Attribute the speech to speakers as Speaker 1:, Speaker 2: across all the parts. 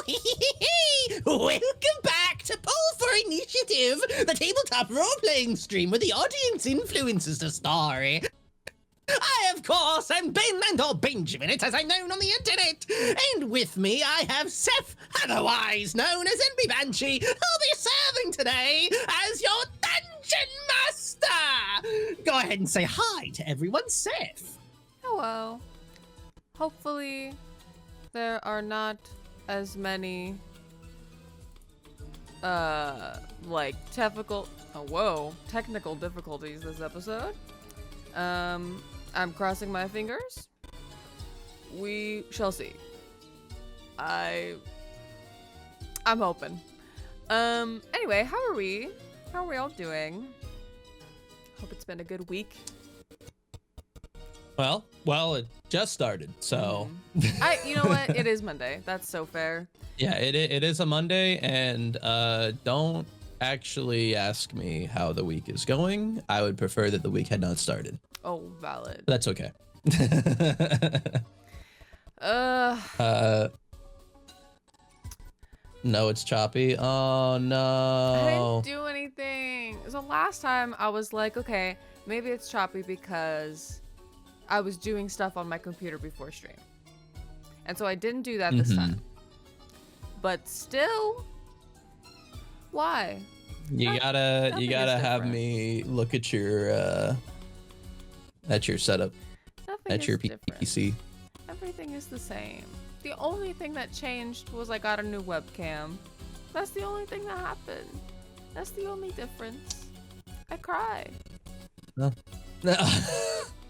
Speaker 1: Welcome back to Poll for Initiative, the tabletop role-playing stream where the audience influences the story. I, of course, am Ben or Benjamin, it's as I'm known on the internet. And with me, I have Seth, otherwise known as NB Banshee, who'll be serving today as your Dungeon Master. Go ahead and say hi to everyone, Seth.
Speaker 2: Hello. Hopefully, there are not as many, like, technical difficulties this episode. I'm crossing my fingers. We shall see. I'm hoping. Anyway, how are we? How are we all doing? Hope it's been a good week.
Speaker 3: Well, it just started, so.
Speaker 2: You know what? It is Monday. That's so fair.
Speaker 3: Yeah, it is a Monday, and don't actually ask me how the week is going. I would prefer that the week had not started.
Speaker 2: Oh, valid.
Speaker 3: That's okay. No, it's choppy. Oh no.
Speaker 2: I didn't do anything. So last time I was like, okay, maybe it's choppy because I was doing stuff on my computer before stream. And so I didn't do that this time. But still, why?
Speaker 3: You gotta have
Speaker 2: different.
Speaker 3: me look at your setup.
Speaker 2: Nothing
Speaker 3: At
Speaker 2: is
Speaker 3: your
Speaker 2: different.
Speaker 3: PC.
Speaker 2: Everything is the same. The only thing that changed was I got a new webcam. That's the only thing that happened. That's the only difference. I cry.
Speaker 3: No.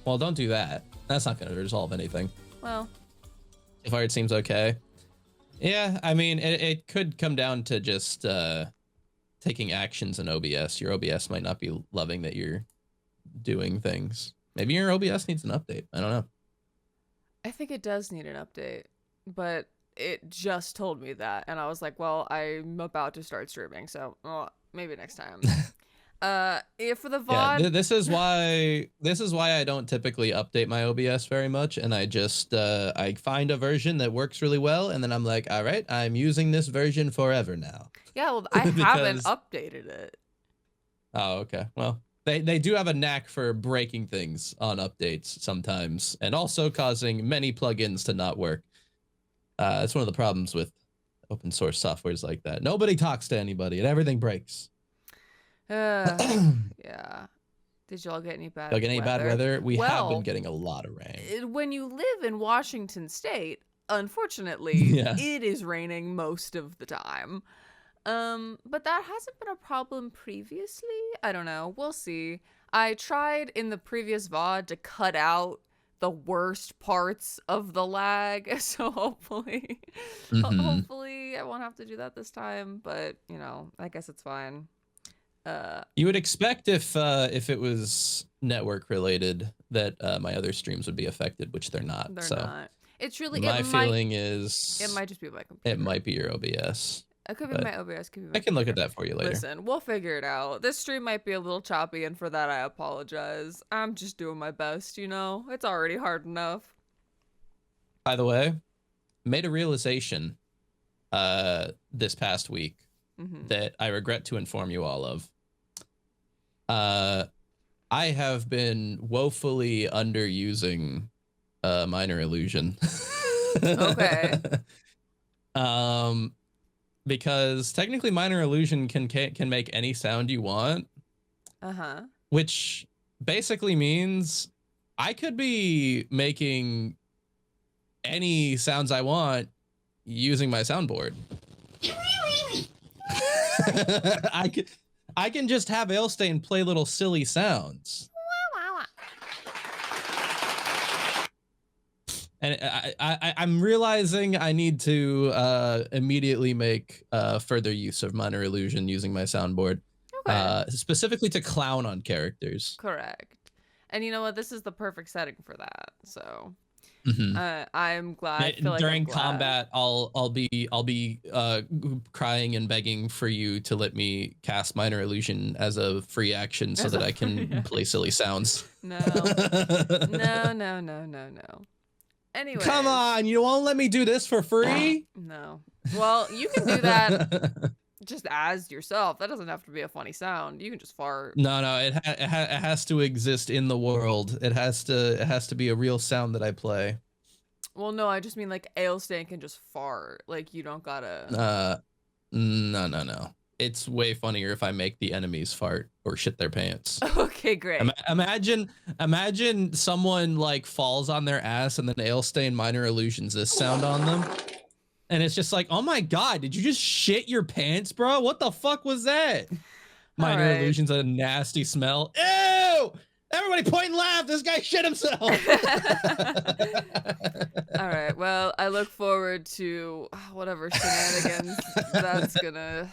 Speaker 3: Well, don't do that. That's not gonna resolve anything.
Speaker 2: Well.
Speaker 3: So far, it seems okay. Yeah, I mean, it could come down to just taking actions in OBS. Your OBS might not be loving that you're doing things. Maybe your OBS needs an update. I don't know.
Speaker 2: I think it does need an update, but it just told me that, and I was like, well, I'm about to start streaming, so maybe next time. For the VOD,
Speaker 3: yeah, this is why I don't typically update my OBS very much, and I just I find a version that works really well, and then I'm like, all right, I'm using this version forever now.
Speaker 2: Yeah, well, I haven't updated it.
Speaker 3: Oh, okay. Well, they do have a knack for breaking things on updates sometimes, and also causing many plugins to not work. It's one of the problems with open source softwares like that. Nobody talks to anybody, and everything breaks.
Speaker 2: Yeah. Did y'all get any bad weather?
Speaker 3: Bad weather? We have been getting a lot of rain.
Speaker 2: When you live in Washington State, unfortunately, it is raining most of the time. But that hasn't been a problem previously. I don't know. We'll see. I tried in the previous VOD to cut out the worst parts of the lag, so hopefully I won't have to do that this time, but you know, I guess it's fine.
Speaker 3: You would expect if it was network related that my other streams would be affected, which they're not.
Speaker 2: They're not. It's really
Speaker 3: my feeling is
Speaker 2: it might just be my computer.
Speaker 3: It might be your OBS.
Speaker 2: It could be my OBS. Could be my
Speaker 3: I can look at that for you later.
Speaker 2: Listen, we'll figure it out. This stream might be a little choppy, and for that I apologize. I'm just doing my best, you know? It's already hard enough.
Speaker 3: By the way, made a realization this past week that I regret to inform you all of. I have been woefully underusing Minor Illusion.
Speaker 2: Okay.
Speaker 3: Because technically Minor Illusion can make any sound you want. Which basically means I could be making any sounds I want using my soundboard. I can just have Ailstain play little silly sounds. And I'm realizing I need to immediately make further use of Minor Illusion using my soundboard, specifically to clown on characters.
Speaker 2: Correct. And you know what? This is the perfect setting for that. So I'm glad.
Speaker 3: During combat, I'll be crying and begging for you to let me cast Minor Illusion as a free action so that I can play silly sounds.
Speaker 2: No. Anyway.
Speaker 3: Come on, you won't let me do this for free?
Speaker 2: No. Well, you can do that just as yourself. That doesn't have to be a funny sound. You can just fart.
Speaker 3: No, it has to exist in the world. It has to be a real sound that I play.
Speaker 2: Well, no, I just mean like Ailstain can just fart. Like you don't gotta.
Speaker 3: No. It's way funnier if I make the enemies fart or shit their pants.
Speaker 2: Okay, great.
Speaker 3: Imagine someone like falls on their ass and then Ailstain minor illusions this sound on them. And it's just like, oh my god, did you just shit your pants, bro? What the fuck was that? Minor illusions, a nasty smell. Ew! Everybody point and laugh. This guy shit himself.
Speaker 2: All right. Well, I look forward to whatever shenanigans that's gonna.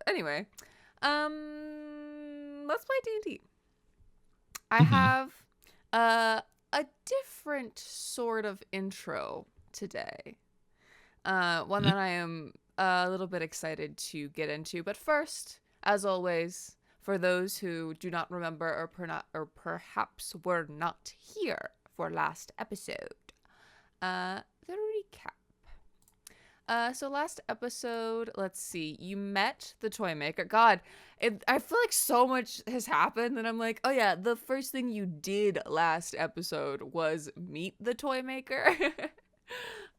Speaker 2: Anyway, let's play D&D. I have a different sort of intro today. One that I am a little bit excited to get into. But first, as always, for those who do not remember or perhaps were not here for last episode, the recap. So last episode, let's see, you met the toy maker. God, I feel like so much has happened and I'm like, oh yeah, the first thing you did last episode was meet the toy maker.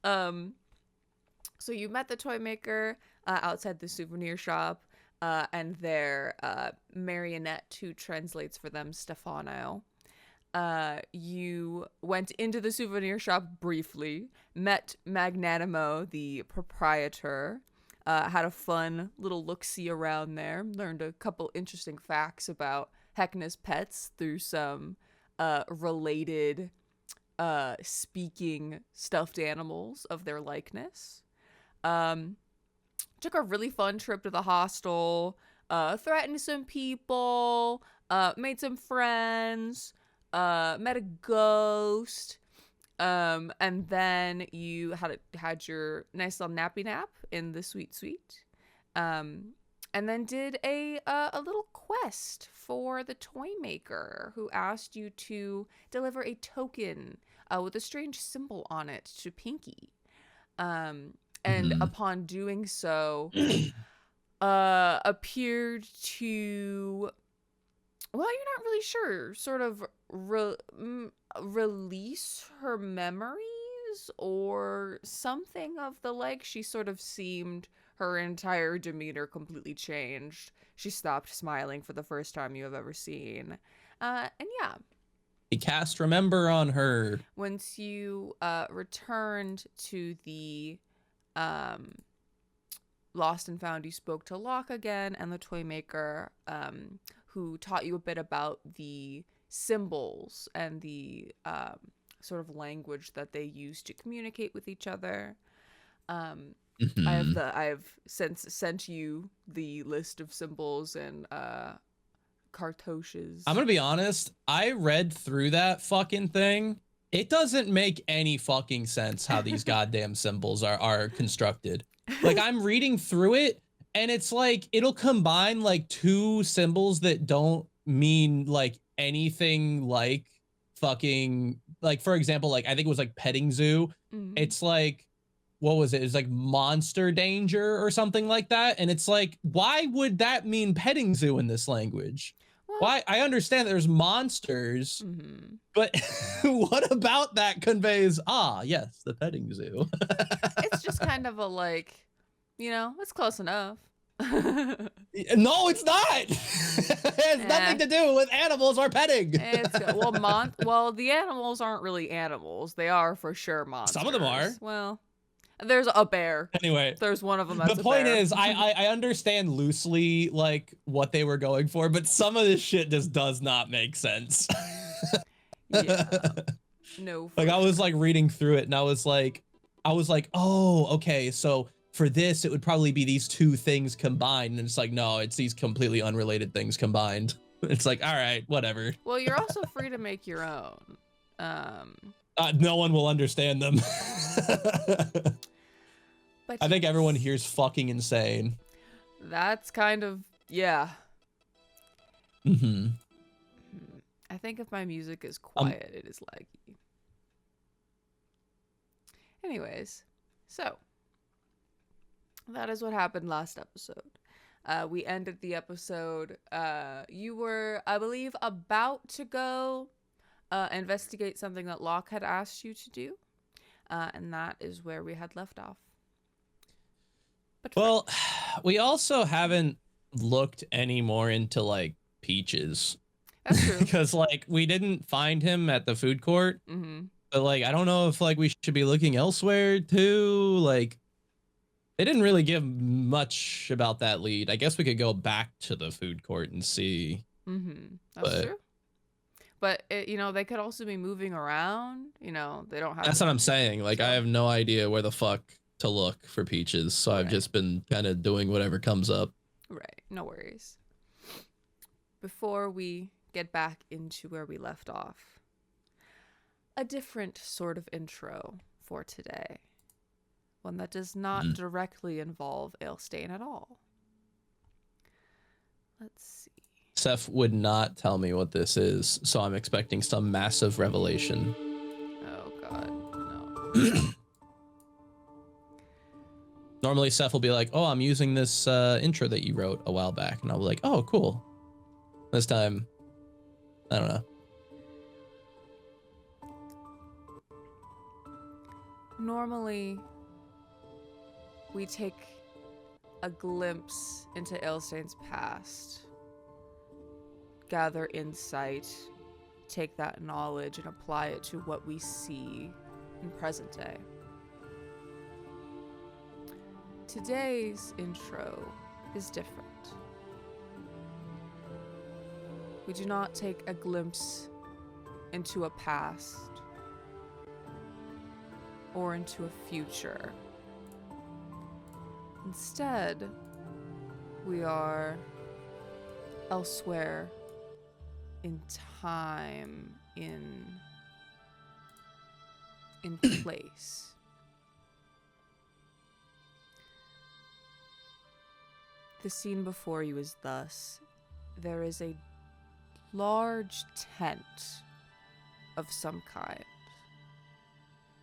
Speaker 2: So you met the toy maker outside the souvenir shop and their marionette who translates for them, Stefano. You went into the souvenir shop briefly, met Magnanimo, the proprietor, had a fun little look-see around there, learned a couple interesting facts about Hecna's pets through some related speaking stuffed animals of their likeness. Took a really fun trip to the hostel, threatened some people, made some friends, met a ghost, and then you had your nice little nappy nap in the suite, and then did a little quest for the toy maker who asked you to deliver a token with a strange symbol on it to Pinky, and upon doing so, appeared to, well, you're not really sure, sort of release her memories or something of the like. She sort of seemed, her entire demeanor completely changed. She stopped smiling for the first time you have ever seen. And yeah.
Speaker 3: He cast Remember on her.
Speaker 2: Once you returned to the Lost and Found, you spoke to Locke again and the toy maker, who taught you a bit about the symbols and the sort of language that they use to communicate with each other. I have since sent you the list of symbols and cartouches.
Speaker 3: I'm gonna be honest, I read through that fucking thing. It doesn't make any fucking sense how these goddamn symbols are constructed. Like, I'm reading through it and it's like it'll combine like two symbols that don't mean like anything, like fucking, like, for example, like I think it was like petting zoo. It's like, what was it? It's like monster danger or something like that. And it's like, why would that mean petting zoo in this language? Why? I understand that there's monsters, but what about that conveys, yes, the petting zoo?
Speaker 2: It's just kind of a, like, you know, it's close enough.
Speaker 3: No, it's not. It has nothing to do with animals or petting.
Speaker 2: Well, the animals aren't really animals. They are for sure monsters.
Speaker 3: Some of them are.
Speaker 2: Well, there's a bear.
Speaker 3: Anyway,
Speaker 2: there's one of them that's
Speaker 3: the point
Speaker 2: a bear.
Speaker 3: is, I understand loosely like what they were going for, but some of this shit just does not make sense.
Speaker 2: Yeah. No.
Speaker 3: Like, I was like reading through it and I was like, oh, okay, so for this it would probably be these two things combined, and it's like, no, it's these completely unrelated things combined. It's like, all right, whatever.
Speaker 2: Well, you're also free to make your own.
Speaker 3: No one will understand them.
Speaker 2: But
Speaker 3: I think everyone here's fucking insane.
Speaker 2: That's kind of, yeah.
Speaker 3: I
Speaker 2: think if my music is quiet, it is laggy. Anyways, so that is what happened last episode. We ended the episode. You were, I believe, about to go investigate something that Locke had asked you to do. And that is where we had left off. But
Speaker 3: well, we also haven't looked any more into like Peaches.
Speaker 2: That's true.
Speaker 3: Because like we didn't find him at the food court.
Speaker 2: Mm-hmm.
Speaker 3: But like I don't know if like we should be looking elsewhere too. Like they didn't really give much about that lead. I guess we could go back to the food court and see.
Speaker 2: Mm-hmm. That's true. But they could also be moving around. They don't have.
Speaker 3: That's what I'm saying. Like I have no idea where the fuck to look for Peaches, so I've just been kind of doing whatever comes up.
Speaker 2: Right. No worries. Before we get back into where we left off, a different sort of intro for today. One that does not directly involve Ailstain at all. Let's see.
Speaker 3: Seth would not tell me what this is, so I'm expecting some massive revelation.
Speaker 2: Oh god, no.
Speaker 3: Normally Seth will be like, oh, I'm using this intro that you wrote a while back, and I'll be like, oh, cool. This time, I don't know.
Speaker 2: Normally, we take a glimpse into Ailstain's past, gather insight, take that knowledge and apply it to what we see in present day. Today's intro is different. We do not take a glimpse into a past or into a future. Instead, we are elsewhere in time, in place. The scene before you is thus: there is a large tent of some kind,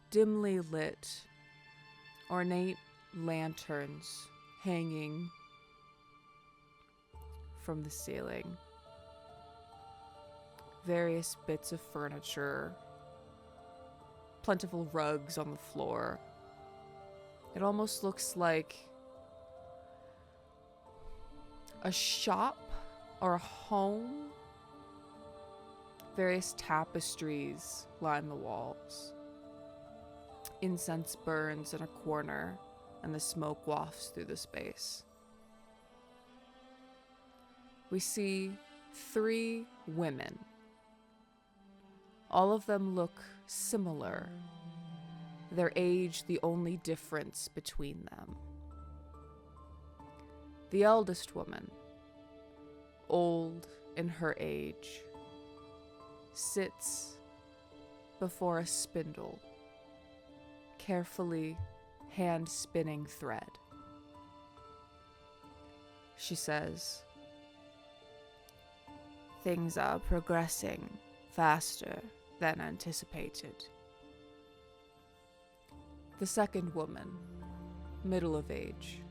Speaker 2: dimly lit, ornate lanterns hanging from the ceiling, various bits of furniture, plentiful rugs on the floor. It almost looks like a shop or a home. Various tapestries line the walls. Incense burns in a corner, and the smoke wafts through the space. We see 3 women. All of them look similar, their age the only difference between them. The eldest woman, old in her age, sits before a spindle, carefully hand-spinning thread. She says, "Things are progressing faster than anticipated." The second woman, middle of age,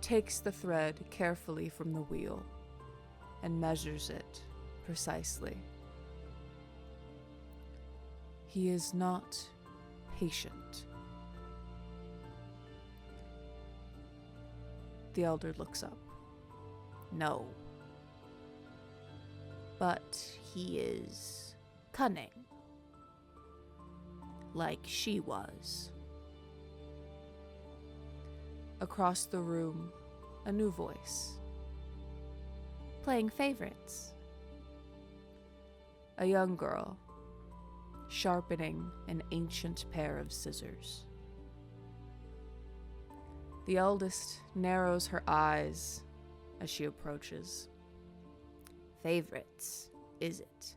Speaker 2: takes the thread carefully from the wheel and measures it precisely. He is not patient. The elder looks up. No. But he is cunning, like she was. Across the room, a new voice. Playing favorites. A young girl, sharpening an ancient pair of scissors. The eldest narrows her eyes as she approaches. Favorites, is it?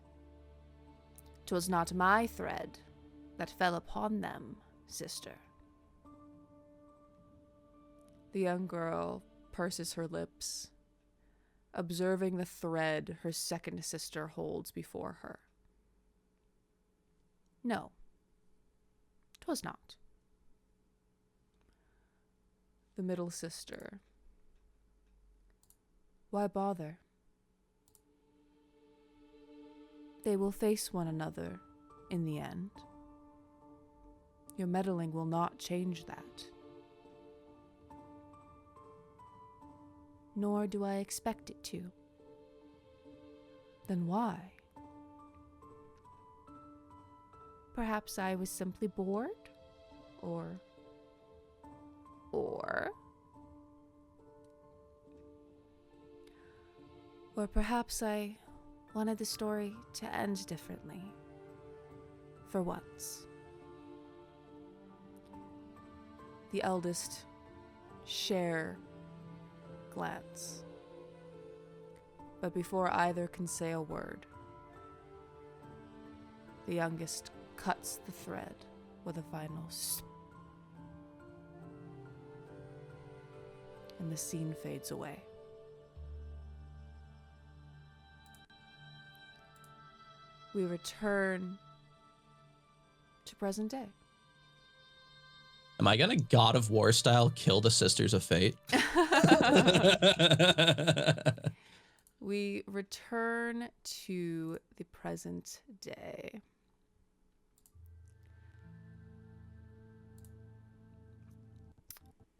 Speaker 2: 'Twas not my thread that fell upon them, sister. The young girl purses her lips, observing the thread her second sister holds before her. No, 'Twas not. The middle sister. Why bother? They will face one another in the end. Your meddling will not change that. Nor do I expect it to. Then why? Perhaps I was simply bored? Or perhaps I wanted the story to end differently. For once. The eldest share glance. But before either can say a word, the youngest cuts the thread with a final and the scene fades away. We return to present day.
Speaker 3: Am I gonna God of War style kill the Sisters of Fate?
Speaker 2: We return to the present day.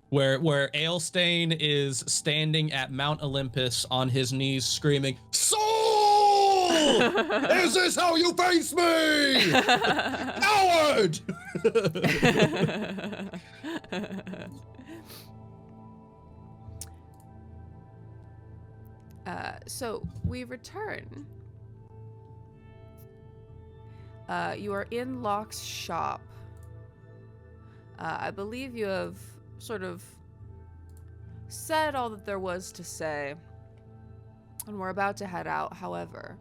Speaker 3: Where Ailstain is standing at Mount Olympus on his knees screaming, "Soul! Is this how you face me? Coward!"
Speaker 2: So we return. You are in Locke's shop. I believe you have sort of said all that there was to say, and we're about to head out. However,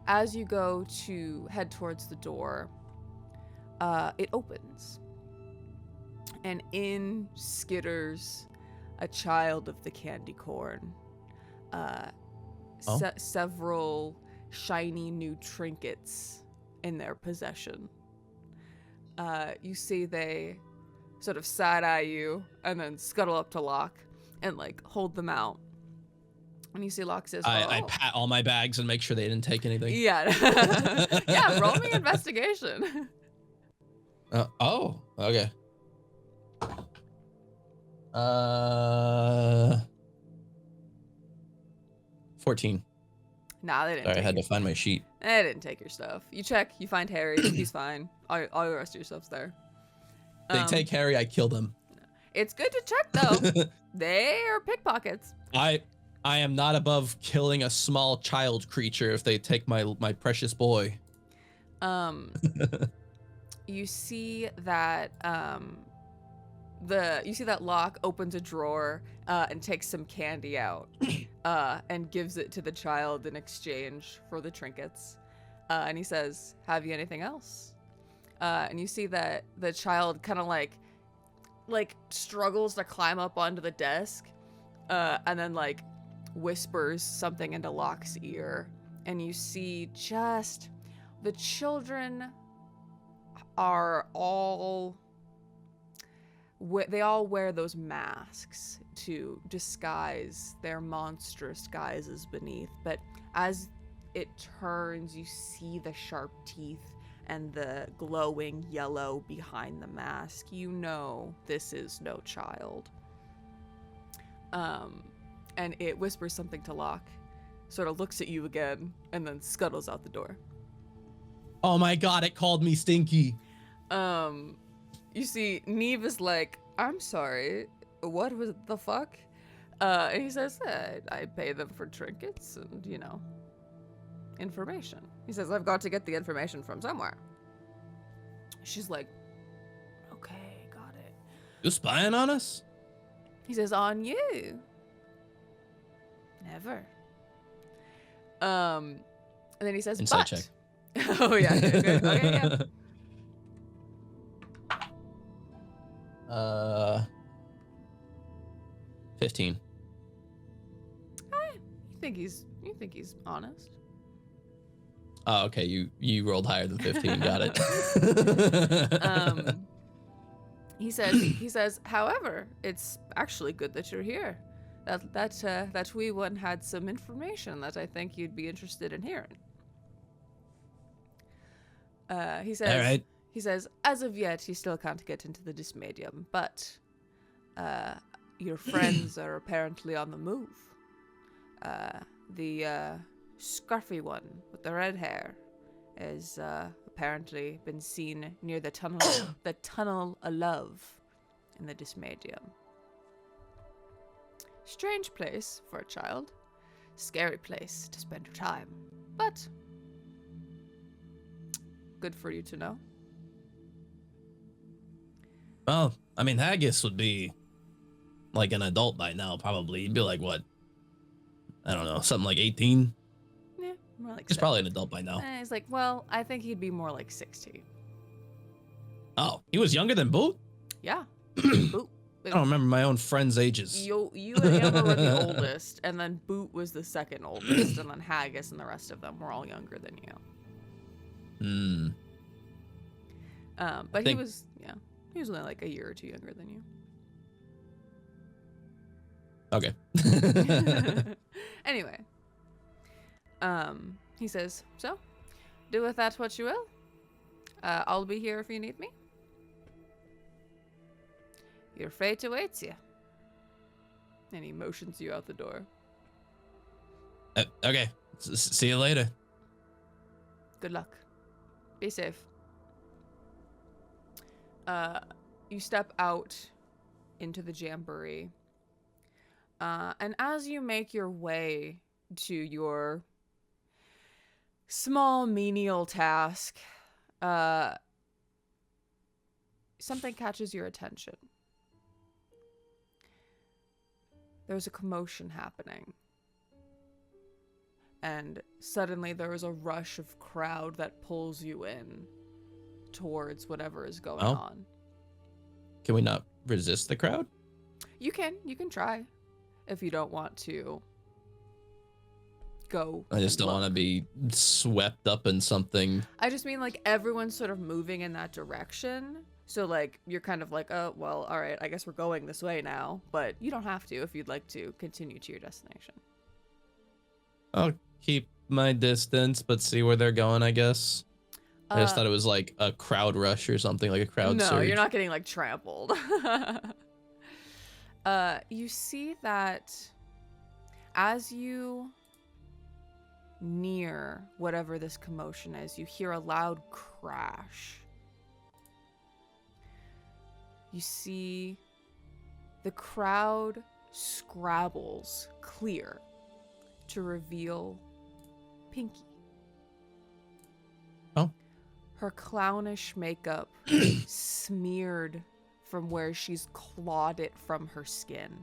Speaker 2: as you go to head towards the door, it opens, and in skitters a child of the candy corn. Several shiny new trinkets in their possession. You see they sort of side-eye you and then scuttle up to Locke and like hold them out. And you see Locke says,
Speaker 3: I pat all my bags and make sure they didn't take anything.
Speaker 2: Yeah. Yeah, roll me investigation.
Speaker 3: Oh, okay. 14.
Speaker 2: Nah, they didn't.
Speaker 3: Sorry, I had to find my sheet.
Speaker 2: They didn't take your stuff. You check, you find Harry, he's fine. All the rest of your stuff's there.
Speaker 3: They take Harry, I kill them.
Speaker 2: It's good to check though. They are pickpockets.
Speaker 3: I am not above killing a small child creature if they take my precious boy.
Speaker 2: You see that Locke opens a drawer and takes some candy out and gives it to the child in exchange for the trinkets. And he says, "Have you anything else?" And you see that the child kind of like struggles to climb up onto the desk, and then like whispers something into Locke's ear. And you see just the children are all they all wear those masks to disguise their monstrous guises beneath, but as it turns, you see the sharp teeth and the glowing yellow behind the mask. You know this is no child. And it whispers something to Locke, sort of looks at you again, and then scuttles out the door.
Speaker 3: Oh my god, it called me stinky.
Speaker 2: You see, Neve is like, "I'm sorry, what was the fuck?" And he says, I pay them for trinkets and, information. He says, "I've got to get the information from somewhere." She's like, "Okay, got it."
Speaker 3: You spying on us?
Speaker 2: He says, "On you." Never. And then he says,
Speaker 3: Inside
Speaker 2: "But."
Speaker 3: check.
Speaker 2: Oh, yeah. Good. Okay, yeah.
Speaker 3: 15.
Speaker 2: You think he's honest?
Speaker 3: Oh, okay. You rolled higher than 15. Got it.
Speaker 2: He says, however, it's actually good that you're here. That wee one had some information that I think you'd be interested in hearing. He says,
Speaker 3: all right.
Speaker 2: He says, as of yet, he still can't get into the Dismaydium, but your friends are apparently on the move. The scruffy one with the red hair has apparently been seen near the tunnel of love in the Dismaydium. Strange place for a child. Scary place to spend your time. But good for you to know.
Speaker 3: Well, I mean, Haggis would be like an adult by now, probably. He'd be like, what? I don't know, something like 18?
Speaker 2: Yeah, more like
Speaker 3: He's probably an adult by now.
Speaker 2: He's like, well, I think he'd be more like 16.
Speaker 3: Oh, he was younger than Boot?
Speaker 2: Yeah. Boot.
Speaker 3: I don't remember my own friends' ages.
Speaker 2: You and Amber were the oldest, and then Boot was the second oldest, and then Haggis and the rest of them were all younger than you. But he was only like a year or two younger than you.
Speaker 3: Okay.
Speaker 2: Anyway. He says, so, do with that what you will. I'll be here if you need me. Your fate awaits you. And he motions you out the door.
Speaker 3: Okay. See you later.
Speaker 2: Good luck. Be safe. You step out into the jamboree. And as you make your way to your small menial task, something catches your attention. There's a commotion happening. And suddenly there is a rush of crowd that pulls you in towards whatever is going on.
Speaker 3: Can we not resist the crowd?
Speaker 2: You can try if you don't want to go.
Speaker 3: I just don't want to be swept up in something.
Speaker 2: I just mean like everyone's sort of moving in that direction. So like you're kind of like, oh, well, all right, I guess we're going this way now, but you don't have to if you'd like to continue to your destination.
Speaker 3: I'll keep my distance, but see where they're going, I guess. I just thought it was like a crowd rush or something, like a crowd surge.
Speaker 2: No, you're not getting like trampled. You see that as you near whatever this commotion is, you hear a loud crash. You see the crowd scrabbles clear to reveal Pinky.
Speaker 3: Oh.
Speaker 2: Her clownish makeup smeared from where she's clawed it from her skin.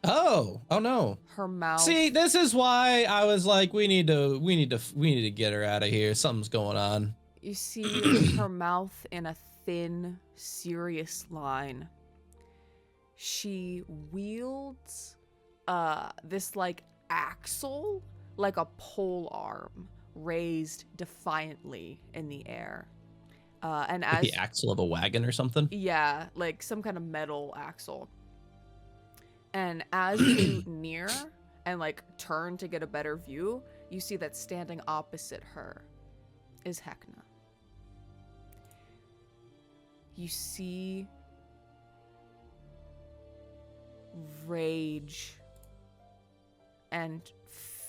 Speaker 3: Oh no.
Speaker 2: Her mouth.
Speaker 3: See, this is why I was like, we need to get her out of here. Something's going on.
Speaker 2: You see her mouth in a thin, serious line. She wields this like axle, like a pole arm, raised defiantly in the air. And as
Speaker 3: the axle of a wagon or something?
Speaker 2: Yeah, like some kind of metal axle. And as you near and like turn to get a better view, you see that standing opposite her is Hecna. You see rage and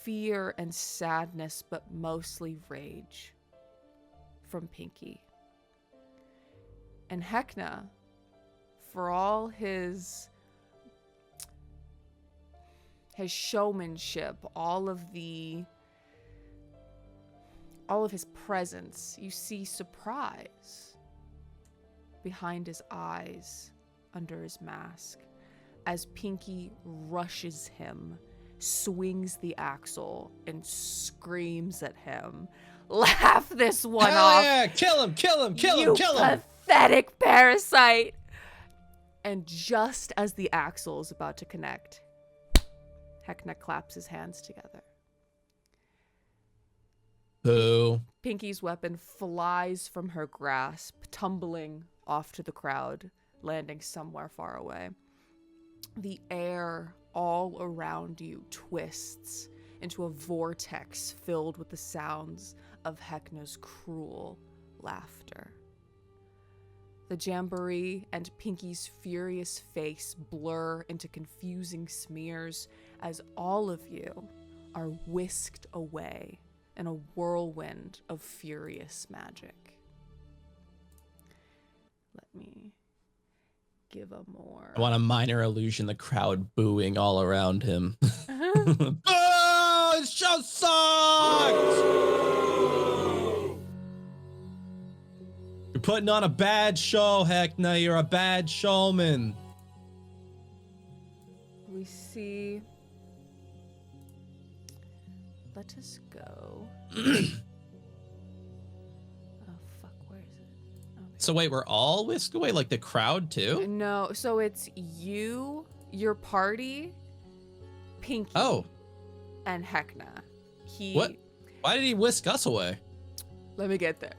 Speaker 2: fear and sadness, but mostly rage from Pinky. And Hecna, for all his showmanship, all of his presence, you see surprise behind his eyes, under his mask, as Pinky rushes him, swings the axle, and screams at him. Laugh this one off.
Speaker 3: Yeah, kill him.
Speaker 2: You pathetic parasite. And just as the axle is about to connect, Hecna claps his hands together.
Speaker 3: Who?
Speaker 2: Pinky's weapon flies from her grasp, tumbling off to the crowd landing somewhere far away. The air all around you twists into a vortex filled with the sounds of Hecna's cruel laughter. The jamboree and Pinky's furious face blur into confusing smears as all of you are whisked away in a whirlwind of furious magic. Let me give a more...
Speaker 3: I want a minor illusion, the crowd booing all around him. Oh, it show sucked! You're putting on a bad show, Hecna. You're a bad showman.
Speaker 2: We see... Let us go. Oh, fuck, where is it? Oh,
Speaker 3: So wait, we're all whisked away, like the crowd too?
Speaker 2: no, so it's you, your party, Pinky, and Hecna.
Speaker 3: What? Why did he whisk us away?
Speaker 2: Let me get there.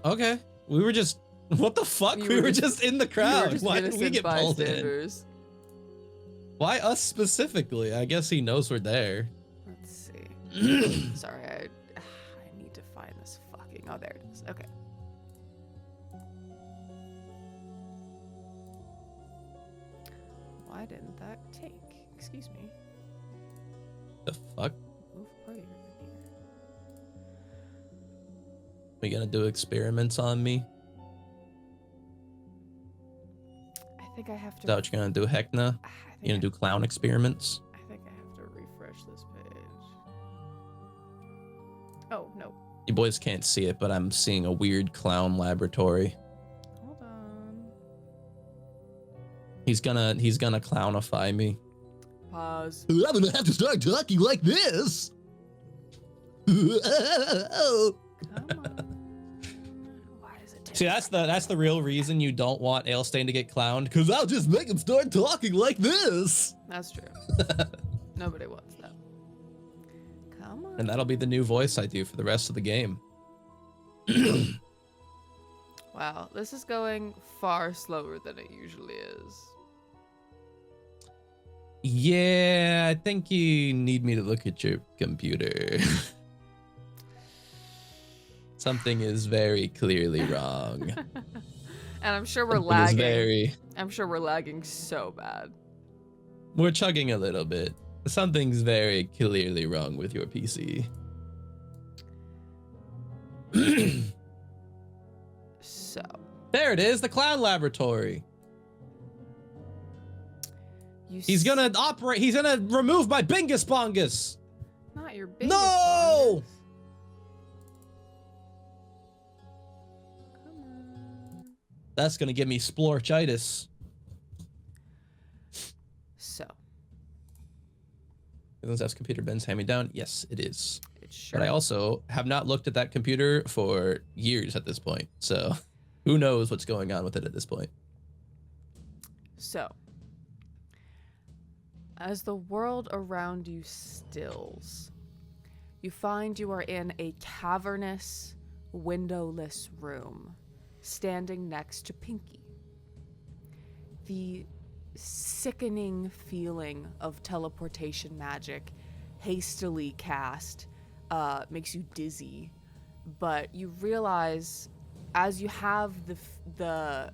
Speaker 3: Okay. We were just... What the fuck? We were just in the crowd. Why did we get pulled in? Why us specifically? I guess he knows we're there.
Speaker 2: Let's see. Sorry, I need to find this fucking... Oh, there it is. Okay. Why didn't that take? Excuse me.
Speaker 3: The fuck?
Speaker 2: Move party in here.
Speaker 3: We gonna do experiments on me?
Speaker 2: I think I have to...
Speaker 3: Is that what you're gonna do, Hecna? You gonna do clown experiments?
Speaker 2: I think I have to refresh this page. Oh, no.
Speaker 3: You boys can't see it, but I'm seeing a weird clown laboratory.
Speaker 2: Hold on.
Speaker 3: He's gonna clownify me.
Speaker 2: Pause.
Speaker 1: I'm gonna have to start talking like this.
Speaker 2: Come on. Why is it
Speaker 3: See, that's the real reason you don't want Ailstain to get clowned.
Speaker 1: Cause I'll just make him start talking like this.
Speaker 2: That's true. Nobody wants that. Come on.
Speaker 3: And that'll be the new voice I do for the rest of the game.
Speaker 2: Wow, this is going far slower than it usually is.
Speaker 3: Yeah, I think you need me to look at your computer. Something is very clearly wrong.
Speaker 2: And I'm sure we're
Speaker 3: Something is
Speaker 2: lagging. I'm sure we're lagging so bad.
Speaker 3: We're chugging a little bit. Something's very clearly wrong with your PC.
Speaker 2: So.
Speaker 3: There it is, the clown laboratory. He's gonna operate. He's gonna remove my bingus bongus.
Speaker 2: Not your bingus.
Speaker 3: No!
Speaker 2: Bongus. Come on.
Speaker 3: That's gonna give me splorchitis.
Speaker 2: So.
Speaker 3: Isn't that computer Ben's hand-me-down? Yes, it is.
Speaker 2: It sure.
Speaker 3: But I also have not looked at that computer for years at this point. So who knows what's going on with it at this point.
Speaker 2: So. As the world around you stills, you find you are in a cavernous, windowless room, standing next to Pinky. The sickening feeling of teleportation magic, hastily cast, makes you dizzy, but you realize as you have the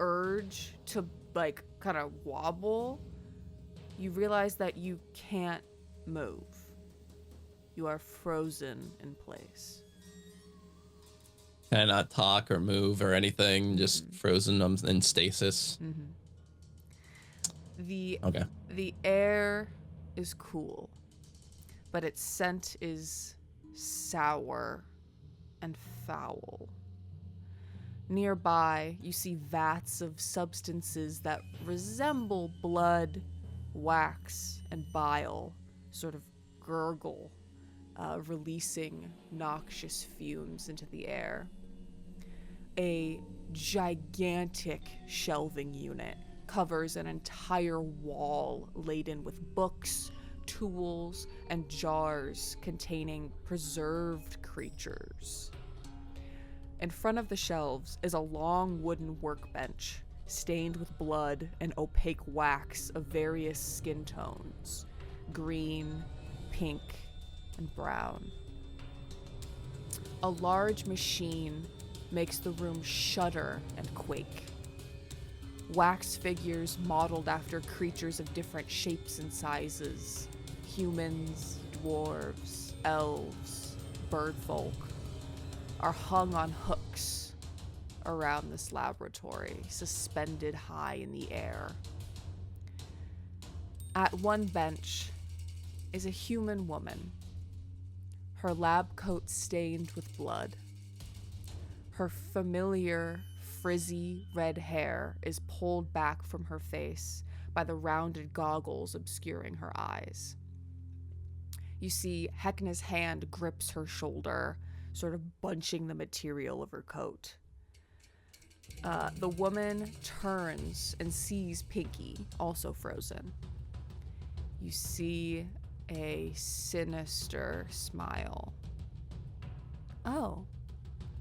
Speaker 2: urge to like kind of wobble, you realize that you can't move. You are frozen in place.
Speaker 3: Cannot talk or move or anything, just frozen in stasis.
Speaker 2: Mm-hmm. The air is cool, but its scent is sour and foul. Nearby, you see vats of substances that resemble blood, wax, and bile sort of gurgle, releasing noxious fumes into the air. A gigantic shelving unit covers an entire wall laden with books, tools, and jars containing preserved creatures. In front of the shelves is a long wooden workbench stained with blood and opaque wax of various skin tones: green, pink, and brown. A large machine makes the room shudder and quake. Wax figures modeled after creatures of different shapes and sizes: humans, dwarves, elves, birdfolk, are hung on hooks around this laboratory, suspended high in the air. At one bench is a human woman, her lab coat stained with blood. Her familiar, frizzy red hair is pulled back from her face by the rounded goggles obscuring her eyes. You see Hecna's hand grips her shoulder, sort of bunching the material of her coat. The woman turns and sees Pinky, also frozen. You see a sinister smile. Oh,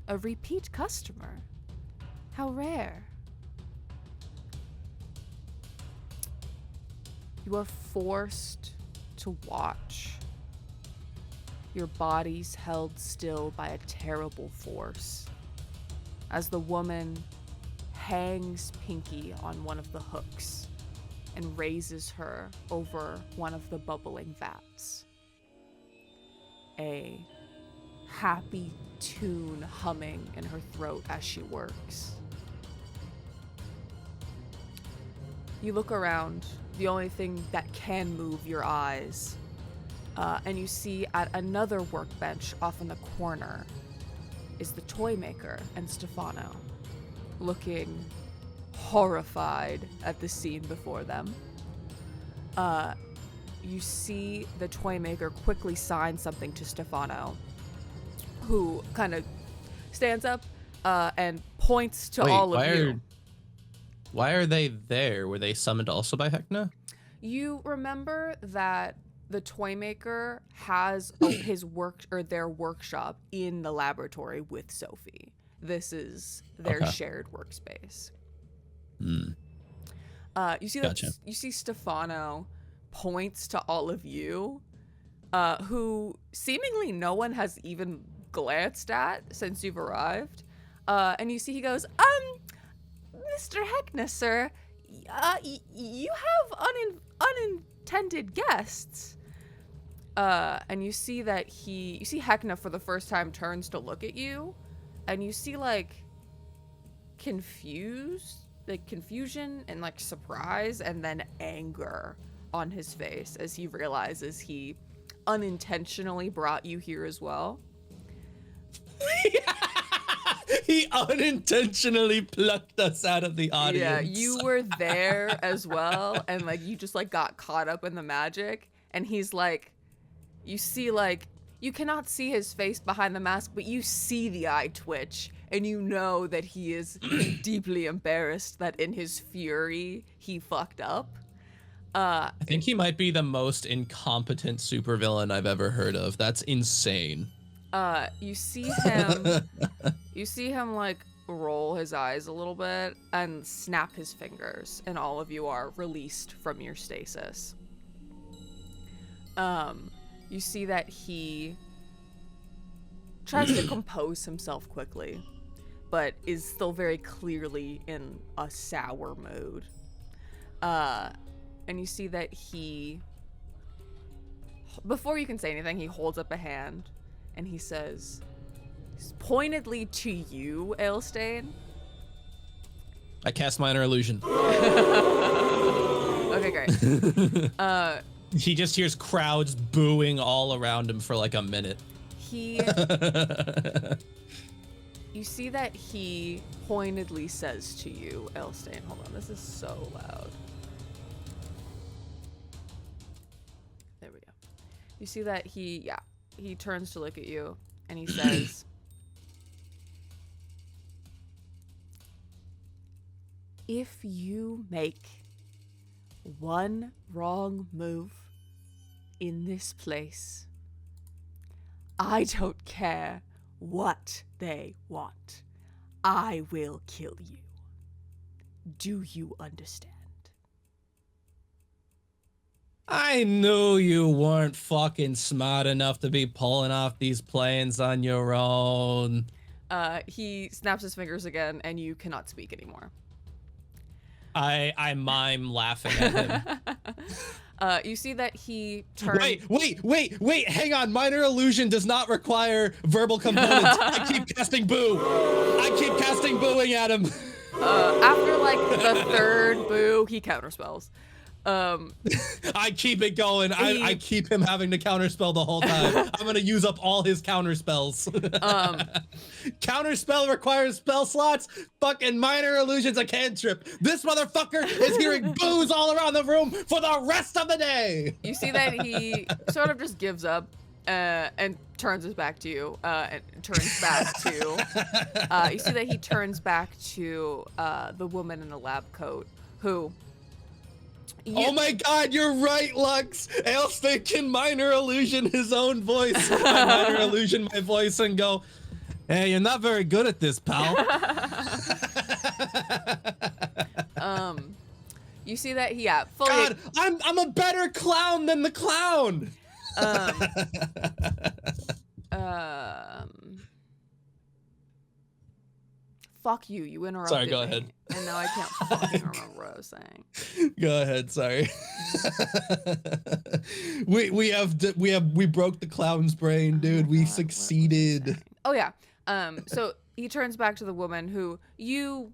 Speaker 2: a repeat customer. How rare. You are forced to watch. Your bodies held still by a terrible force as the woman hangs Pinky on one of the hooks and raises her over one of the bubbling vats. A happy tune humming in her throat as she works. You look around, the only thing that can move your eyes, and you see at another workbench off in the corner is the toy maker and Stefano, looking horrified at the scene before them. You see the toy maker quickly sign something to Stefano, who kind of stands up and points to all of you.
Speaker 3: Why are they there? Were they summoned also by Hecna?
Speaker 2: You remember that the toy maker has their workshop in the laboratory with Sophie. This is their shared workspace. You see that you see Stefano points to all of you, who seemingly no one has even glanced at since you've arrived. And you see he goes, Mr. Hecna, sir, you have unintended guests. And you see that you see Hecna for the first time turns to look at you, and you see confusion and surprise and then anger on his face as he realizes he unintentionally brought you here as well.
Speaker 3: He unintentionally plucked us out of the audience.
Speaker 2: Yeah, you were there as well, and you just got caught up in the magic, and he's you see you cannot see his face behind the mask, but you see the eye twitch, and you know that he is deeply embarrassed that in his fury he fucked up.
Speaker 3: I think he might be the most incompetent supervillain I've ever heard of. That's insane.
Speaker 2: You see him roll his eyes a little bit and snap his fingers, and all of you are released from your stasis. You see that he tries to compose himself quickly, but is still very clearly in a sour mood. And you see that before you can say anything, he holds up a hand and he says, pointedly to you, Ailstain.
Speaker 3: I cast minor illusion.
Speaker 2: Okay, great.
Speaker 3: He just hears crowds booing all around him for a minute.
Speaker 2: You see that he pointedly says to you, Ailstain, hold on, this is so loud. There we go. You see that he turns to look at you and he says, if you make one wrong move in this place, I don't care what they want. I will kill you. Do you understand?
Speaker 3: I knew you weren't fucking smart enough to be pulling off these plans on your own.
Speaker 2: He snaps his fingers again, and you cannot speak anymore.
Speaker 3: I mime laughing at him.
Speaker 2: You see that he turns.
Speaker 3: Wait! Hang on. Minor illusion does not require verbal components. I keep casting boo. I keep casting booing at him.
Speaker 2: After like the third boo, he counterspells.
Speaker 3: I keep it going. I keep him having to counterspell the whole time. I'm gonna use up all his counterspells. Counterspell requires spell slots. Fucking minor illusion's a cantrip. This motherfucker is hearing boos all around the room for the rest of the day.
Speaker 2: You see that he sort of just gives up and turns his back to you. And turns back to. You see that he turns back to the woman in the lab coat who.
Speaker 3: Oh my god, you're right, Lux! Ailstake can minor illusion his own voice. I minor illusion my voice and go, hey, you're not very good at this, pal.
Speaker 2: You see that he, fully...
Speaker 3: God, I'm a better clown than the clown!
Speaker 2: Fuck you, you interrupted
Speaker 3: Sorry, go
Speaker 2: me,
Speaker 3: ahead.
Speaker 2: And now I can't fucking remember what I was saying.
Speaker 3: Go ahead, sorry. we broke the clown's brain, dude. We succeeded.
Speaker 2: Oh yeah. So he turns back to the woman who you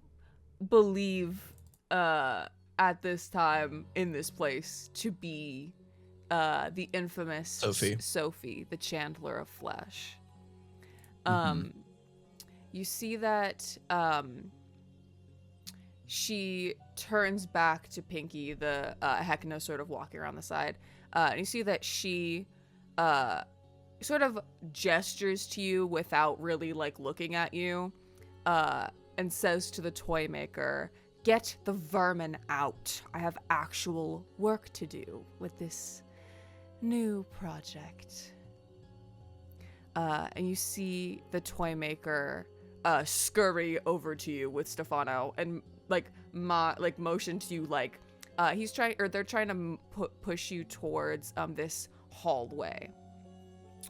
Speaker 2: believe at this time in this place to be the infamous Sophie, the Chandler of Flesh. You see that she turns back to Pinky, the Hecno sort of walking around the side. And you see that she sort of gestures to you without really like looking at you and says to the toy maker, get the vermin out. I have actual work to do with this new project. And you see the toy maker scurry over to you with Stefano and motion to you like they're trying to push you towards this hallway,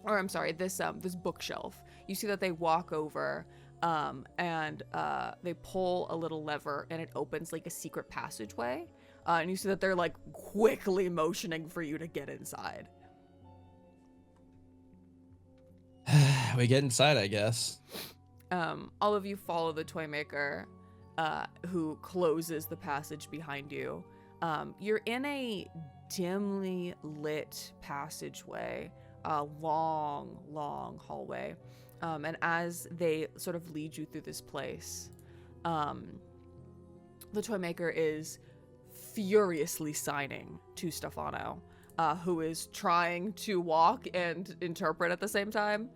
Speaker 2: or I'm sorry, this bookshelf. You see that they walk over and they pull a little lever and it opens like a secret passageway, and you see that they're like quickly motioning for you to get inside.
Speaker 3: We get inside, I guess.
Speaker 2: All of you follow the toy maker, who closes the passage behind you. You're in a dimly lit passageway, a long hallway. And as they sort of lead you through this place, the toy maker is furiously signing to Stefano, who is trying to walk and interpret at the same time.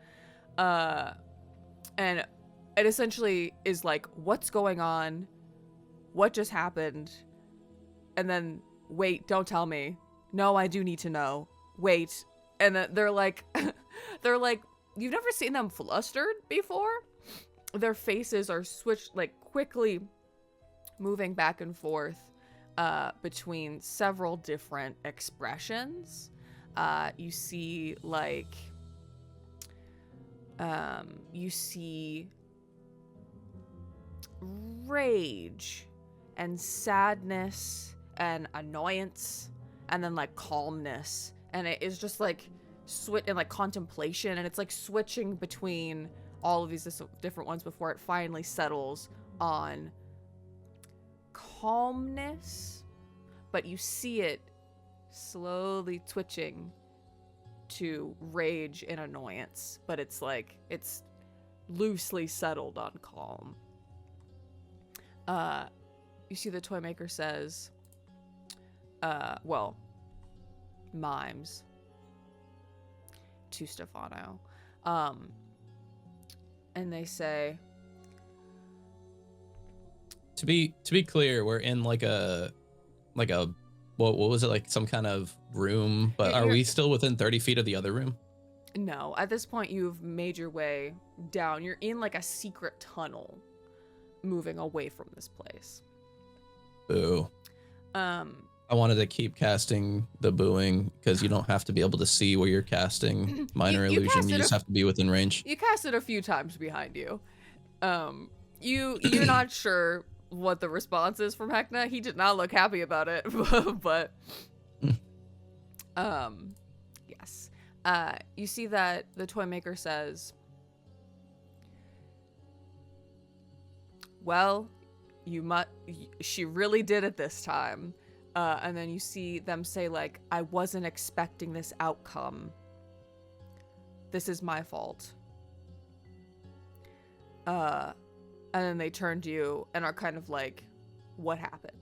Speaker 2: And it essentially is like, what's going on? What just happened? And then, wait, don't tell me. No, I do need to know. Wait. And then they're like, you've never seen them flustered before? Their faces are quickly moving back and forth between several different expressions. You see rage and sadness and annoyance and then like calmness, and it is just like and like contemplation, and it's like switching between all of these different ones before it finally settles on calmness, but you see it slowly twitching to rage and annoyance, but it's like it's loosely settled on calm. You see the toy maker says, mimes to Stefano. And they say,
Speaker 3: to be clear, we're in like a what was it, like some kind of room, but are we still within 30 feet of the other room?
Speaker 2: No, at this point you've made your way down. You're in like a secret tunnel. moving away from this place.
Speaker 3: Boo. I wanted to keep casting the booing because you don't have to be able to see where you're casting minor illusion. You just have to be within range.
Speaker 2: You cast it a few times behind you. You're not sure what the response is from Hekna. He did not look happy about it, but yes. You see that the toy maker says, well, she really did it this time. And then you see them say, like, I wasn't expecting this outcome. This is my fault. And then they turn to you and are kind of like, what happened?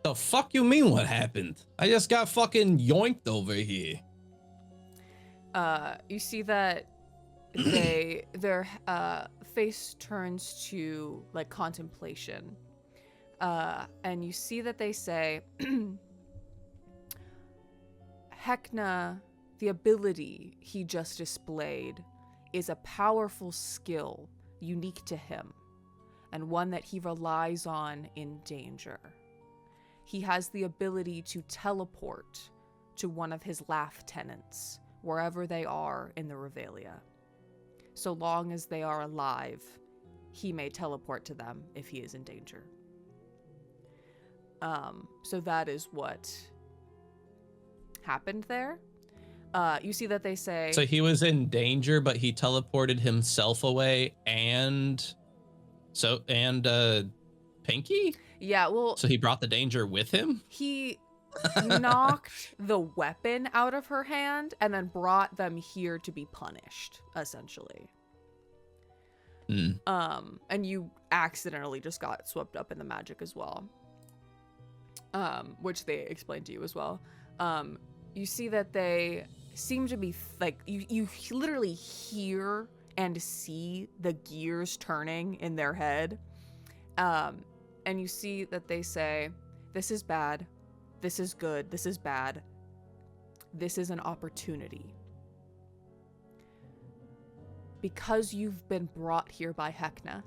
Speaker 3: The fuck you mean what happened? I just got fucking yoinked over here.
Speaker 2: You see that their face turns to like contemplation. And you see that they say, Hekna, the ability he just displayed is a powerful skill unique to him, and one that he relies on in danger. He has the ability to teleport to one of his lieutenants, wherever they are in the Revelia. So long as they are alive, he may teleport to them if he is in danger. So that is what happened there. You see that they say...
Speaker 3: So he was in danger, but he teleported himself away and Pinky?
Speaker 2: Yeah, well...
Speaker 3: So he brought the danger with him?
Speaker 2: He knocked the weapon out of her hand and then brought them here to be punished, essentially. And you accidentally just got swept up in the magic as well. Which they explained to you as well. You see that they seem to be like, you literally hear and see the gears turning in their head. And you see that they say, this is bad, this is good, this is bad, this is an opportunity. Because you've been brought here by Hekna,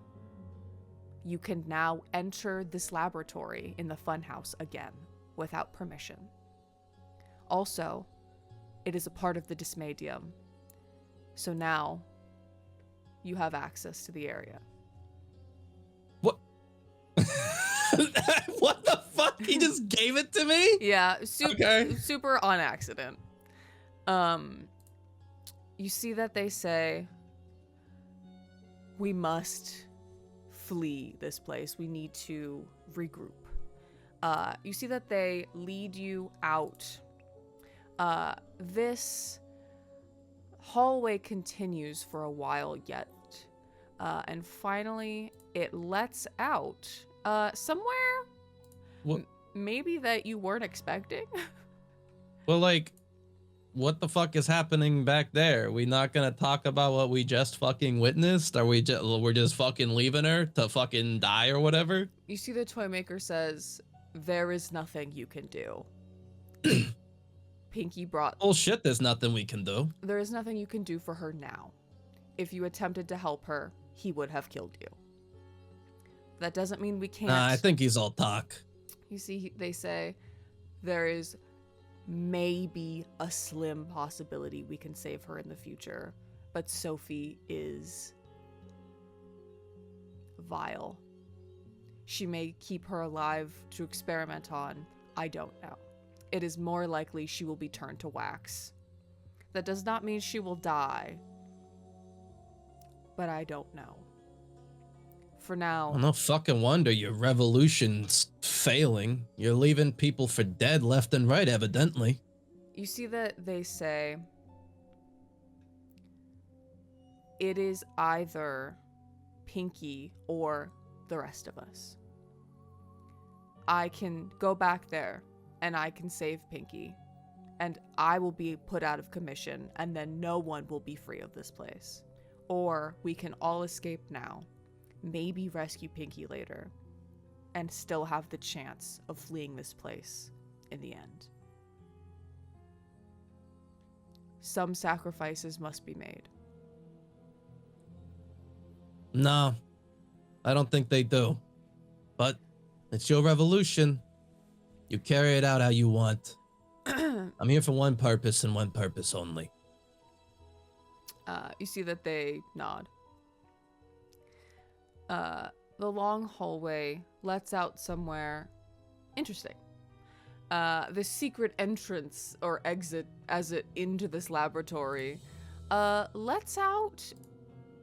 Speaker 2: you can now enter this laboratory in the funhouse again, without permission. Also, it is a part of the Dismaydium, so now you have access to the area.
Speaker 3: What? What the fuck? He just gave it to me?
Speaker 2: Yeah, super on accident. You see that they say, we must flee this place. We need to regroup. You see that they lead you out. This hallway continues for a while yet. And finally, it lets out somewhere maybe that you weren't expecting.
Speaker 3: Well, like, what the fuck is happening back there? We not gonna talk about what we just fucking witnessed? Are we're just fucking leaving her to fucking die or whatever?
Speaker 2: You see the toy maker says, there is nothing you can do. Pinky brought...
Speaker 3: Oh shit, there's nothing we can do.
Speaker 2: There is nothing you can do for her now. If you attempted to help her, he would have killed you. That doesn't mean we can't...
Speaker 3: Nah, I think he's all talk.
Speaker 2: You see, they say, there is maybe a slim possibility we can save her in the future, but Sophie is vile. She may keep her alive to experiment on. I don't know. It is more likely she will be turned to wax. That does not mean she will die, but I don't know. For now...
Speaker 3: Well, no fucking wonder your revolution's failing. You're leaving people for dead left and right, evidently.
Speaker 2: You see that they say, it is either Pinky or the rest of us. I can go back there and I can save Pinky, and I will be put out of commission, and then no one will be free of this place. Or we can all escape now, maybe rescue Pinky later, and still have the chance of fleeing this place in the end. Some sacrifices must be made.
Speaker 3: No, I don't think they do. But it's your revolution. You carry it out how you want. I'm here for one purpose and one purpose only.
Speaker 2: You see that they nod. The long hallway lets out somewhere interesting. The secret entrance or exit into this laboratory lets out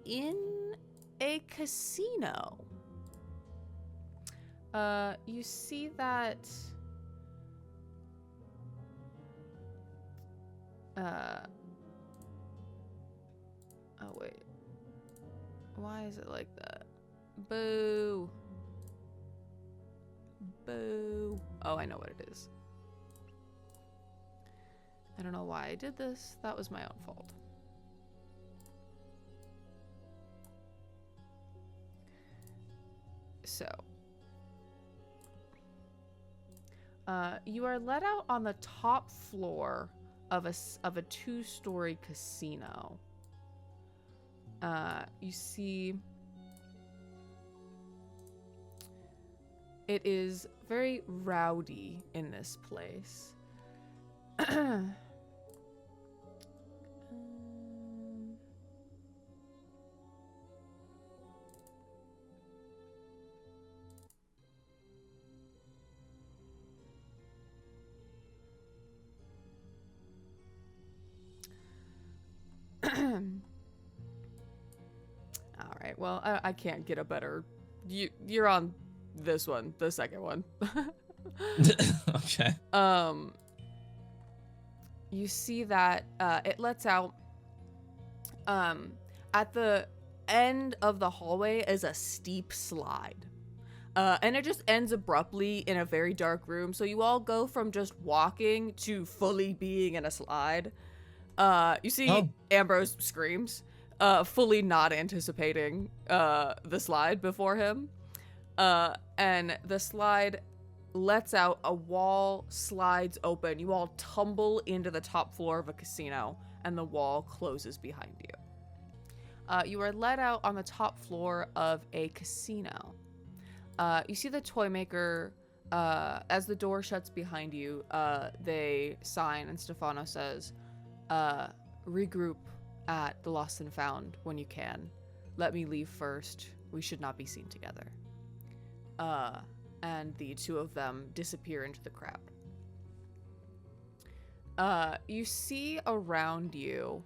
Speaker 2: in a casino. You see that oh wait. Why is it like that? Boo. Boo. Oh, I know what it is. I don't know why I did this. That was my own fault. So, you are let out on the top floor of a two-story casino. You see, it is very rowdy in this place. All right. Well, I can't get a better. You're on this one, the second one.
Speaker 3: Okay.
Speaker 2: You see that it lets out. At the end of the hallway is a steep slide. And it just ends abruptly in a very dark room. So you all go from just walking to fully being in a slide. You see Ambrose screams, fully not anticipating the slide before him. And the slide lets out, a wall slides open. You all tumble into the top floor of a casino, and the wall closes behind you. You are let out on the top floor of a casino. You see the toy maker, as the door shuts behind you, they sign, and Stefano says, regroup at the Lost and Found when you can. Let me leave first. We should not be seen together. And the two of them disappear into the crowd. You see around you,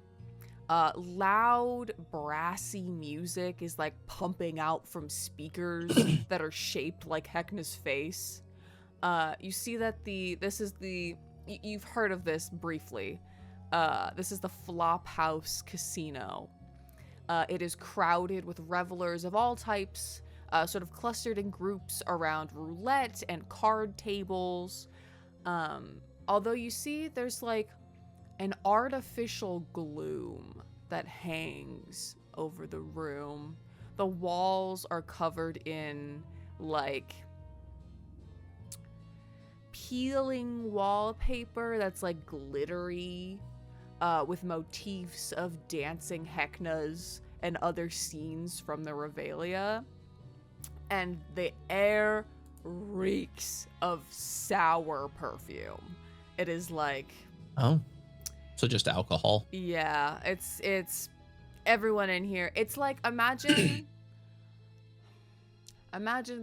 Speaker 2: loud, brassy music is like pumping out from speakers that are shaped like Hecna's face. You see that you've heard of this briefly. This is the Flop House Casino. It is crowded with revelers of all types, sort of clustered in groups around roulette and card tables. Although you see there's like an artificial gloom that hangs over the room. The walls are covered in like peeling wallpaper that's like glittery, with motifs of dancing Hecnas and other scenes from the Revelia. And the air reeks of sour perfume. It is like...
Speaker 3: Oh. So just alcohol?
Speaker 2: Yeah, it's everyone in here. It's like, imagine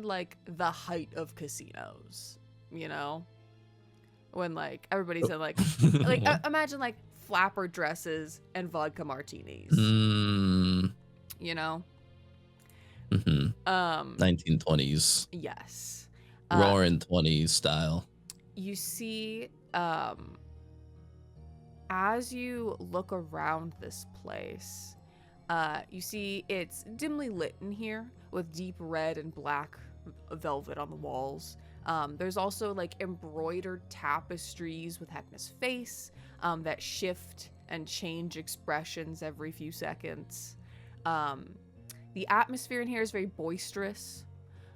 Speaker 2: like the height of casinos, you know? When like everybody's in like imagine like flapper dresses and vodka martinis. You know?
Speaker 3: Mm-hmm. 1920s.
Speaker 2: Yes.
Speaker 3: Roaring 20s style.
Speaker 2: You see, as you look around this place, you see it's dimly lit in here with deep red and black velvet on the walls. There's also like embroidered tapestries with Hecna's face that shift and change expressions every few seconds. The atmosphere in here is very boisterous.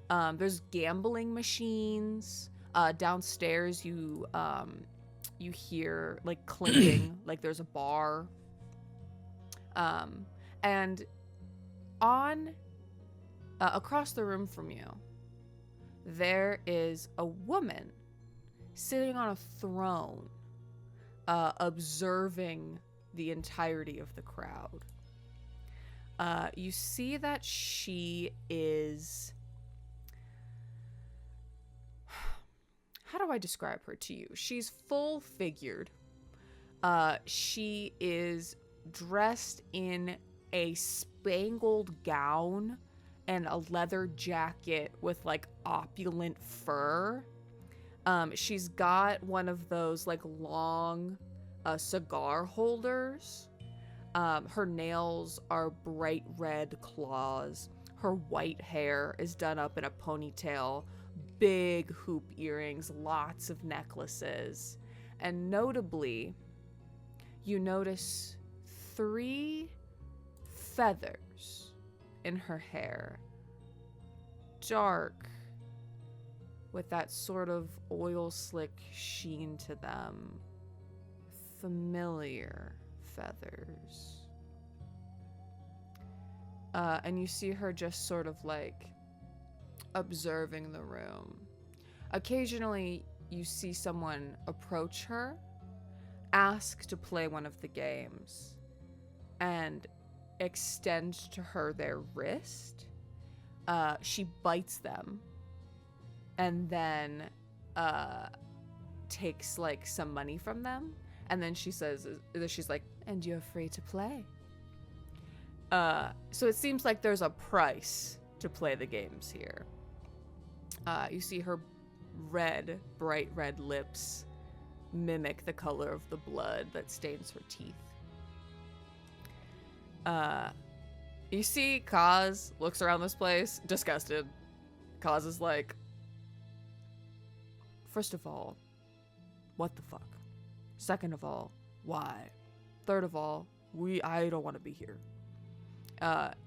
Speaker 2: There's gambling machines. Downstairs, you hear like clinking, like there's a bar. And on Across the room from you, there is a woman sitting on a throne, observing the entirety of the crowd. You see that she is... How do I describe her to you? She's full-figured. She is dressed in a spangled gown and a leather jacket with like opulent fur. She's got one of those like long cigar holders. Her nails are bright red claws. Her white hair is done up in a ponytail, big hoop earrings, lots of necklaces. And notably, you notice 3 feathers in her hair. Dark, with that sort of oil slick sheen to them. Familiar feathers. And you see her just sort of like observing the room. Occasionally, you see someone approach her, ask to play one of the games, and extend to her their wrist. She bites them and then takes like some money from them, and then she's like, and you're free to play. So it seems like there's a price to play the games here. You see her bright red lips mimic the color of the blood that stains her teeth. You see Kaz looks around this place, disgusted. Kaz is like, first of all, what the fuck? Second of all, why? Third of all, I don't want to be here.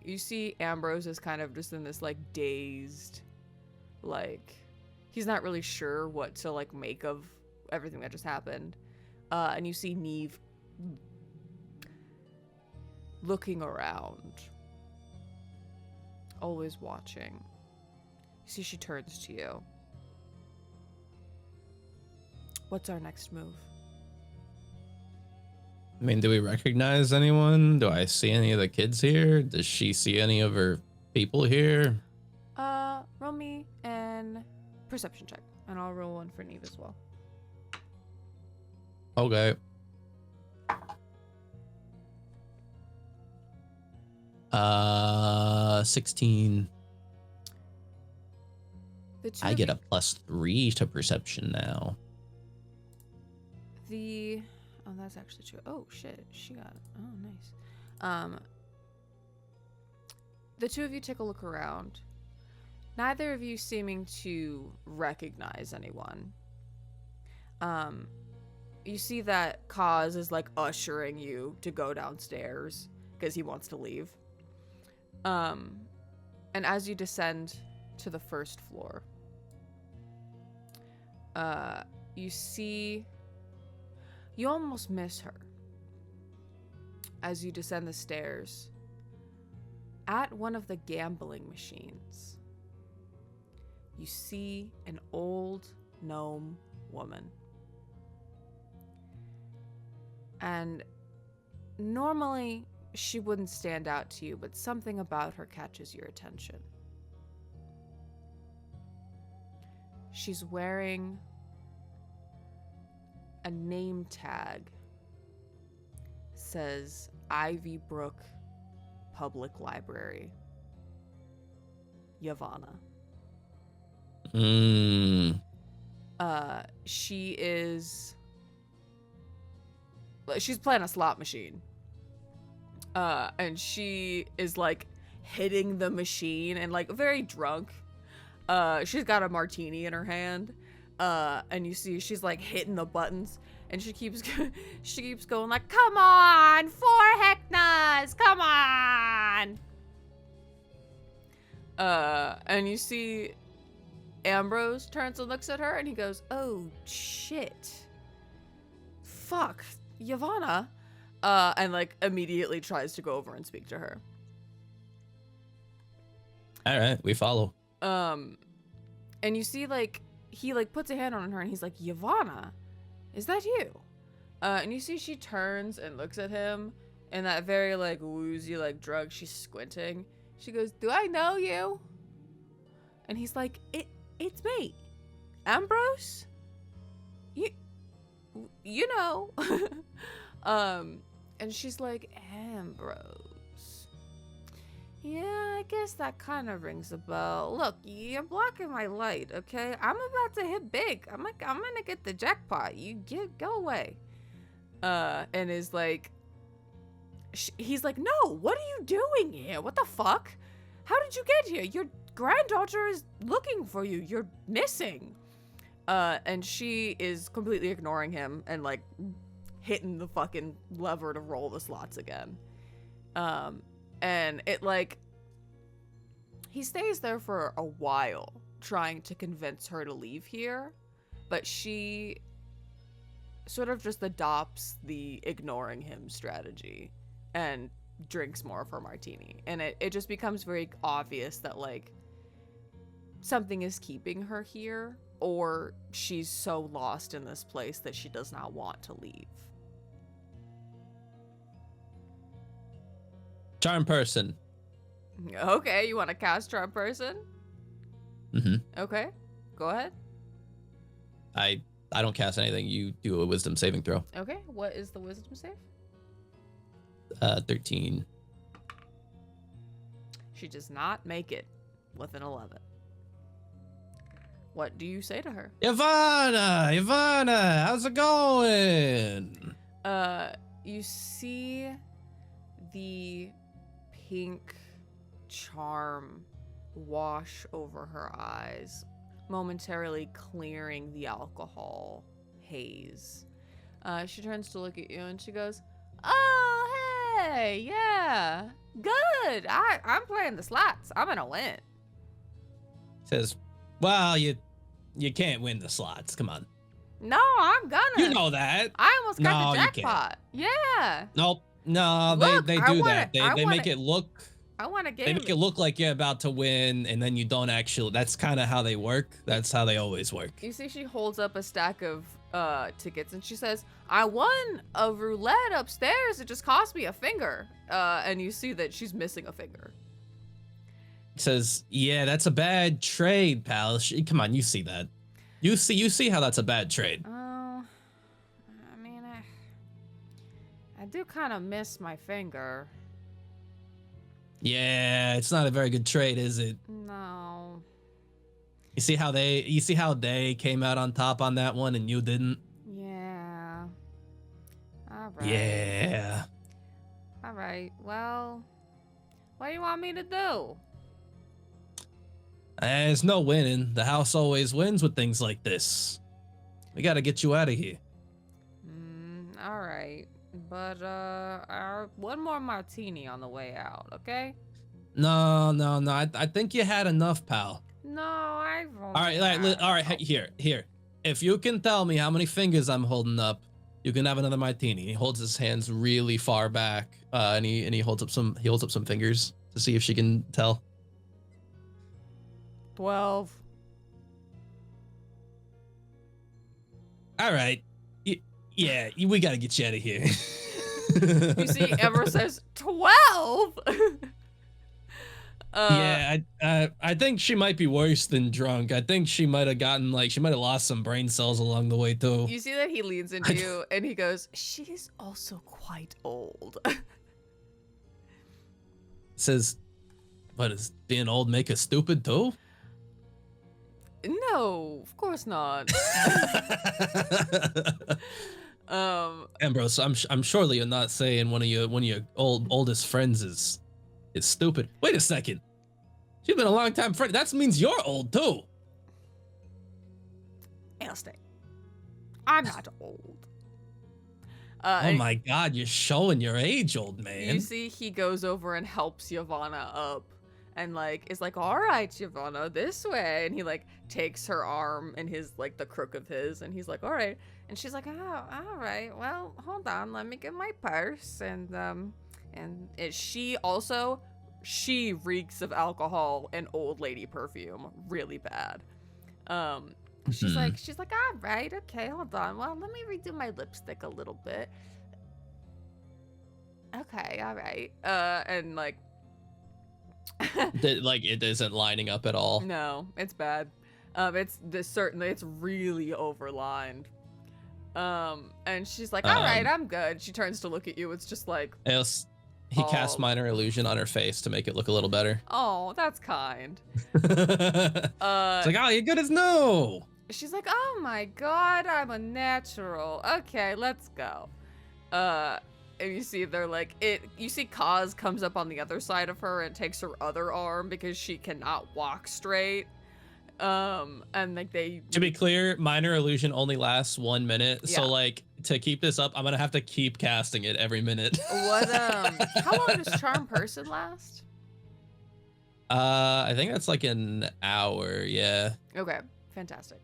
Speaker 2: You see Ambrose is kind of just in this like dazed, like, he's not really sure what to like make of everything that just happened. And you see Neve looking around, always watching. You see she turns to you. What's our next move?
Speaker 3: I mean, do we recognize anyone? Do I see any of the kids here? Does she see any of her people here?
Speaker 2: Roll me an perception check, and I'll roll one for Neve as well.
Speaker 3: Okay. 16. I get a +3 to perception now.
Speaker 2: Oh, that's actually true. Oh shit, she got it. Oh, nice. The two of you take a look around. Neither of you seeming to recognize anyone. You see that Kaz is like ushering you to go downstairs because he wants to leave. And as you descend to the first floor, you almost miss her as you descend the stairs. At one of the gambling machines, you see an old gnome woman. And normally she wouldn't stand out to you, but something about her catches your attention. She's wearing a name tag. Says Ivy Brook Public Library, Yavanna. She's playing a slot machine. And she is like hitting the machine and like very drunk. She's got a martini in her hand. And you see she's like hitting the buttons, and she keeps going like, come on, 4 hectares, come on. And you see Ambrose turns and looks at her, and he goes, oh shit, fuck, Yavanna. And like immediately tries to go over and speak to her.
Speaker 3: All right, we follow.
Speaker 2: And you see, like, he, like, puts a hand on her, and he's like, Yavanna, is that you? And you see she turns and looks at him, and that very, like, woozy, like, drug, she's squinting. She goes, do I know you? And he's like, it's me, Ambrose? You know. And she's like, Ambrose. Yeah, I guess that kind of rings a bell. Look, you're blocking my light, okay? I'm about to hit big. I'm gonna get the jackpot. Go away. And is like, he's like, no, what are you doing here? What the fuck? How did you get here? Your granddaughter is looking for you. You're missing. And she is completely ignoring him and, like, hitting the fucking lever to roll the slots again. And it, like, he stays there for a while trying to convince her to leave here, but she sort of just adopts the ignoring him strategy and drinks more of her martini. And it just becomes very obvious that, like, something is keeping her here, or she's so lost in this place that she does not want to leave.
Speaker 3: Charm person.
Speaker 2: Okay, you want to cast Charm person?
Speaker 3: Mm-hmm.
Speaker 2: Okay, go ahead.
Speaker 3: I don't cast anything. You do a wisdom saving throw.
Speaker 2: Okay, what is the wisdom save?
Speaker 3: 13.
Speaker 2: She does not make it with an 11. What do you say to her?
Speaker 3: Yavanna, how's it going?
Speaker 2: You see the pink charm wash over her eyes, momentarily clearing the alcohol haze. She turns to look at you and she goes, oh, hey, yeah, good. I'm playing the slots. I'm gonna win.
Speaker 3: Says, well, you can't win the slots. Come on.
Speaker 2: No, I'm gonna.
Speaker 3: You know that.
Speaker 2: I almost got
Speaker 3: No,
Speaker 2: the
Speaker 3: you can't.
Speaker 2: jackpot. Yeah.
Speaker 3: Nope. No,
Speaker 2: Look,
Speaker 3: they do that. They make it look.
Speaker 2: I want to get.
Speaker 3: They make it look like you're about to win, and then you don't actually. That's kind of how they work. That's how they always work.
Speaker 2: You see, she holds up a stack of tickets, and she says, "I won a roulette upstairs. It just cost me a finger." And you see that she's missing a finger.
Speaker 3: Says, yeah, that's a bad trade, pal. Come on, you see that. You see how that's a bad trade.
Speaker 2: Oh, I mean, I do kind of miss my finger.
Speaker 3: Yeah, it's not a very good trade, is it?
Speaker 2: No.
Speaker 3: You see how they came out on top on that one and you didn't?
Speaker 2: Yeah. All right.
Speaker 3: Yeah.
Speaker 2: All right. Well, what do you want me to do?
Speaker 3: There's no winning. The house always wins with things like this. We gotta get you out of here.
Speaker 2: All right. But, one more martini on the way out, okay?
Speaker 3: No. I think you had enough, pal.
Speaker 2: No, I've
Speaker 3: All right. Here. If you can tell me how many fingers I'm holding up, you can have another martini. He holds his hands really far back, and he holds up some fingers to see if she can tell.
Speaker 2: 12.
Speaker 3: All right. Yeah, we gotta get you out of here.
Speaker 2: You see, Amber says 12.
Speaker 3: Yeah, I think she might be worse than drunk. I think she might have lost some brain cells along the way too.
Speaker 2: You see that he leans into you and he goes, "She's also quite old."
Speaker 3: Says, "But does being old make us stupid too?"
Speaker 2: No, of course not.
Speaker 3: Ambrose, I'm surely you're not saying one of your oldest friends is stupid. Wait a second. She's been a long time friend. That means you're old too.
Speaker 2: Ailstein, I'm not old.
Speaker 3: Oh my God, you're showing your age, old man.
Speaker 2: You see, he goes over and helps Yavanna up, and is like, "All right, Yavanna, this way." And he takes her arm in his the crook of his, and he's like, "All right." And she's like, "Oh, all right. Well, hold on, let me get my purse." And she also she reeks of alcohol and old lady perfume really bad. She's like, all right, okay, hold on. Well, let me redo my lipstick a little bit. Okay, all right. And like,
Speaker 3: like it isn't lining up at all.
Speaker 2: no, it's bad. It's really overlined. And she's like, all right, I'm good. She turns to look at you. It's just like,
Speaker 3: he casts minor illusion on her face to make it look a little better.
Speaker 2: oh, that's kind.
Speaker 3: It's like, oh, you're good as no.
Speaker 2: She's like, oh my god, I'm a natural. Okay, let's go. And you see they're like, you see Kaz comes up on the other side of her and takes her other arm because she cannot walk straight. And like
Speaker 3: to be clear, minor illusion only lasts 1 minute. Yeah. So like to keep this up, I'm gonna have to keep casting it every minute.
Speaker 2: What how long does charm person last?
Speaker 3: I think that's like an hour, yeah.
Speaker 2: Okay, fantastic.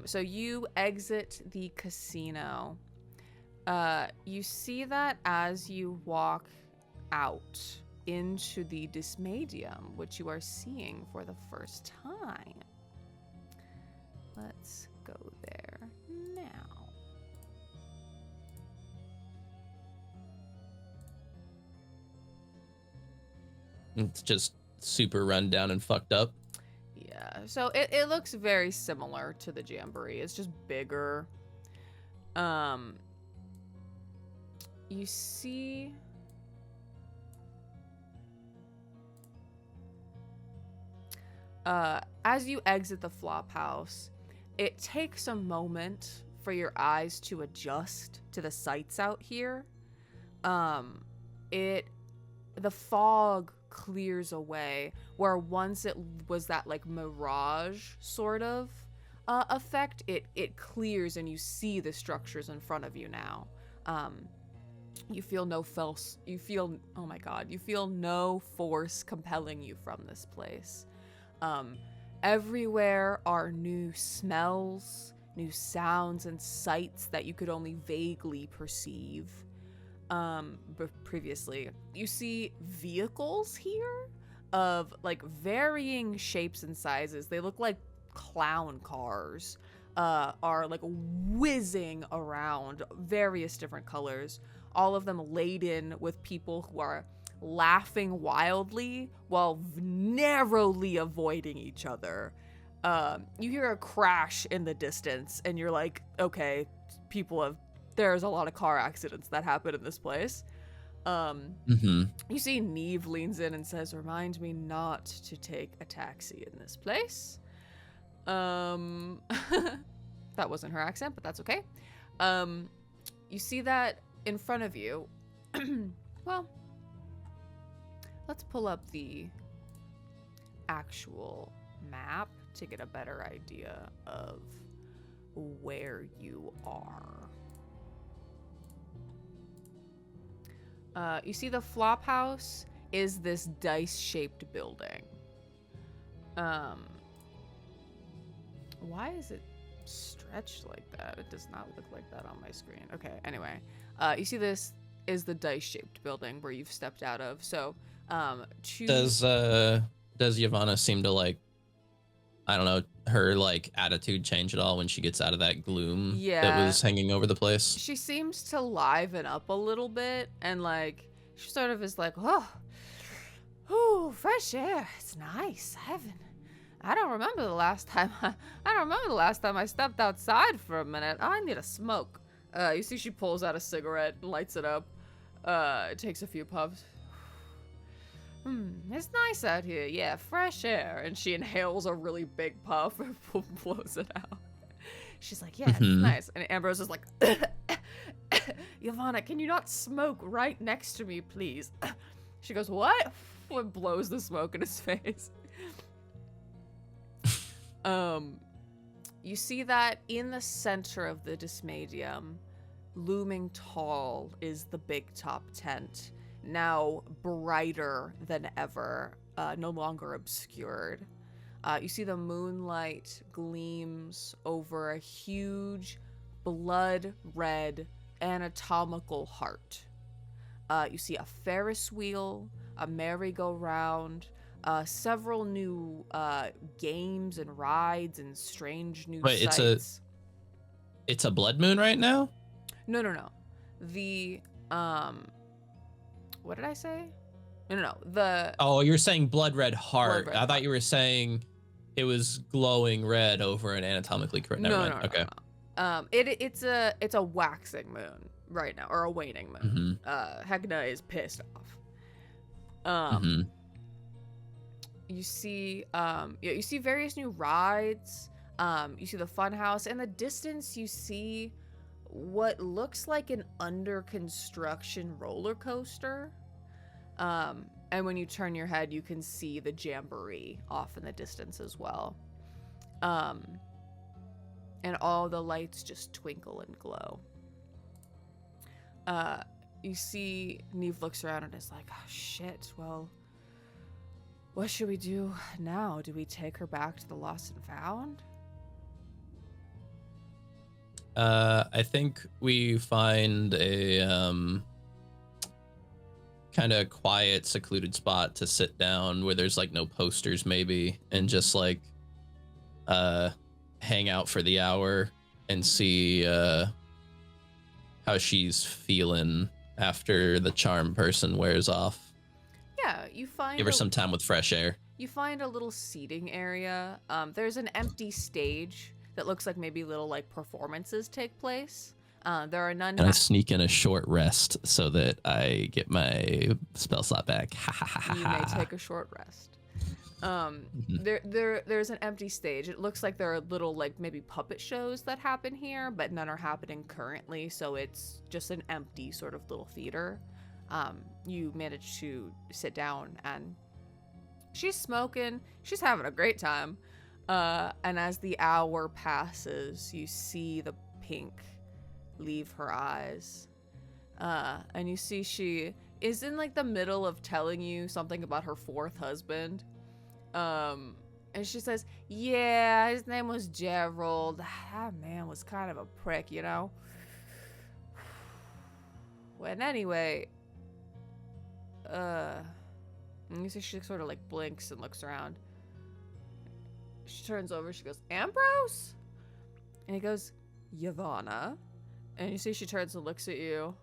Speaker 2: So you exit the casino. You see that as you walk out into the Dismaydium, which you are seeing for the first time. Let's go there now.
Speaker 3: It's just super run down and fucked up.
Speaker 2: Yeah, so it looks very similar to the Jamboree. It's just bigger. You see... as you exit the flop house, it takes a moment for your eyes to adjust to the sights out here. The fog clears away, where once it was that like mirage sort of effect, it clears and you see the structures in front of you now. You feel no force compelling you from this place. Everywhere are new smells, new sounds, and sights that you could only vaguely perceive previously. You see vehicles here of like varying shapes and sizes. They look like clown cars, are like whizzing around, various different colors, all of them laden with people who are laughing wildly while narrowly avoiding each other. You hear a crash in the distance and you're like, okay, there's a lot of car accidents that happen in this place. You see Neve leans in and says, remind me not to take a taxi in this place. That wasn't her accent, but that's okay. You see that in front of you. Well, let's pull up the actual map to get a better idea of where you are. You see the flop house is this dice-shaped building. Why is it stretched like that? It does not look like that on my screen. Okay, anyway. You see this is the dice-shaped building where you've stepped out of. So, Does
Speaker 3: Yavanna seem to like, I don't know, her like attitude change at all when she gets out of that gloom that was hanging over the place?
Speaker 2: She seems to liven up a little bit, and like she sort of is like, oh, fresh air. It's nice. I don't remember the last time I stepped outside for a minute. I need a smoke. You see she pulls out a cigarette and lights it up. Takes a few puffs. It's nice out here. Yeah, fresh air. And she inhales a really big puff and blows it out. She's like, yeah, it's nice. And Ambrose is like, Yavanna, can you not smoke right next to me, please? She goes, what? And blows the smoke in his face. You see that in the center of the Dismaydium, looming tall is the big top tent, now brighter than ever, no longer obscured. You see the moonlight gleams over a huge blood red anatomical heart. You see a Ferris wheel, a merry-go-round, several new games and rides and strange new sights.
Speaker 3: It's a blood moon right now?
Speaker 2: No. The what did I say? No.
Speaker 3: Oh, you're saying blood red heart.
Speaker 2: Blood red
Speaker 3: I thought you were saying it was glowing red over an anatomically correct.
Speaker 2: No.
Speaker 3: Okay.
Speaker 2: It's a waxing moon right now, or a waning moon. Hegna is pissed off. You see you see various new rides. You see the fun house. In the distance, you see what looks like an under construction roller coaster. And when you turn your head, you can see the jamboree off in the distance as well. And all the lights just twinkle and glow. You see Neve looks around and is like, oh shit, well, what should we do now? Do we take her back to the Lost and Found?
Speaker 3: I think we find a kind of quiet, secluded spot to sit down where there's like no posters maybe, and just like hang out for the hour and see how she's feeling after the charm person wears off.
Speaker 2: Yeah, you find
Speaker 3: give her some time with fresh air.
Speaker 2: You find a little seating area. There's an empty stage that looks like maybe little like performances take place. There are none.
Speaker 3: And I sneak in a short rest so that I get my spell slot back.
Speaker 2: You may take a short rest. There's an empty stage. It looks like there are little like maybe puppet shows that happen here, but none are happening currently, so it's just an empty sort of little theater. You manage to sit down and she's smoking. She's having a great time. And as the hour passes, you see the pink leave her eyes. And you see she is in like the middle of telling you something about her fourth husband. And she says, yeah, his name was Gerald. That man was kind of a prick, you know? And anyway, and you see she sort of like blinks and looks around. She turns over, she goes, Ambrose? And he goes, Yavanna. And you see she turns and looks at you.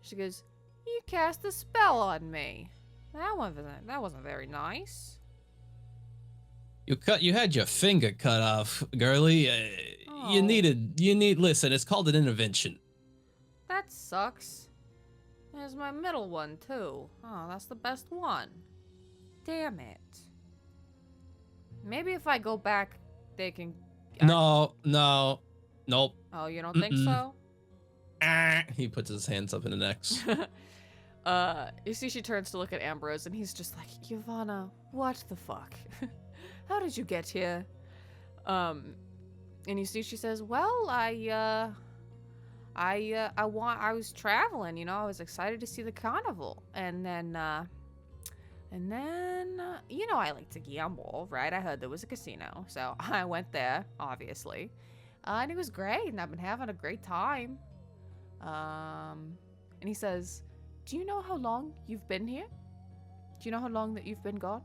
Speaker 2: She goes, you cast a spell on me. That wasn't very nice.
Speaker 3: You had your finger cut off, girlie. Listen, it's called an intervention.
Speaker 2: That sucks. There's my middle one, too. Oh, that's the best one. Damn it. Maybe if I go back, they can...
Speaker 3: Nope.
Speaker 2: Oh, you don't think so?
Speaker 3: He puts his hands up in an X.
Speaker 2: You see she turns to look at Ambrose, and he's just like, Yavanna, what the fuck? How did you get here? And you see she says, well, I was traveling, you know, I was excited to see the carnival. And then, you know, I like to gamble, right? I heard there was a casino, so I went there, obviously. And it was great, and I've been having a great time. And he says, do you know how long you've been here? Do you know how long that you've been gone?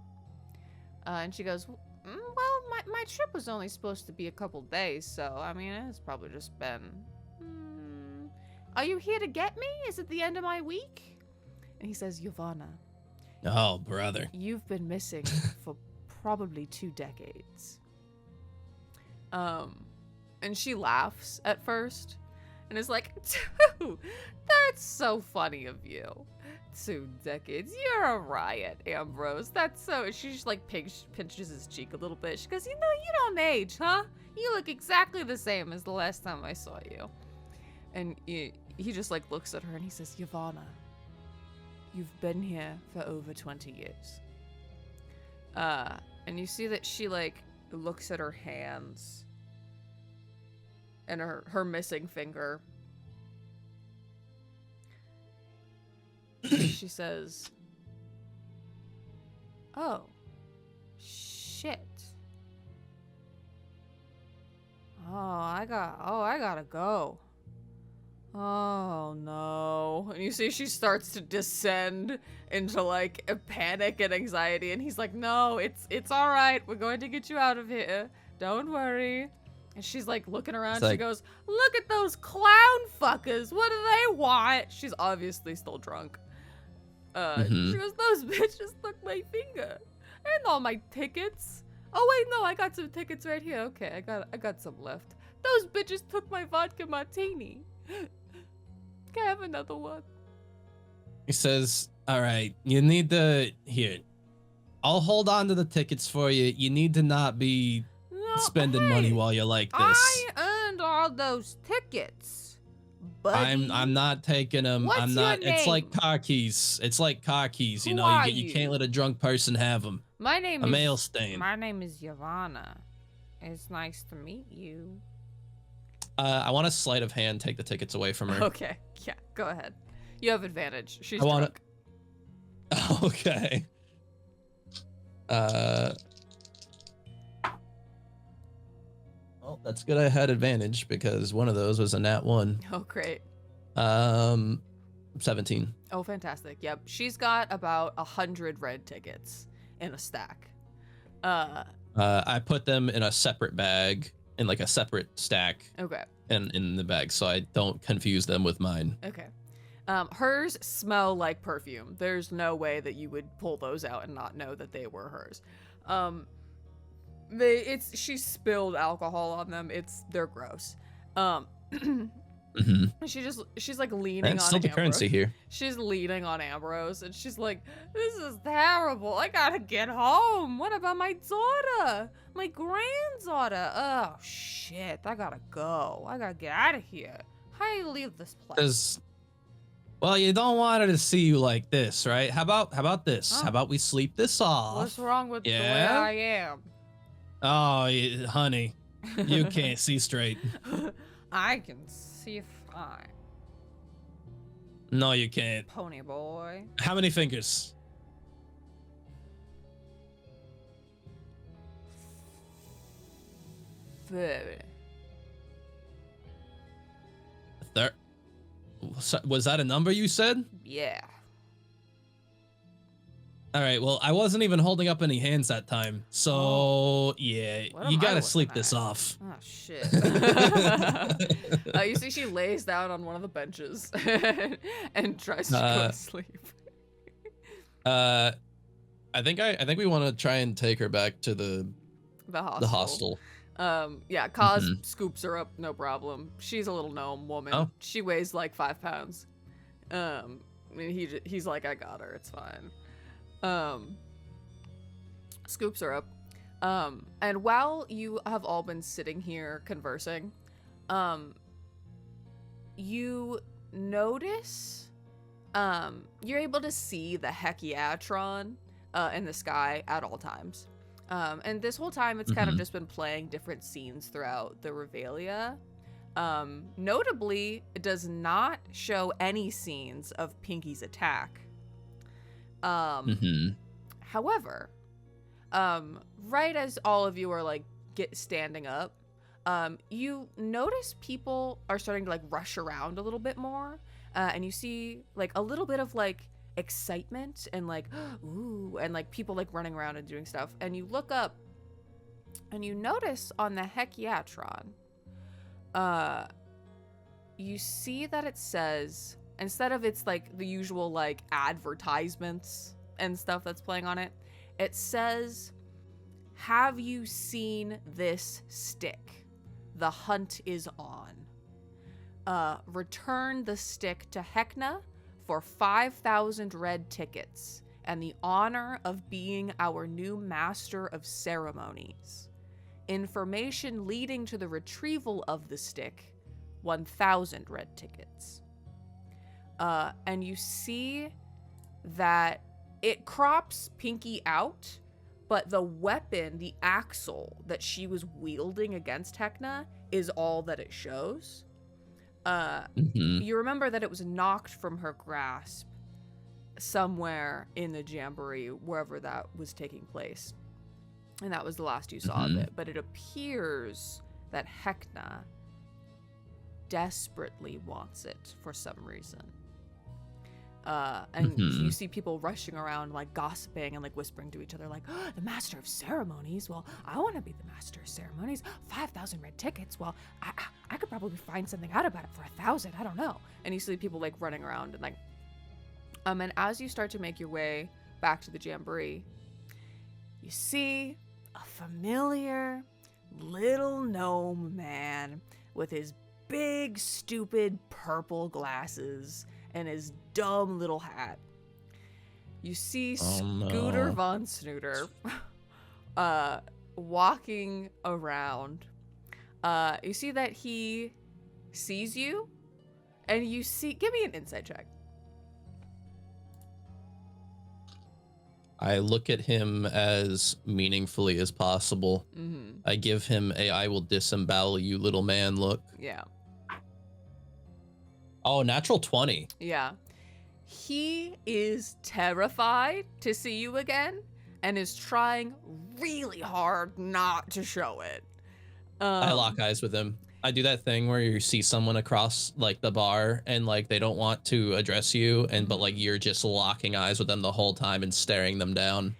Speaker 2: And she goes, well, my trip was only supposed to be a couple days, so, I mean, it's probably just been... Are you here to get me? Is it the end of my week? And he says, Yavanna.
Speaker 3: Oh, brother.
Speaker 2: You've been missing for probably 2 decades. And she laughs at first and is like, dude, that's so funny of you. 2 decades. You're a riot, Ambrose. That's so... She just like pinches his cheek a little bit. She goes, you know, you don't age, huh? You look exactly the same as the last time I saw you. And he just like looks at her and he says, Yavanna, you've been here for over 20 years. And you see that she like looks at her hands and her missing finger. She says, oh, shit. Oh, I gotta go. Oh no. And you see she starts to descend into like a panic and anxiety, and he's like, no, it's all right. We're going to get you out of here. Don't worry. And she's like looking around. She goes, look at those clown fuckers. What do they want? She's obviously still drunk. She goes, those bitches took my finger and all my tickets. Oh wait, no, I got some tickets right here. Okay, I got some left. Those bitches took my vodka martini. Can I have another one?
Speaker 3: He says, all right, you need to, here, I'll hold on to the tickets for you. You need to not be spending money while you're like this.
Speaker 2: I earned all those tickets, buddy.
Speaker 3: I'm not taking them.
Speaker 2: What's
Speaker 3: I'm not.
Speaker 2: your name?
Speaker 3: It's like car keys. It's like car keys.
Speaker 2: Who are
Speaker 3: You can't let a drunk person have them.
Speaker 2: My name is
Speaker 3: mail stain.
Speaker 2: My name is Yavanna. It's nice to meet you.
Speaker 3: I want a sleight of hand take the tickets away from her.
Speaker 2: Okay, yeah, go ahead. You have advantage. She's
Speaker 3: I
Speaker 2: drunk.
Speaker 3: Okay. Well, that's good. I had advantage because one of those was a nat 1.
Speaker 2: Oh, great.
Speaker 3: 17.
Speaker 2: Oh, fantastic. Yep, she's got about 100 red tickets in a stack.
Speaker 3: I put them in a separate bag, in like a separate stack.
Speaker 2: Okay.
Speaker 3: And in the bag, so I don't confuse them with mine.
Speaker 2: Okay. Hers smell like perfume. There's no way that you would pull those out and not know that they were hers. She spilled alcohol on them. They're gross. She's like leaning on
Speaker 3: still the
Speaker 2: Ambrose.
Speaker 3: currency here.
Speaker 2: She's leaning on Ambrose, and she's like, this is terrible. I gotta get home. What about my daughter? My granddaughter? Oh, shit. I gotta go. I gotta get out of here. How do you leave this place?
Speaker 3: Well, you don't want her to see you like this, right? How about this? How about we sleep this off?
Speaker 2: What's wrong with the way I am?
Speaker 3: Oh, honey, you can't see straight.
Speaker 2: I can see fine.
Speaker 3: No, you can't.
Speaker 2: Pony boy.
Speaker 3: How many fingers? Was that a number you said?
Speaker 2: Yeah.
Speaker 3: All right, well, I wasn't even holding up any hands that time, so yeah, you gotta sleep this off.
Speaker 2: Oh, shit. You see she lays down on one of the benches and tries to go to sleep.
Speaker 3: I think we want to try and take her back to the hostel.
Speaker 2: Yeah, Kaz scoops her up, no problem. She's a little gnome woman.
Speaker 3: Oh.
Speaker 2: She weighs like 5 pounds. He's like, I got her, it's fine. Scoops her up. And while you have all been sitting here conversing, you notice, you're able to see the Hekiatron in the sky at all times. And this whole time it's kind of just been playing different scenes throughout the Revelia. Notably, it does not show any scenes of Pinky's attack. However, right as all of you are like standing up, you notice people are starting to like rush around a little bit more, and you see like a little bit of like excitement and like ooh, and like people like running around and doing stuff, and you look up and you notice on the Hekiatron, you see that it says, instead of its like the usual like advertisements and stuff that's playing on it, it says, have you seen this stick? The hunt is on. Return the stick to Hekna for 5,000 red tickets and the honor of being our new master of ceremonies. Information leading to the retrieval of the stick, 1,000 red tickets. And you see that it crops Pinky out, but the weapon, the axle that she was wielding against Hekna is all that it shows. You remember that it was knocked from her grasp somewhere in the Jamboree, wherever that was taking place. And that was the last you saw of it. But it appears that Hekna desperately wants it for some reason. And you see people rushing around, like gossiping and like whispering to each other, like, oh, the Master of Ceremonies. Well, I want to be the Master of Ceremonies. 5,000 red tickets. Well, I could probably find something out about it for 1,000. I don't know. And you see people like running around and like, and as you start to make your way back to the Jamboree, you see a familiar little gnome man with his big, stupid purple glasses and his dumb little hat. You see Scooter Von Snooter walking around. You see that he sees you, and you see... Give me an insight check.
Speaker 3: I look at him as meaningfully as possible.
Speaker 2: Mm-hmm.
Speaker 3: I give him a "I will disembowel you, little man" look.
Speaker 2: Yeah.
Speaker 3: Oh, natural 20.
Speaker 2: Yeah. He is terrified to see you again and is trying really hard not to show it.
Speaker 3: I lock eyes with him. I do that thing where you see someone across like the bar and like they don't want to address you, and but like you're just locking eyes with them the whole time and staring them down.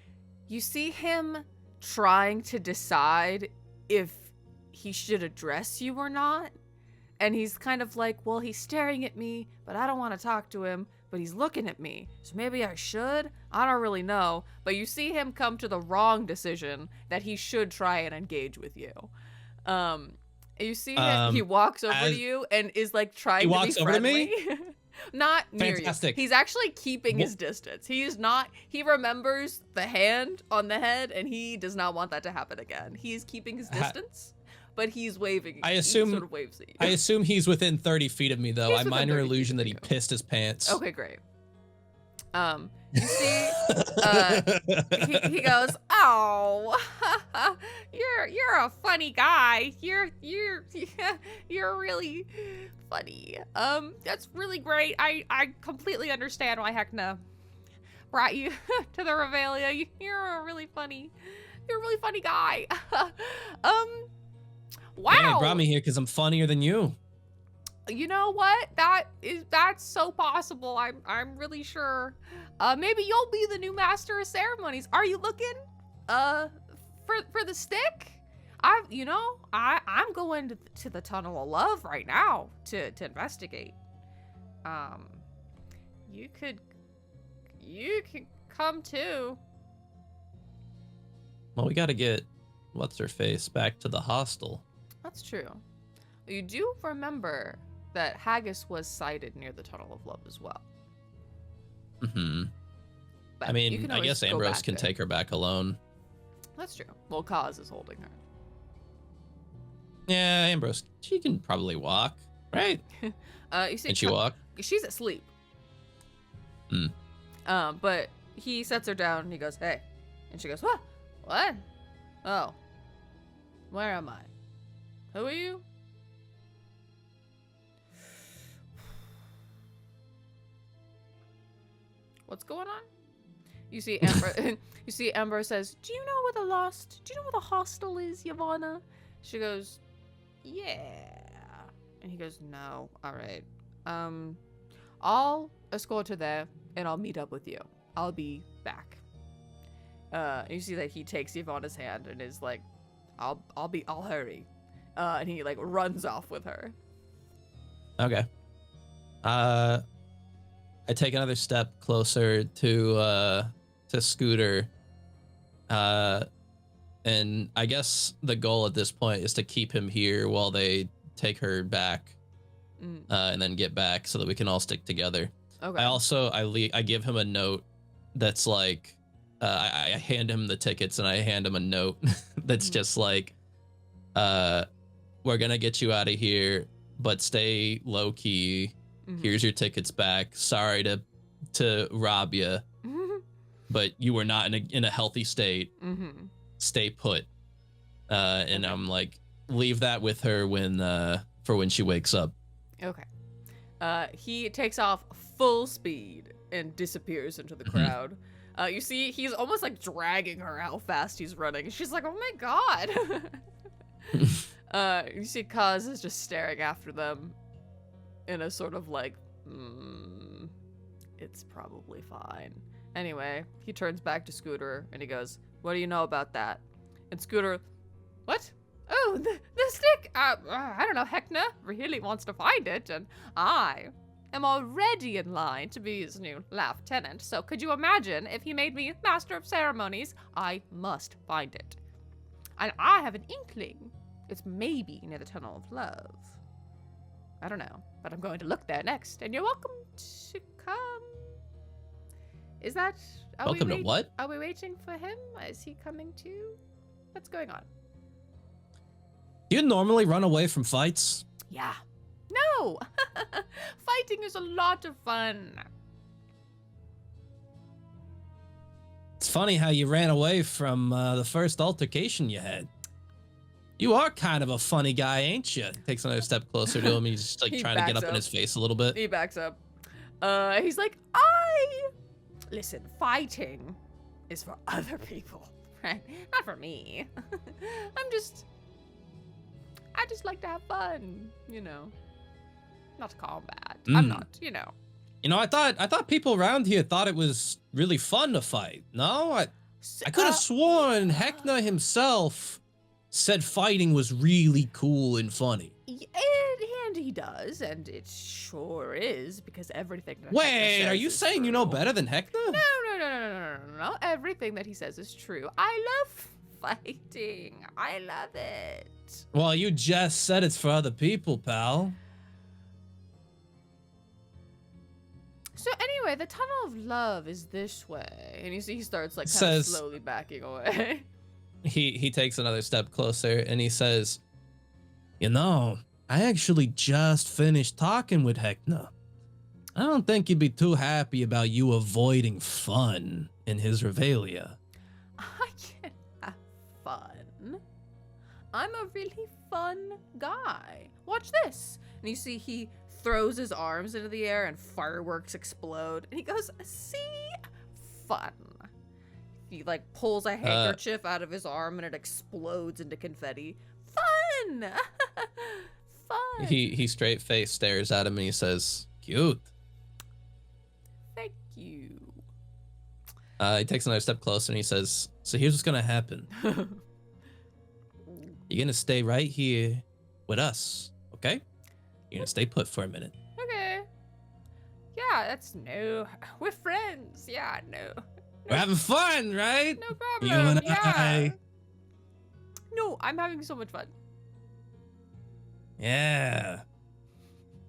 Speaker 2: You see him trying to decide if he should address you or not. And he's kind of like, well, he's staring at me, but I don't want to talk to him, but he's looking at me. So maybe I should? I don't really know. But you see him come to the wrong decision that he should try and engage with you. You see him, he walks over to you and is like trying to be friendly. Not near
Speaker 3: Fantastic.
Speaker 2: you. He's actually keeping his distance. He's not, he remembers the hand on the head and he does not want that to happen again. He's keeping his distance, but he's waving.
Speaker 3: I assume,
Speaker 2: he sort of waves at you.
Speaker 3: I assume he's within 30 feet of me though.
Speaker 2: He's
Speaker 3: I
Speaker 2: within
Speaker 3: minor
Speaker 2: 30
Speaker 3: illusion
Speaker 2: feet
Speaker 3: that
Speaker 2: of
Speaker 3: he
Speaker 2: you.
Speaker 3: pissed his pants.
Speaker 2: Okay, great. You see, he goes, "Oh, you're a funny guy. You're really funny. That's really great. I completely understand why Heckna brought you to the Revelia. You're a really funny guy. Wow.
Speaker 3: Man, he brought me here because I'm funnier than you.
Speaker 2: You know what? That's so possible. I'm really sure. Maybe you'll be the new Master of Ceremonies. Are you looking for the stick? I'm going to the Tunnel of Love right now to investigate. You could come too.
Speaker 3: Well, we got to get what's her face back to the hostel.
Speaker 2: That's true. You do remember that Haggis was sighted near the Tunnel of Love as well.
Speaker 3: Mm-hmm.
Speaker 2: But
Speaker 3: I mean, I guess Ambrose can take her back alone.
Speaker 2: That's true. Well, Kaz is holding her.
Speaker 3: Yeah, Ambrose, she can probably walk, right?
Speaker 2: You see,
Speaker 3: Can she walk?
Speaker 2: She's asleep. But he sets her down and he goes, "Hey," and she goes, "What? What? Oh, where am I? Who are you?" What's going on? You see Amber. You see Amber says, "Do you know where the hostel is, Yavanna?" She goes, "Yeah." And he goes, "No. All right. I'll escort her there, and I'll meet up with you. I'll be back." You see that he takes Yavanna's hand and is like, I'll hurry." And he like runs off with her.
Speaker 3: Okay. I take another step closer to Scooter. And I guess the goal at this point is to keep him here while they take her back, and then get back so that we can all stick together.
Speaker 2: Okay.
Speaker 3: I give him a note that's like, I hand him the tickets and I hand him a note that's just like, we're gonna get you out of here, but stay low key. Here's your tickets back. Sorry to rob you, but you were not in a healthy state. Stay put. And I'm like, leave that with her for when she wakes up.
Speaker 2: Okay. He takes off full speed and disappears into the crowd. You see, he's almost like dragging her how fast he's running. She's like, "Oh my god." You see Kaz is just staring after them. in a sort of like, it's probably fine. Anyway, he turns back to Scooter and he goes, what do you know about that? And Scooter, what? Oh, the stick! I don't know, Heckna really wants to find it, and I am already in line to be his new lieutenant, so could you imagine if he made me master of ceremonies? I must find it. And I have an inkling. It's maybe near the Tunnel of Love. I don't know, but I'm going to look there next, and you're welcome to come. Is that...
Speaker 3: Welcome to what?
Speaker 2: Are we waiting for him? Is he coming too? What's going on?
Speaker 3: Do you normally run away from fights?
Speaker 2: Yeah. No! Fighting is a lot of fun.
Speaker 3: It's funny how you ran away from the first altercation you had. You are kind of a funny guy, ain't you? Takes another step closer to him. He's just like trying to get up in his face a little bit.
Speaker 2: He backs up. He's like, Listen, fighting is for other people, right? Not for me. I just like to have fun, you know. Not combat. I'm not, you know.
Speaker 3: You know, I thought people around here thought it was really fun to fight. No, I could have sworn Heckna himself said fighting was really cool and funny.
Speaker 2: And he does, and it sure is, because everything that
Speaker 3: Wait, are you saying true. You know better than Heckna?
Speaker 2: No. Everything that he says is true. I love fighting. I love it.
Speaker 3: Well, you just said it's for other people, pal.
Speaker 2: So anyway, the Tunnel of Love is this way. And you see he starts like kind of slowly backing away.
Speaker 3: He takes another step closer and he says, you know, I actually just finished talking with Heckna. I don't think he'd be too happy about you avoiding fun in his regalia.
Speaker 2: I can have fun. I'm a really fun guy. Watch this. And you see he throws his arms into the air and fireworks explode. And he goes, see? Fun. He like pulls a handkerchief out of his arm and it explodes into confetti. Fun! Fun.
Speaker 3: He straight face stares at him and he says, cute.
Speaker 2: Thank you.
Speaker 3: He takes another step closer and he says, so here's what's gonna happen. You're gonna stay right here with us, okay? You're gonna stay put for a minute.
Speaker 2: Okay. Yeah, that's no. We're friends. Yeah, no.
Speaker 3: We're having fun, right?
Speaker 2: No problem.
Speaker 3: You and
Speaker 2: yeah.
Speaker 3: I.
Speaker 2: No, I'm having so much fun.
Speaker 3: Yeah.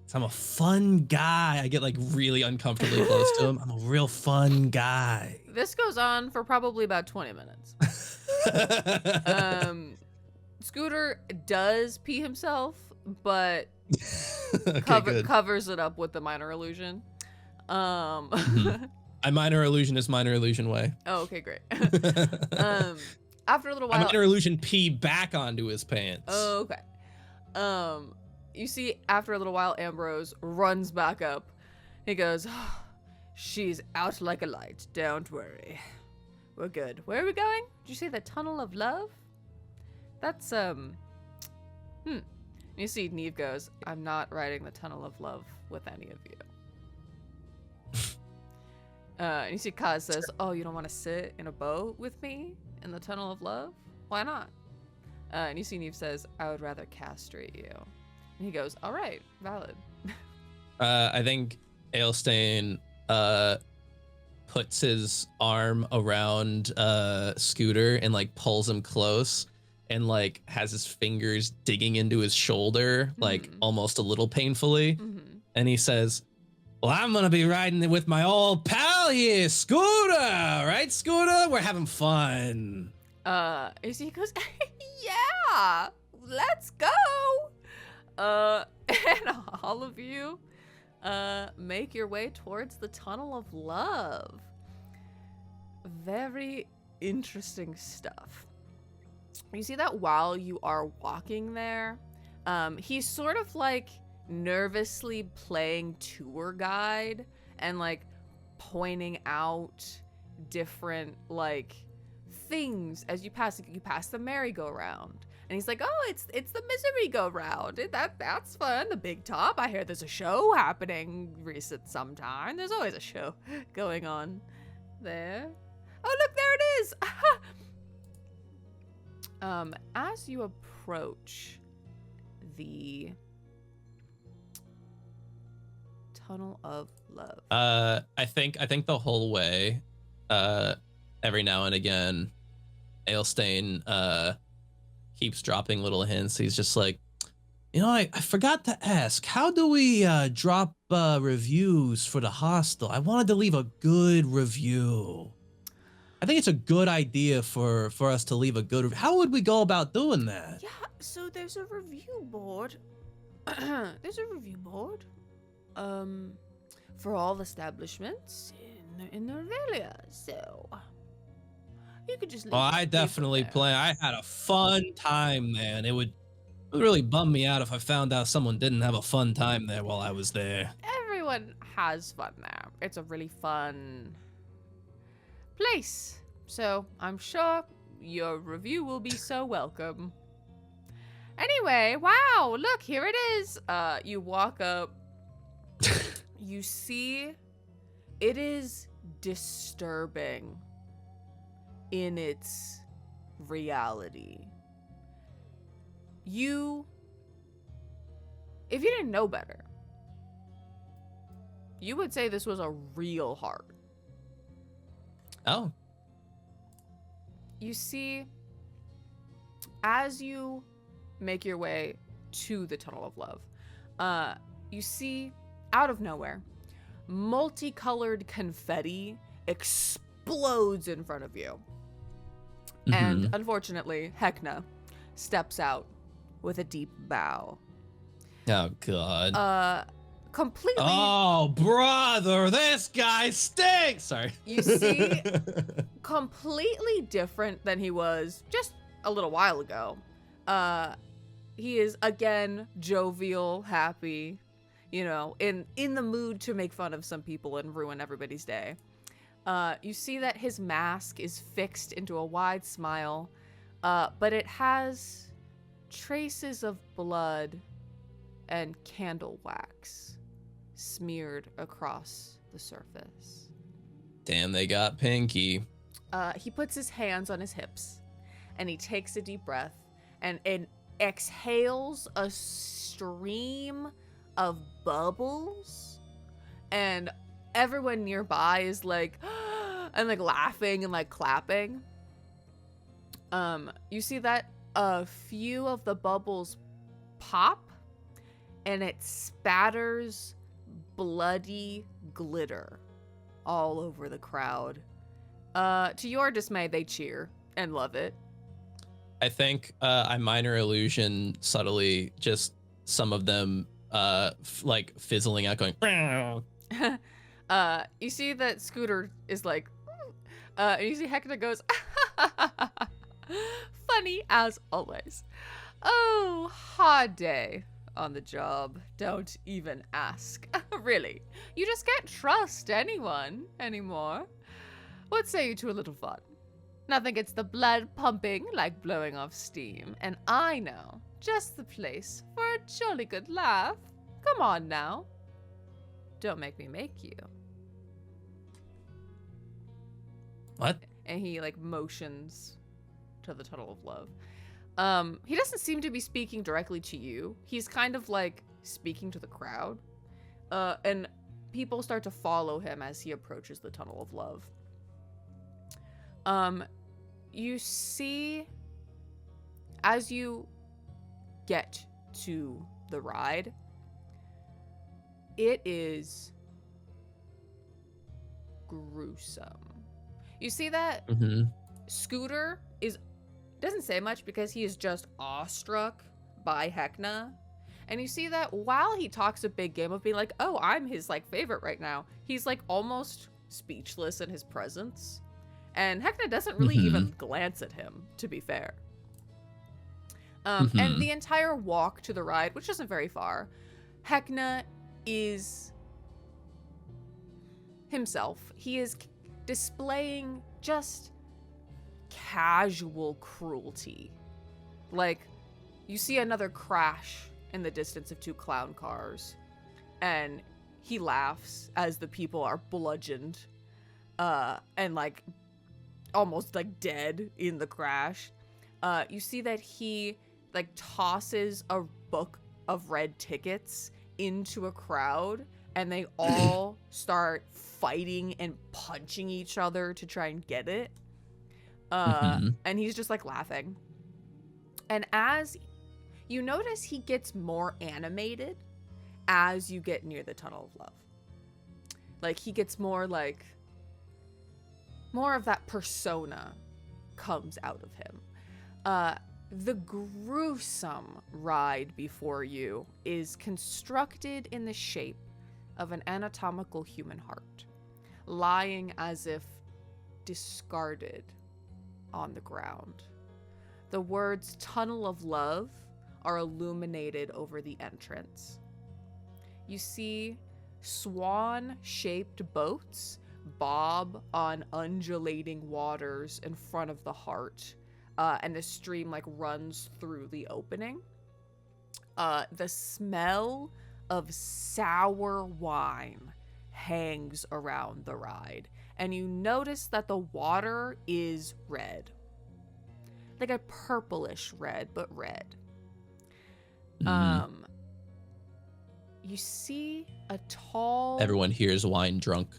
Speaker 3: So I'm a fun guy. I get like really uncomfortably close to him. I'm a real fun guy.
Speaker 2: This goes on for probably about 20 minutes. Scooter does pee himself, but
Speaker 3: okay,
Speaker 2: covers it up with the minor illusion.
Speaker 3: I minor illusion is minor illusion way.
Speaker 2: Oh, okay, great. After a little while,
Speaker 3: I minor illusion pee back onto his pants.
Speaker 2: Oh, okay. You see, after a little while, Ambrose runs back up. He goes, oh, she's out like a light. Don't worry. We're good. Where are we going? Did you say the Tunnel of Love? That's, You see, Neve goes, I'm not riding the Tunnel of Love with any of you. And you see Kaz says, oh, you don't want to sit in a boat with me in the Tunnel of Love? Why not? And you see Neve says, I would rather castrate you. And he goes, all right, valid.
Speaker 3: I think Ailstain puts his arm around Scooter and like pulls him close and like has his fingers digging into his shoulder, like almost a little painfully. And he says, well, I'm gonna be riding with my old pal here, Scooter, right, Scooter? We're having fun.
Speaker 2: He goes, yeah, let's go. And all of you make your way towards the Tunnel of Love. Very interesting stuff. You see that while you are walking there, he's sort of like nervously playing tour guide and like pointing out different like things as you pass the merry-go-round And he's like, oh, it's the misery go round. That's fun. The big top. I hear there's a show happening recent sometime. There's always a show going on there. Oh, look, there it is. As you approach the Tunnel of Love.
Speaker 3: I think the whole way, every now and again, Ailstain keeps dropping little hints. He's just like, I forgot to ask, how do we drop reviews for the hostel? I wanted to leave a good review. I think it's a good idea for us to leave a good review. How would we go about doing that?
Speaker 2: Yeah, so there's a review board. There's a review board. For all establishments in the area. So you could just.
Speaker 3: I definitely play. I had a fun time, man. It would really bum me out if I found out someone didn't have a fun time there while I was there.
Speaker 2: Everyone has fun there. It's a really fun place. So I'm sure your review will be so welcome. Anyway, wow, look, here it is. You walk up. You see, it is disturbing in its reality. If you didn't know better, you would say this was a real heart.
Speaker 3: Oh.
Speaker 2: You see, as you make your way to the Tunnel of Love, you see, out of nowhere, multicolored confetti explodes in front of you. Mm-hmm. And unfortunately, Hecna steps out with a deep bow.
Speaker 3: Oh, God.
Speaker 2: Completely.
Speaker 3: Oh, brother, this guy stinks. Sorry.
Speaker 2: You see, completely different than he was just a little while ago. He is, again, jovial, happy. In the mood to make fun of some people and ruin everybody's day. You see that his mask is fixed into a wide smile, but it has traces of blood and candle wax smeared across the surface.
Speaker 3: Damn, they got Pinky.
Speaker 2: He puts his hands on his hips, and he takes a deep breath, and exhales a stream of bubbles, and everyone nearby is like and like laughing and like clapping. You see that a few of the bubbles pop, and it spatters bloody glitter all over the crowd. To your dismay, they cheer and love it.
Speaker 3: I think I minor illusion subtly just some of them like fizzling out, going.
Speaker 2: You see that Scooter is like, you see Hector goes, funny as always. Oh, hard day on the job. Don't even ask. Really, you just can't trust anyone anymore. What say you to a little fun? Nothing gets the blood pumping like blowing off steam, and I know just the place for a jolly good laugh. Come on now. Don't make me make you.
Speaker 3: What?
Speaker 2: And he like motions to the Tunnel of Love. He doesn't seem to be speaking directly to you. He's kind of like speaking to the crowd. And people start to follow him as he approaches the Tunnel of Love. You see, as you get to the ride, it is gruesome. You see that Scooter doesn't say much because he is just awestruck by Hecna. And you see that while he talks a big game of being like, oh, I'm his like favorite right now, he's like almost speechless in his presence. And Hecna doesn't really even glance at him, to be fair. And the entire walk to the ride, which isn't very far, Hecna is himself. He is displaying just casual cruelty. Like, You see another crash in the distance of 2 clown cars, and he laughs as the people are bludgeoned, and like almost like dead in the crash. You see that he like tosses a book of red tickets into a crowd, and they all start fighting and punching each other to try and get it. And he's just like laughing. And as you notice, he gets more animated as you get near the Tunnel of Love. Like, he gets more of that persona comes out of him. The gruesome ride before you is constructed in the shape of an anatomical human heart, lying as if discarded on the ground. The words Tunnel of Love are illuminated over the entrance. You see swan-shaped boats bob on undulating waters in front of the heart, and the stream like runs through the opening. The smell of sour wine hangs around the ride, and you notice that the water is red, like a purplish red, but red. You see a tall...
Speaker 3: Everyone here is wine drunk.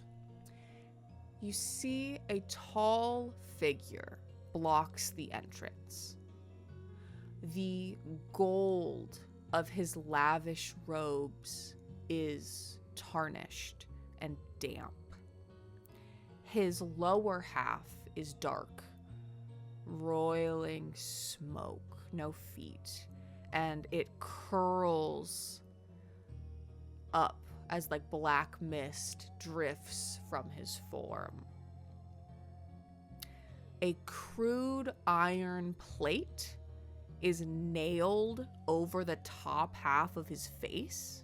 Speaker 2: You see a tall figure blocks the entrance. The gold of his lavish robes is tarnished and damp. His lower half is dark, roiling smoke, no feet, and it curls up as like black mist drifts from his form. A crude iron plate is nailed over the top half of his face,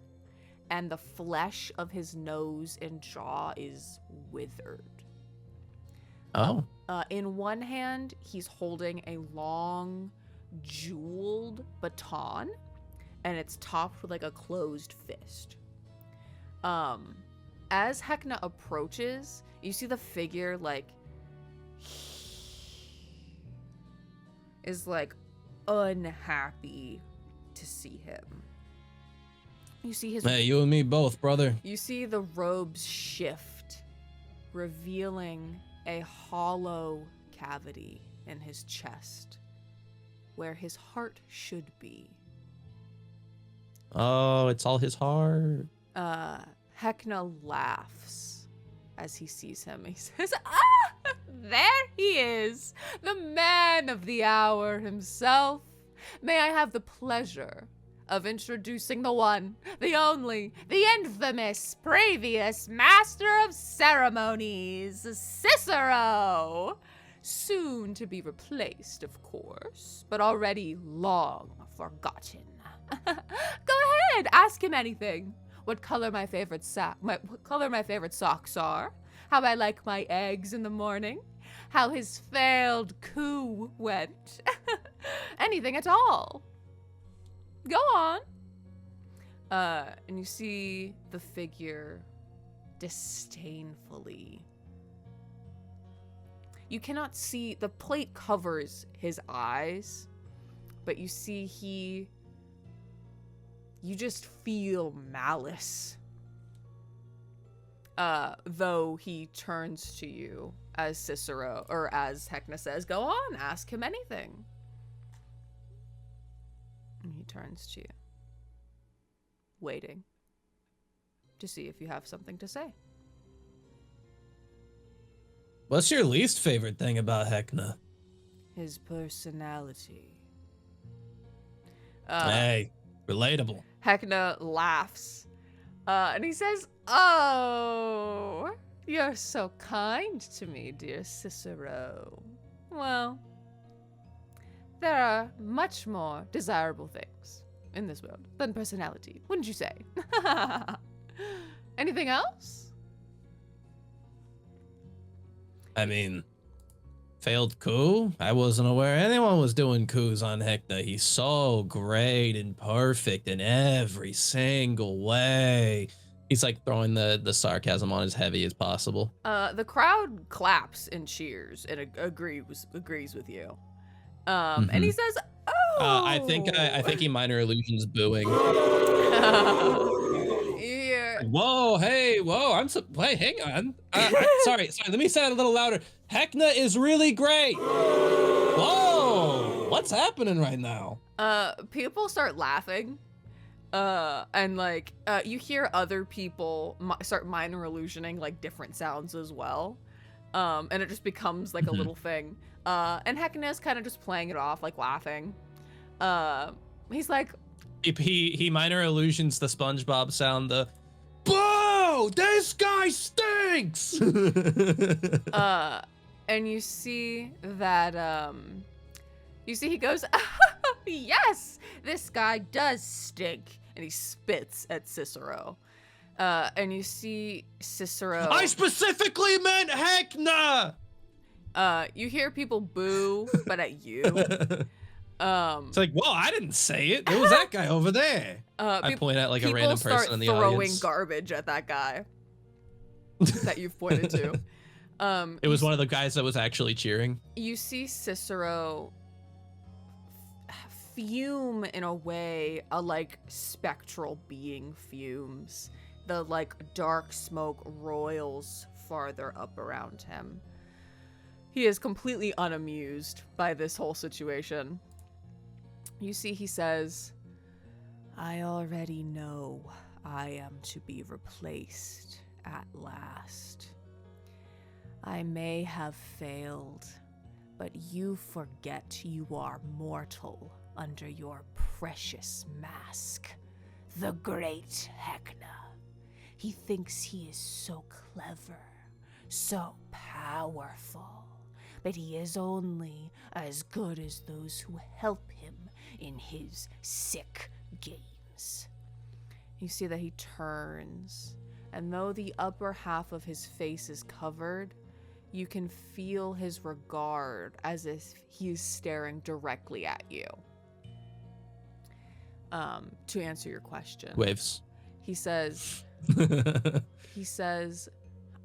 Speaker 2: and the flesh of his nose and jaw is withered.
Speaker 3: Oh.
Speaker 2: In one hand, he's holding a long, jeweled baton, and it's topped with like a closed fist. As Hecna approaches, you see the figure like is like unhappy to see him. You see his...
Speaker 3: Hey, you and me both, brother.
Speaker 2: You see the robes shift, revealing a hollow cavity in his chest where his heart should be.
Speaker 3: Oh, it's all his heart.
Speaker 2: Hecna laughs as he sees him. He says, "Ah, there he is, the man of the hour himself. May I have the pleasure of introducing the one, the only, the infamous, previous master of ceremonies, Cicero. Soon to be replaced, of course, but already long forgotten. Go ahead, ask him anything. What color my favorite socks are, how I like my eggs in the morning, how his failed coup went. Anything at all. Go on." And you see the figure disdainfully. You cannot see, the plate covers his eyes, but you see you just feel malice. Though he turns to you as Cicero, or as Hecna says, "Go on, ask him anything." And he turns to you, waiting to see if you have something to say.
Speaker 3: What's your least favorite thing about Hecna?
Speaker 2: His personality.
Speaker 3: Hey, relatable.
Speaker 2: Hecna laughs, and he says, "Oh, you're so kind to me, dear Cicero. Well, there are much more desirable things in this world than personality, wouldn't you say?" Anything else?
Speaker 3: I mean, Failed coup? I wasn't aware anyone was doing coups on Hector. He's so great and perfect in every single way. He's like throwing the sarcasm on as heavy as possible.
Speaker 2: The crowd claps and cheers and agrees with you. And he says, "Oh."
Speaker 3: I think he minor illusions booing.
Speaker 2: Yeah.
Speaker 3: Whoa, hey, whoa, hey, hang on. Sorry, let me say it a little louder. Hecna is really great. Whoa, what's happening right now?
Speaker 2: People start laughing. And like, you hear other people start minor illusioning like different sounds as well. And it just becomes like a little thing. And Hecna is kind of just playing it off, like laughing. He's like,
Speaker 3: he minor illusions the SpongeBob sound, the "Whoa, this guy stinks."
Speaker 2: And you see that, he goes, "Yes, this guy does stink." And he spits at Cicero. And you see Cicero.
Speaker 3: I specifically meant Hecna.
Speaker 2: You hear people boo, but at you.
Speaker 3: It's like, whoa, I didn't say it. It was that guy over there. I point at like a random person in the audience.
Speaker 2: Throwing garbage at that guy that you've pointed to.
Speaker 3: It was one of the guys that was actually cheering.
Speaker 2: You see Cicero fume in a way a like spectral being fumes. The like dark smoke roils farther up around him. He is completely unamused by this whole situation. You see, he says, "I already know I am to be replaced at last. I may have failed, but you forget you are mortal under your precious mask, the great Hecna. He thinks he is so clever, so powerful, but he is only as good as those who help him in his sick games." You see that he turns, and though the upper half of his face is covered, you can feel his regard as if he is staring directly at you. To answer your question.
Speaker 3: Waves.
Speaker 2: He says,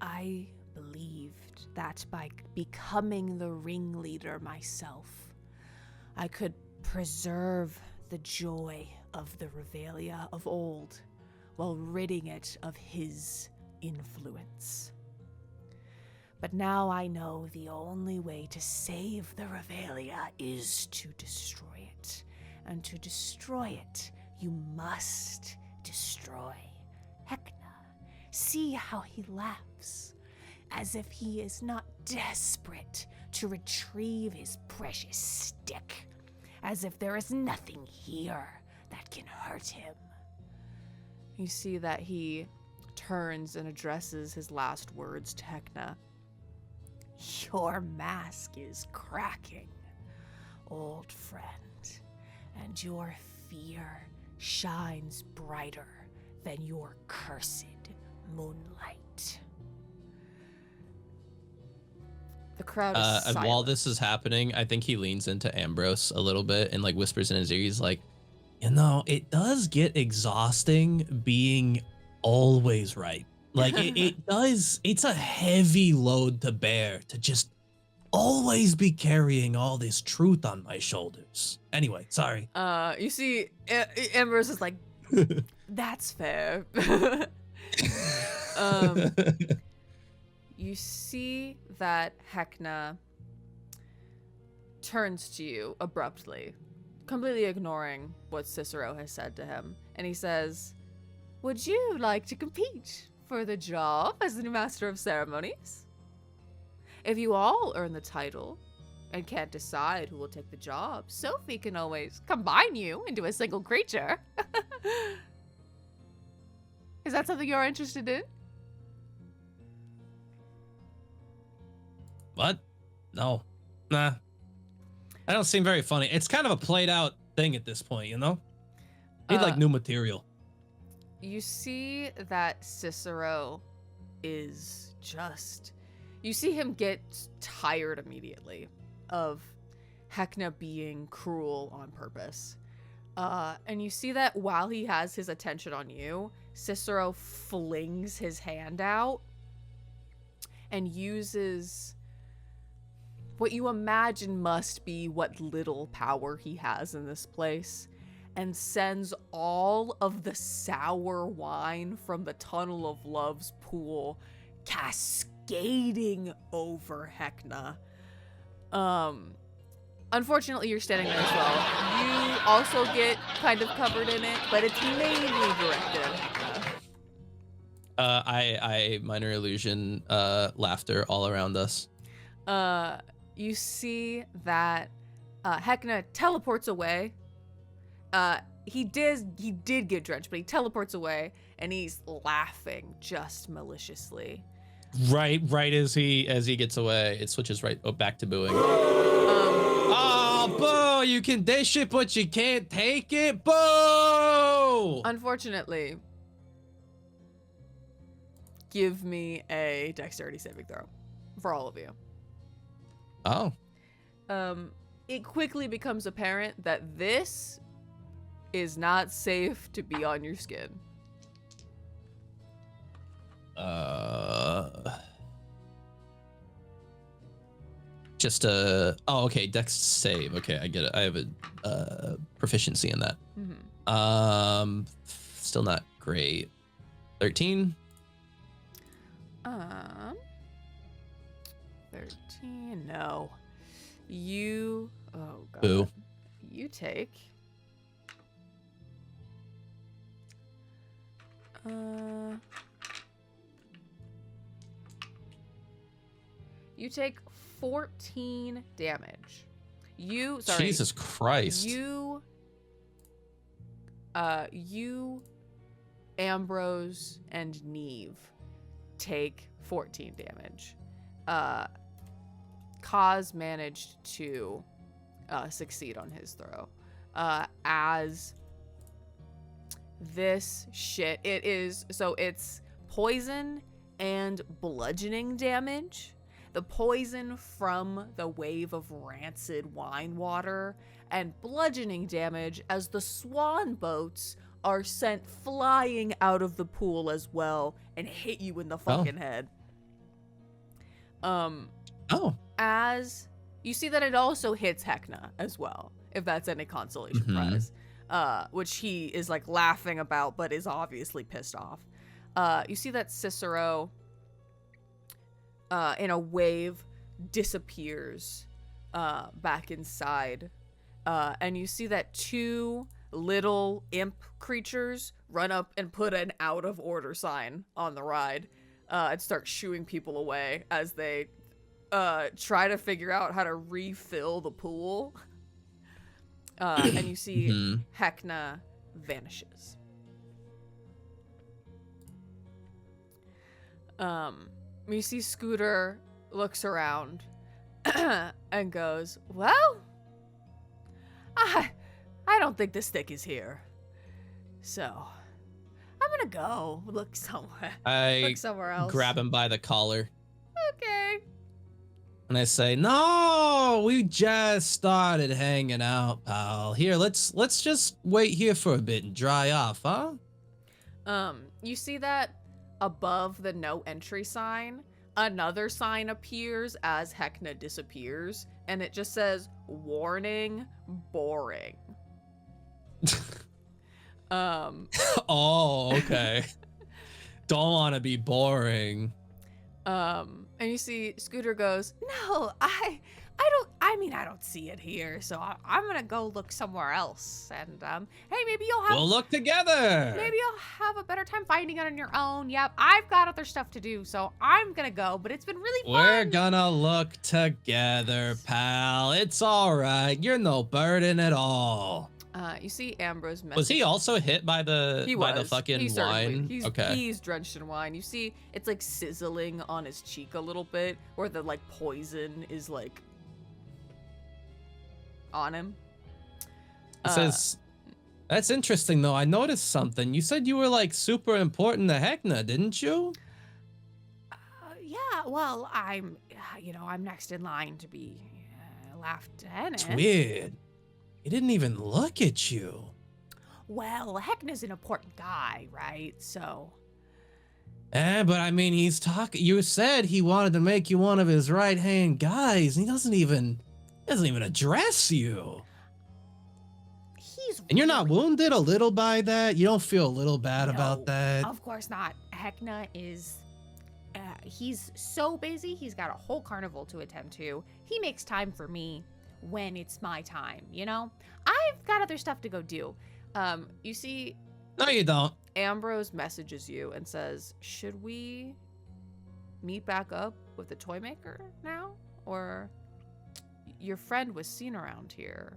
Speaker 2: "I believed that by becoming the ringleader myself, I could preserve the joy of the Revelia of old while ridding it of his influence. But now I know the only way to save the Revelia is to destroy it. And to destroy it, you must destroy Hecna. See how he laughs, as if he is not desperate to retrieve his precious stick, as if there is nothing here that can hurt him." You see that he turns and addresses his last words to Hecna. "Your mask is cracking, old friend, and your fear shines brighter than your cursed moonlight." The crowd is silent.
Speaker 3: While this is happening, I think he leans into Ambrose a little bit and like whispers in his ear. He's like, "You know, it does get exhausting being always right. Like it does. It's a heavy load to bear to just always be carrying all this truth on my shoulders." Anyway, sorry.
Speaker 2: You see, Ambrose is like, "That's fair." You see that Hecna turns to you abruptly, completely ignoring what Cicero has said to him, and he says, "Would you like to compete for the job as the new Master of Ceremonies? If you all earn the title and can't decide who will take the job, Sophie can always combine you into a single creature." Is that something you're interested in?
Speaker 3: What? No. Nah. I don't seem very funny. It's kind of a played out thing at this point, you know? Need like new material.
Speaker 2: You see that Cicero is just, You see him get tired immediately of Hecna being cruel on purpose. And you see that while he has his attention on you, Cicero flings his hand out and uses what you imagine must be what little power he has in this place, and sends all of the sour wine from the Tunnel of Love's pool cascading over Hecna. Unfortunately, you're standing there as well. You also get kind of covered in it, but it's mainly directed at Hecna.
Speaker 3: I minor illusion laughter all around us.
Speaker 2: You see that Hecna teleports away. He did get drenched, but he teleports away, and he's laughing just maliciously.
Speaker 3: Right as he gets away, it switches back to booing. Oh, boo! You can dish it, but you can't take it. Boo!
Speaker 2: Unfortunately, give me a dexterity saving throw for all of you.
Speaker 3: Oh.
Speaker 2: It quickly becomes apparent that this is not safe to be on your skin.
Speaker 3: Okay, dex save. Okay, I get it. I have a proficiency in that.
Speaker 2: Mm-hmm.
Speaker 3: Still not great. 13.
Speaker 2: 13. No. Oh god.
Speaker 3: Boo.
Speaker 2: You take You take 14 damage.
Speaker 3: Jesus Christ.
Speaker 2: You, Ambrose, and Neve take 14 damage. Kaz managed to succeed on his throw. As this shit, it's poison and bludgeoning damage. The poison from the wave of rancid wine water, and bludgeoning damage as the swan boats are sent flying out of the pool as well and hit you in the fucking head. As you see that it also hits Hecna as well, if that's any consolation prize, which he is like laughing about but is obviously pissed off. You see that Cicero in a wave disappears back inside, and you see that two little imp creatures run up and put an out of order sign on the ride and start shooing people away as they try to figure out how to refill the pool. And you see Hecna vanishes. You see Scooter looks around and goes, well, I don't think this stick is here. So I'm gonna go look somewhere. Look somewhere else.
Speaker 3: Grab him by the collar.
Speaker 2: Okay.
Speaker 3: And I say, no, we just started hanging out, pal. Here, let's just wait here for a bit and dry off, huh?
Speaker 2: You see that above the no entry sign, another sign appears as Hecna disappears, and it just says, warning, boring.
Speaker 3: Oh, okay. Don't want to be boring.
Speaker 2: And you see Scooter goes, no, I don't see it here, so I'm gonna go look somewhere else. And hey,
Speaker 3: we'll look together.
Speaker 2: Maybe you'll have a better time finding it on your own. Yep, I've got other stuff to do, so I'm gonna go. But it's been really fun.
Speaker 3: We're gonna look together, pal. It's all right. You're no burden at all.
Speaker 2: You see Ambrose message.
Speaker 3: Was he also hit by the fucking wine?
Speaker 2: He's drenched in wine. You see it's like sizzling on his cheek a little bit, where the like poison is like on him.
Speaker 3: It says, that's interesting though. I noticed something. You said you were like super important to Hecna, didn't you?
Speaker 2: Yeah, Well, I'm next in line to be lieutenant.
Speaker 1: It's weird. He didn't even look at you.
Speaker 2: Well, Heckna's an important guy, right? So.
Speaker 1: But I mean, you said he wanted to make you one of his right-hand guys, and he doesn't even address you. And you're not wounded a little by that? You don't feel a little bad about that?
Speaker 2: Of course not. Heckna is, he's so busy. He's got a whole carnival to attend to. He makes time for me when it's my time, you know? I've got other stuff to go do. You see...
Speaker 1: No, you don't.
Speaker 2: Ambrose messages you and says, should we meet back up with the toy maker now? Or your friend was seen around here.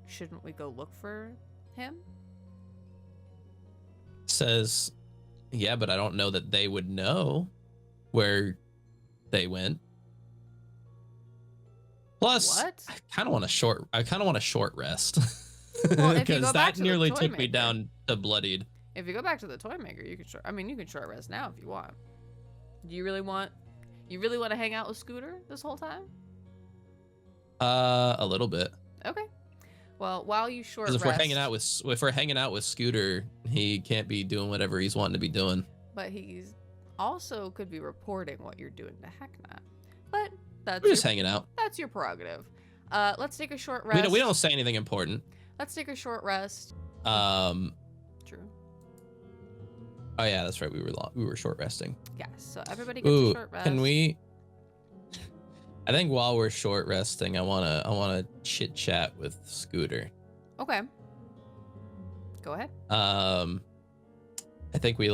Speaker 2: Shouldn't we go look for him?
Speaker 3: Says, yeah, but I don't know that they would know where they went. Plus,
Speaker 2: what?
Speaker 3: I kind of want a short rest.
Speaker 2: Well,
Speaker 3: because that nearly took me down to bloodied.
Speaker 2: If you go back to the toy maker, you can you can short rest now if you want. Do you really want to hang out with Scooter this whole time?
Speaker 3: A little bit.
Speaker 2: Okay. Well, while you short rest,
Speaker 3: if we're hanging out with Scooter, he can't be doing whatever he's wanting to be doing.
Speaker 2: But he's also could be reporting what you're doing to Heckna. But
Speaker 3: we're just hanging out.
Speaker 2: That's your prerogative. Let's take a short rest.
Speaker 3: We don't say anything important.
Speaker 2: Let's take a short rest. True.
Speaker 3: Oh yeah, that's right. We were short resting.
Speaker 2: Yes. So everybody gets a short rest.
Speaker 3: Can we? I think while we're short resting, I wanna chit chat with Scooter.
Speaker 2: Okay. Go ahead.
Speaker 3: I think we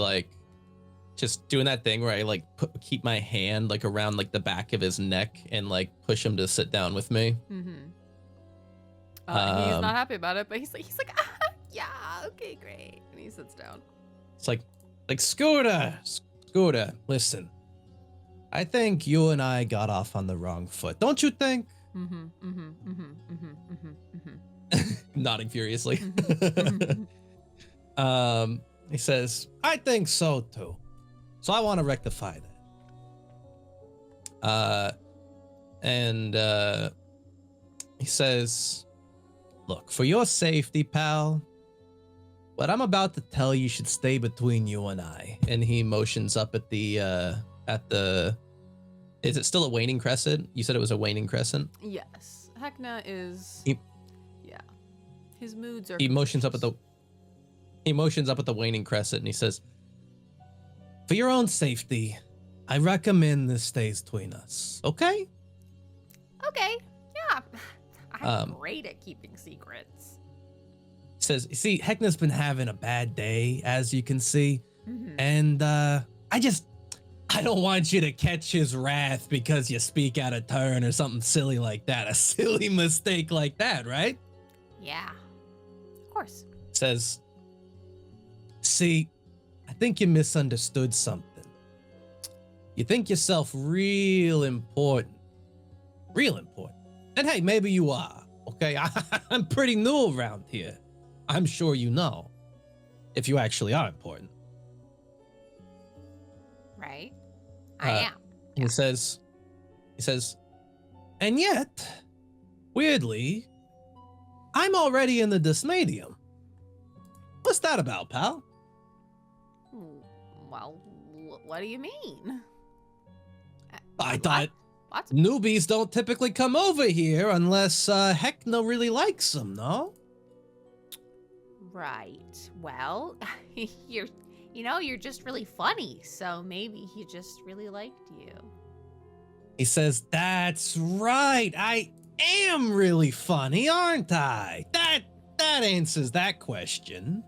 Speaker 3: just doing that thing where I keep my hand around the back of his neck and push him to sit down with me.
Speaker 2: Mm-hmm. He's not happy about it, but he's like, yeah, okay, great, and he sits down.
Speaker 1: It's like Scooter, listen. I think you and I got off on the wrong foot, don't you think?
Speaker 3: Nodding furiously.
Speaker 1: He says, I think so too. So I want to rectify that. He says, look, for your safety, pal, what I'm about to tell you should stay between you and I.
Speaker 3: And he motions up at the is it still a waning crescent? You said it was a waning crescent?
Speaker 2: Yes. Heckna is yeah. His moods are
Speaker 3: He motions up at the waning crescent and he says,
Speaker 1: for your own safety, I recommend this stays between us. Okay?
Speaker 2: Okay. Yeah. I'm great at keeping secrets.
Speaker 1: Says, you see, Heckna's been having a bad day, as you can see. And I don't want you to catch his wrath because you speak out of turn or something silly like that. A silly mistake like that, right?
Speaker 2: Yeah. Of course.
Speaker 1: Says, see, I think you misunderstood something. You think yourself real important. Real important. And hey, maybe you are, okay? I'm pretty new around here. I'm sure you know, if you actually are important.
Speaker 2: Right? I am.
Speaker 1: He says, and yet, weirdly, I'm already in the Dismaydium. What's that about, pal?
Speaker 2: Well, what do you mean?
Speaker 1: I thought newbies don't typically come over here unless Heckna really likes them, no?
Speaker 2: Right. Well, you're just really funny, so maybe he just really liked you.
Speaker 1: He says, that's right. I am really funny, aren't I? That answers that question.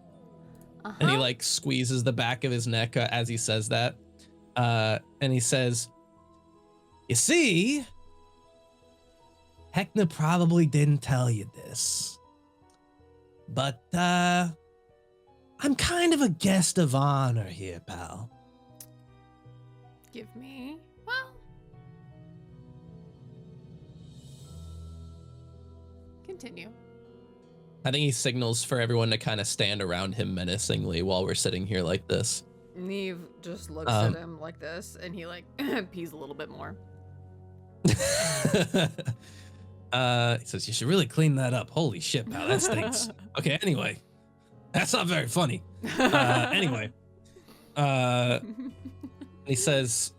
Speaker 3: And he squeezes the back of his neck as he says that. And he says, you see, Heckna probably didn't tell you this, but I'm kind of a guest of honor here, pal.
Speaker 2: Give me, well, continue.
Speaker 3: I think he signals for everyone to kind of stand around him menacingly while we're sitting here like this.
Speaker 2: Neve just looks at him like this, and he like pees a little bit more.
Speaker 3: He says, you should really clean that up. Holy shit, pal, that stinks. Okay, anyway. That's not very funny. Anyway. He says,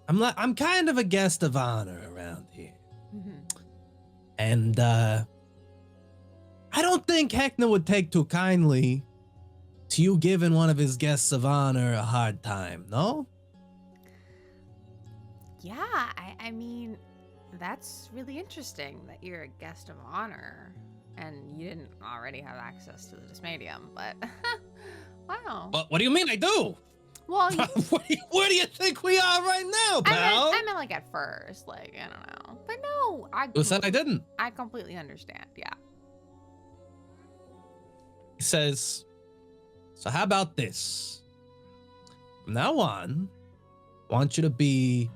Speaker 3: I'm kind of a guest of honor around here. And I don't think Heckner would take too kindly to you giving one of his guests of honor a hard time, no?
Speaker 2: Yeah, I mean, that's really interesting that you're a guest of honor and you didn't already have access to the Dismaydium, but wow.
Speaker 3: What do you mean I do?
Speaker 2: Well,
Speaker 3: where do you think we are right now, pal?
Speaker 2: I meant like at first, like, I don't know. But no,
Speaker 3: Who said I didn't?
Speaker 2: I completely understand, yeah.
Speaker 3: He says, so how about this? From now on, I want you to be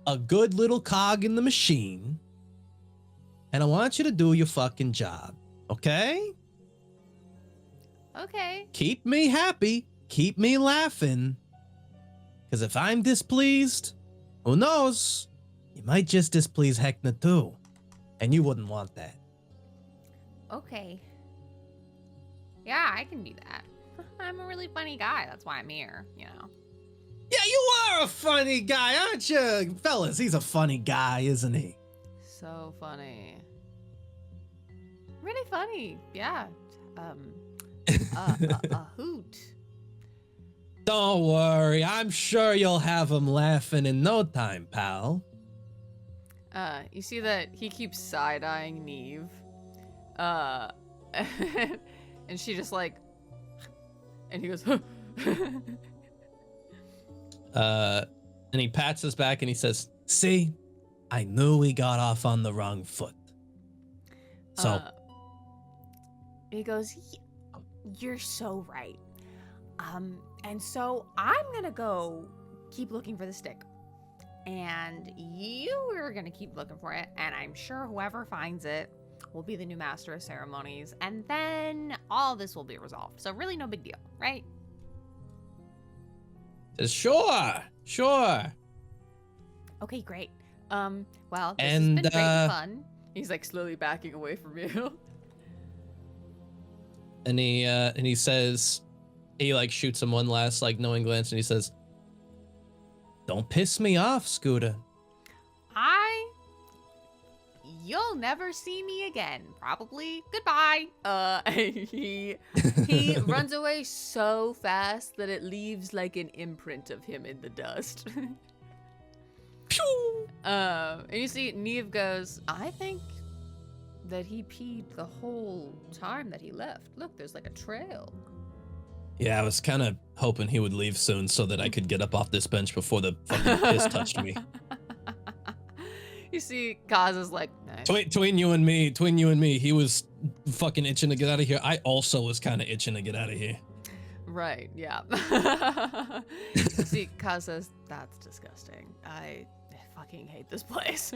Speaker 3: a good little cog in the machine, and I want you to do your fucking job, okay?
Speaker 2: Okay.
Speaker 3: Keep me happy, keep me laughing, because if I'm displeased, who knows? You might just displease Heckner too, and you wouldn't want that.
Speaker 2: Okay. Yeah, I can do that. I'm a really funny guy. That's why I'm here, you know.
Speaker 3: Yeah, you are a funny guy, aren't you? Fellas, he's a funny guy, isn't he?
Speaker 2: So funny. Really funny. Yeah. A hoot.
Speaker 3: Don't worry, I'm sure you'll have him laughing in no time, pal.
Speaker 2: You see that he keeps side-eyeing Neve. And she just like, and he goes,
Speaker 3: and he pats his back and he says, see, I knew we got off on the wrong foot. So
Speaker 2: he goes, you're so right. And so I'm gonna go keep looking for the stick. And you are gonna keep looking for it, and I'm sure whoever finds it will be the new master of ceremonies, and then all this will be resolved. So really no big deal, right?
Speaker 3: says, sure.
Speaker 2: Okay, great. Well, this
Speaker 3: And,
Speaker 2: has been great and fun. He's like slowly backing away from you.
Speaker 3: And he says, he like shoots him one last like knowing glance, and he says, don't piss me off, Scooter.
Speaker 2: You'll never see me again, probably. Goodbye. He runs away so fast that it leaves like an imprint of him in the dust. And you see Neve goes, I think that he peed the whole time that he left. Look, there's like a trail.
Speaker 3: Yeah, I was kind of hoping he would leave soon so that I could get up off this bench before the fucking piss touched me.
Speaker 2: You see, Kaz is like, nice.
Speaker 3: Between you and me, he was fucking itching to get out of here. I also was kind of itching to get out of here.
Speaker 2: Right, yeah. See, Kaz says, that's disgusting. I fucking hate this place.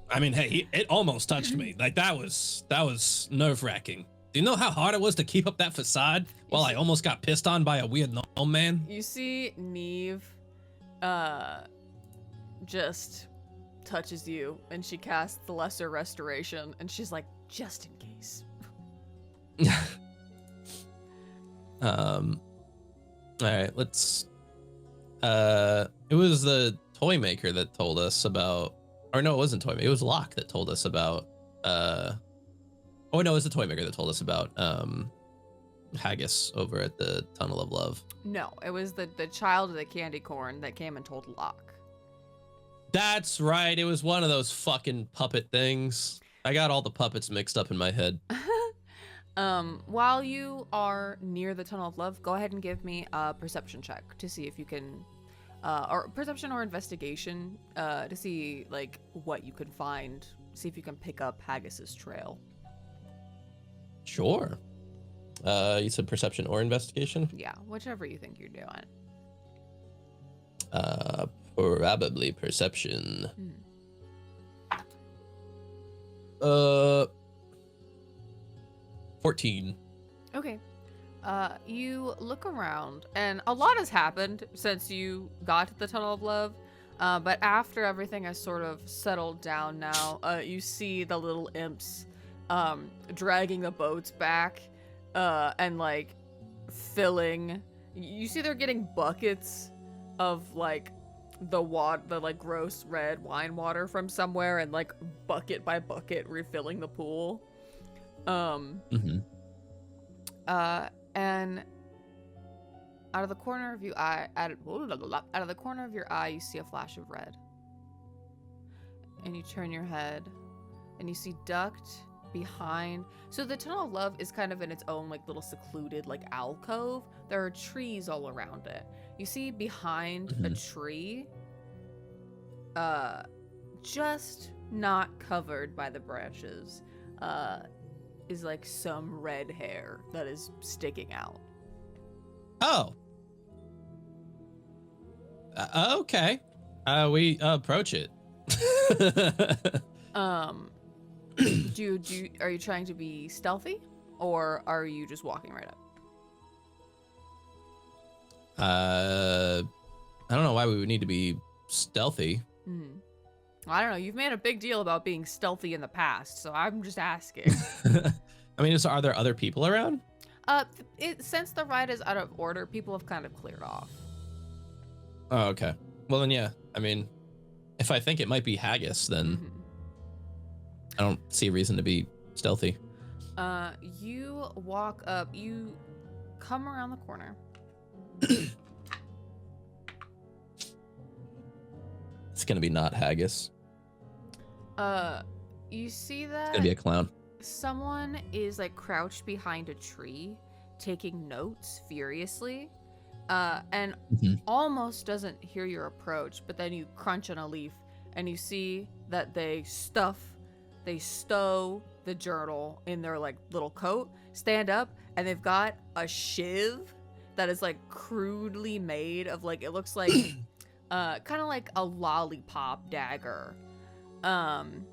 Speaker 3: I mean, hey, it almost touched me. Like, that was nerve-wracking. Do you know how hard it was to keep up that facade while I almost got pissed on by a weird gnome man?
Speaker 2: You see Neve just touches you, and she casts the lesser restoration, and she's like, just in case.
Speaker 3: All right, let's it was the toy maker that told us about, or no, it wasn't toy maker, it was Locke that told us about oh no, it was the toy maker that told us about Haggis over at the Tunnel of Love.
Speaker 2: No, it was the child of the candy corn that came and told Locke.
Speaker 3: That's right, it was one of those fucking puppet things. I got all the puppets mixed up in my head.
Speaker 2: While you are near the Tunnel of Love, go ahead and give me a perception check to see if you can, or perception or investigation, to see like what you can find. See if you can pick up Haggis's trail.
Speaker 3: Sure. You said perception or investigation?
Speaker 2: Yeah, whichever you think you're doing.
Speaker 3: Probably perception. 14.
Speaker 2: Okay. You look around, and a lot has happened since you got to the Tunnel of Love. But after everything has sort of settled down now, you see the little imps dragging the boats back and like filling. You see they're getting buckets of like the like gross red wine water from somewhere, and like bucket by bucket refilling the pool. And out of the corner of your eye, out of the corner of your eye, you see a flash of red. And you turn your head, and you see ducked behind. So the Tunnel of Love is kind of in its own like little secluded like alcove. There are trees all around it. You see behind a tree, just not covered by the branches, is like some red hair that is sticking out.
Speaker 3: Oh. Okay. We approach it.
Speaker 2: Are you trying to be stealthy, or are you just walking right up?
Speaker 3: I don't know why we would need to be stealthy.
Speaker 2: I don't know. You've made a big deal about being stealthy in the past, so I'm just asking.
Speaker 3: I mean, are there other people around?
Speaker 2: Since the ride is out of order, people have kind of cleared off.
Speaker 3: Oh, okay. Well, then, yeah. I mean, if I think it might be Haggis, then I don't see a reason to be stealthy.
Speaker 2: You walk up. You come around the corner.
Speaker 3: It's gonna be not Haggis.
Speaker 2: You see that?
Speaker 3: It's gonna be a clown.
Speaker 2: Someone is like crouched behind a tree, taking notes furiously, and almost doesn't hear your approach. But then you crunch on a leaf, and you see that they stow the journal in their like little coat, stand up, and they've got a shiv that is like crudely made of like, it looks like kind of like a lollipop dagger. And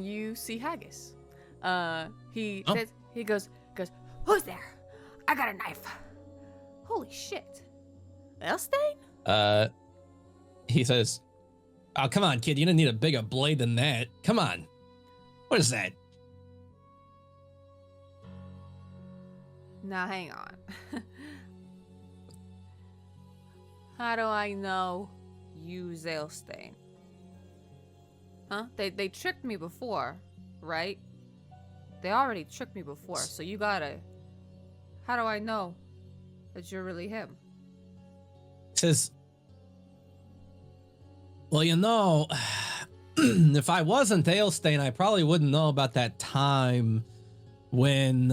Speaker 2: you see Haggis. He goes, "Who's there? I got a knife." Holy shit. Elstein?
Speaker 3: He says, "Oh, come on, kid. You don't need a bigger blade than that. Come on. What is that?"
Speaker 2: Now, hang on. How do I know you Zalestein? Huh? They tricked me before, right? They already tricked me before, so you gotta... How do I know that you're really him?
Speaker 3: He says, "Well, you know, if I wasn't Ailstein, I probably wouldn't know about that time when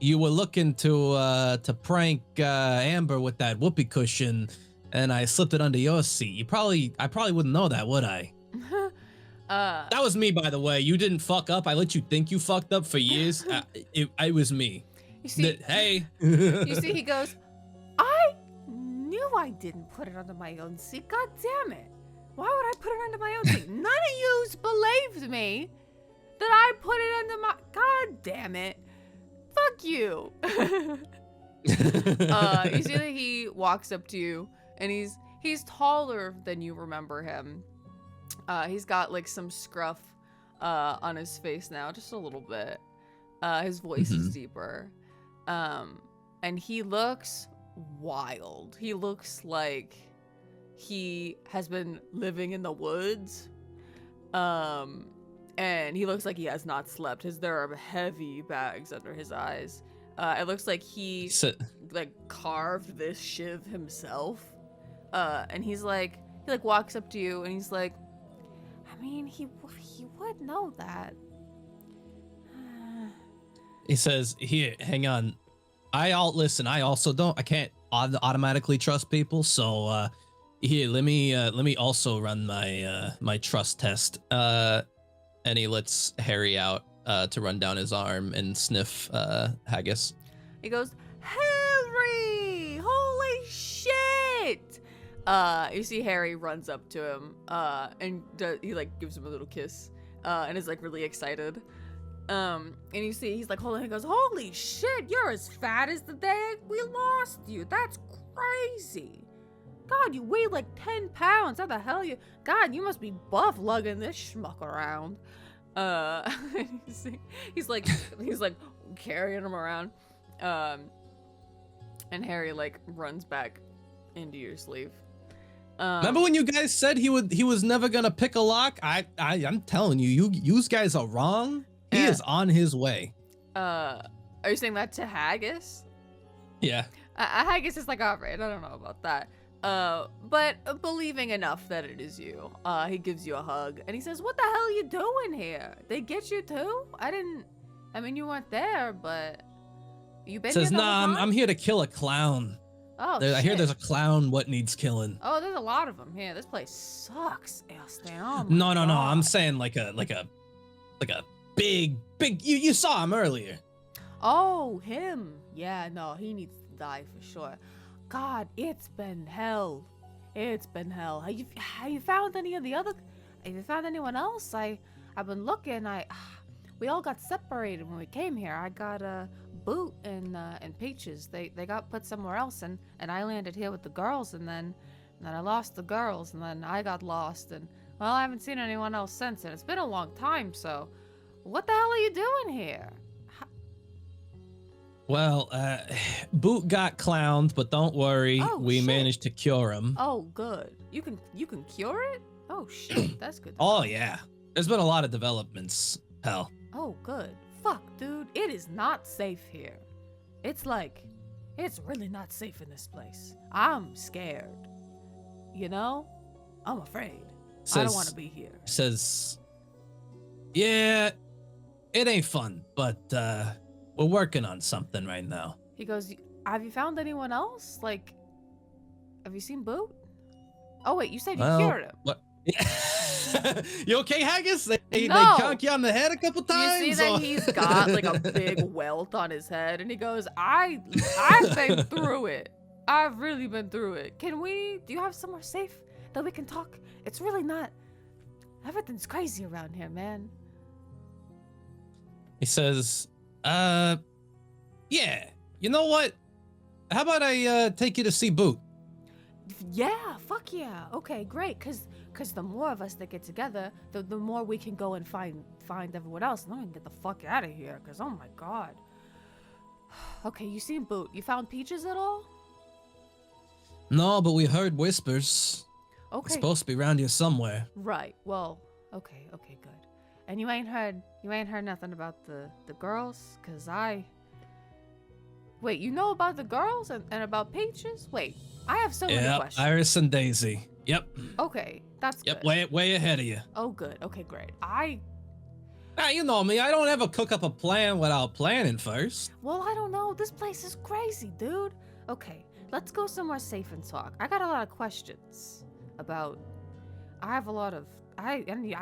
Speaker 3: you were looking to prank Amber with that whoopee cushion, and I slipped it under your seat. I probably wouldn't know that, would I?" That was me, by the way. You didn't fuck up. I let you think you fucked up for years. It was me.
Speaker 2: You see,
Speaker 3: hey.
Speaker 2: You see, he goes, "I knew I didn't put it under my own seat. God damn it. Why would I put it under my own seat? None of yous believed me that I put it under my... God damn it. Fuck you." You see that he walks up to you, and he's taller than you remember him. He's got like some scruff on his face now, just a little bit. His voice is deeper. And he looks wild. He looks like he has been living in the woods. And he looks like he has not slept. There are heavy bags under his eyes. It looks like he like carved this shiv himself. And he walks up to you, and he's like, "I mean, he would know that."
Speaker 3: He says, "Here, hang on. I can't automatically trust people. So, here, let me also run my trust test." And he lets Harry out to run down his arm and sniff Haggis.
Speaker 2: He goes, "Harry! Holy shit!" You see Harry runs up to him, and he like gives him a little kiss, and is like really excited. And you see, he's like holding. He goes, "Holy shit! You're as fat as the day we lost you. That's crazy. God, you weigh like 10 pounds. How the hell you? God, you must be buff lugging this schmuck around." He's like carrying him around. And Harry like runs back into your sleeve.
Speaker 3: Remember when you guys said he was never gonna pick a lock? I'm telling you, you guys are wrong. He is on his way.
Speaker 2: Are you saying that to Haggis?
Speaker 3: Yeah.
Speaker 2: Haggis is like, all right, I don't know about that. But believing enough that it is you, he gives you a hug and he says, "What the hell are you doing here? They get you too? I mean, you weren't there, but you been
Speaker 3: says,
Speaker 2: here the whole
Speaker 3: "Nah,
Speaker 2: time?"
Speaker 3: I'm here to kill a clown."
Speaker 2: Oh,
Speaker 3: I hear there's a clown what needs killing.
Speaker 2: Oh, there's a lot of them here. This place sucks, Elston. Oh my
Speaker 3: No.
Speaker 2: God.
Speaker 3: I'm saying like a big. You saw him earlier.
Speaker 2: Oh, him. Yeah, no, he needs to die for sure. God, it's been hell. It's been hell. Have you found any of the other? Have you found anyone else? I've been looking. We all got separated when we came here. I got a Boot and Peaches. They got put somewhere else, and I landed here with the girls, and then I lost the girls, and then I got lost, and well, I haven't seen anyone else since, and it's been a long time. So, what the hell are you doing here?
Speaker 3: Well, Boot got clowned, but don't worry, we managed to cure him.
Speaker 2: Oh, good. You can cure it? Oh shit, that's good.
Speaker 3: Oh yeah, there's been a lot of developments. Hell.
Speaker 2: Oh, good. Fuck, dude, it is not safe here. It's really not safe in this place. I'm scared. You know? I'm afraid. I don't want to be here.
Speaker 3: Says, yeah, it ain't fun, but we're working on something right now.
Speaker 2: He goes, "Have you found anyone else? Like, have you seen Boot?" Oh, wait, you said you cured him.
Speaker 3: What? You okay, Haggis? They
Speaker 2: No.
Speaker 3: conk you on the head a couple times?
Speaker 2: You see that he's got like a big welt on his head, and he goes, I've been through it. I've really been through it. Do you have somewhere safe that we can talk? It's really not, everything's crazy around here, man.
Speaker 3: He says, yeah, you know what? How about I take you to see Boot?
Speaker 2: Yeah, fuck yeah. Okay, great, cause the more of us that get together, the more we can go and find everyone else, and then we can get the fuck out of here, cause oh my God. Okay, you seen Boot. You found Peaches at all?
Speaker 3: No, but we heard whispers.
Speaker 2: Okay.
Speaker 3: It's supposed to be around here somewhere.
Speaker 2: Right. Well, okay, good. And you ain't heard nothing about the girls? Cause wait, you know about the girls and about Peaches? Wait, I have so many questions.
Speaker 3: Iris and Daisy. Yep.
Speaker 2: Okay, that's good.
Speaker 3: Yep, way ahead of you.
Speaker 2: Oh, good. Okay, great.
Speaker 3: You know me. I don't ever cook up a plan without planning first.
Speaker 2: Well, I don't know. This place is crazy, dude. Okay, let's go somewhere safe and talk. I got a lot of questions about. I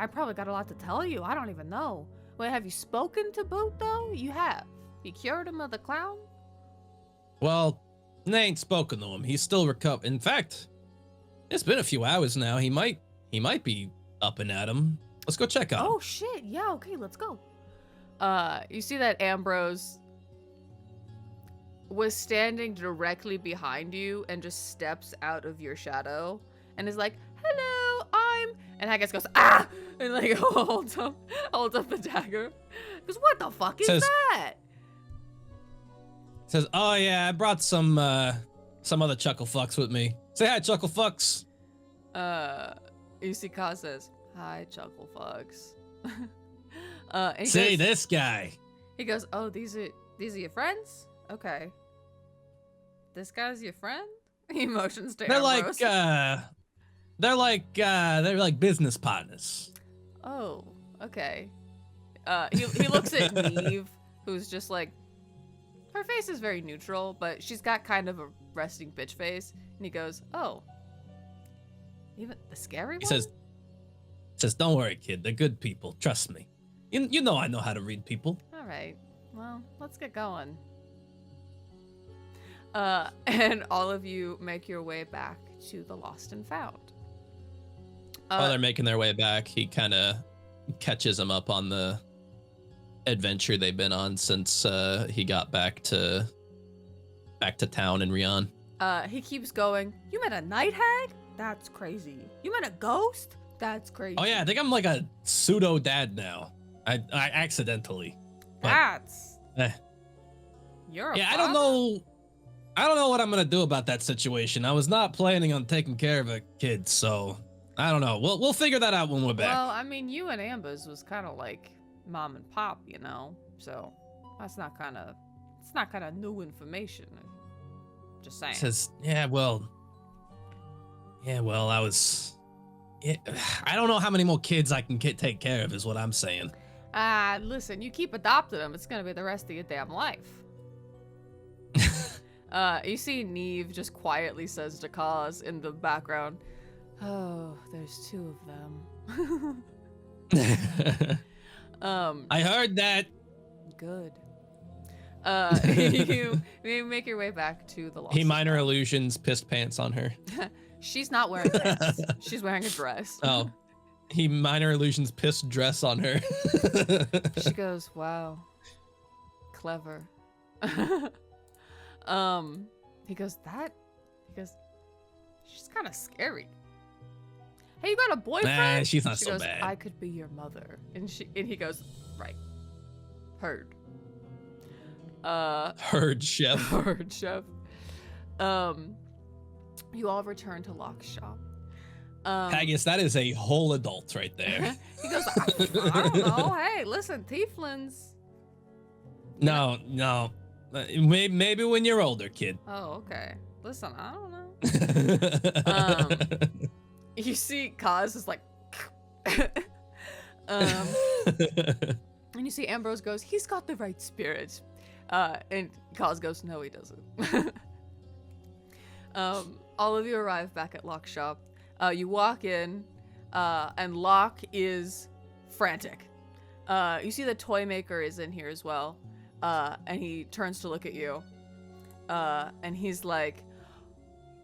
Speaker 2: probably got a lot to tell you. I don't even know. Wait, have you spoken to Boot though? You have. You cured him of the clown?
Speaker 3: Well, they ain't spoken to him. He's still recovered. In fact, it's been a few hours now. He might be up and at him. Let's go check on him.
Speaker 2: Oh shit, yeah, okay, let's go. You see that Ambrose was standing directly behind you and just steps out of your shadow and is like, "Hello, and Haggis goes, "Ah!" and like holds up the dagger. Goes, "What the fuck is that?"
Speaker 3: Says, "Oh yeah, I brought some other chuckle fucks with me. Say hi, chuckle fucks."
Speaker 2: You see Ka says, "Hi, chuckle fucks." And
Speaker 3: See this guy.
Speaker 2: He goes, "Oh, these are your friends? Okay. This guy's your friend?" He motions to Ambrose.
Speaker 3: They're like business partners.
Speaker 2: Oh, okay. He looks at Neve, who's just like, her face is very neutral, but she's got kind of a resting bitch face, and he goes, "Oh, even the scary one?"
Speaker 3: He says, "Don't worry, kid. They're good people. Trust me. You know I know how to read people."
Speaker 2: All right. Well, let's get going. And all of you make your way back to the Lost and Found.
Speaker 3: While they're making their way back, he kind of catches him up on the adventure they've been on since he got back to town in Rion.
Speaker 2: He keeps going. You met a night hag? That's crazy. You met a ghost? That's crazy.
Speaker 3: Oh yeah, I think I'm like a pseudo dad now. I accidentally.
Speaker 2: That's. You're a
Speaker 3: yeah.
Speaker 2: father?
Speaker 3: I don't know what I'm gonna do about that situation. I was not planning on taking care of a kid, so I don't know. We'll figure that out when we're back.
Speaker 2: Well, I mean, you and Amber's was kind of like mom and pop, you know. So it's not kind of new information. Just saying.
Speaker 3: Says, well, I was. Yeah, I don't know how many more kids I can take care of, is what I'm saying.
Speaker 2: Listen, you keep adopting them, it's gonna be the rest of your damn life. You see Neve just quietly says to Kaz in the background, "Oh, there's 2 of them."
Speaker 3: I heard that.
Speaker 2: Good. You make your way back to the lost.
Speaker 3: He minor illusions pissed pants on her.
Speaker 2: She's not wearing pants. She's wearing a dress.
Speaker 3: Oh. He minor illusions pissed dress on her.
Speaker 2: She goes, "Wow. Clever." He goes, "She's kind of scary. Hey, you got a boyfriend?"
Speaker 3: Nah, she's not
Speaker 2: she
Speaker 3: so
Speaker 2: goes,
Speaker 3: bad.
Speaker 2: "I could be your mother." And he goes, "Right. Heard."
Speaker 3: Heard, chef.
Speaker 2: Heard, chef. You all return to Locke's shop.
Speaker 3: Haggis, that is a whole adult right there.
Speaker 2: He goes, I don't know. Hey, listen, tieflings.
Speaker 3: No. Maybe when you're older, kid.
Speaker 2: Oh, okay. Listen, I don't know. You see Kaz is like, and you see Ambrose goes, "He's got the right spirit." And Kaz goes, "No, he doesn't." All of you arrive back at Locke's shop. You walk in, and Locke is frantic. You see the toy maker is in here as well, and he turns to look at you, and he's like,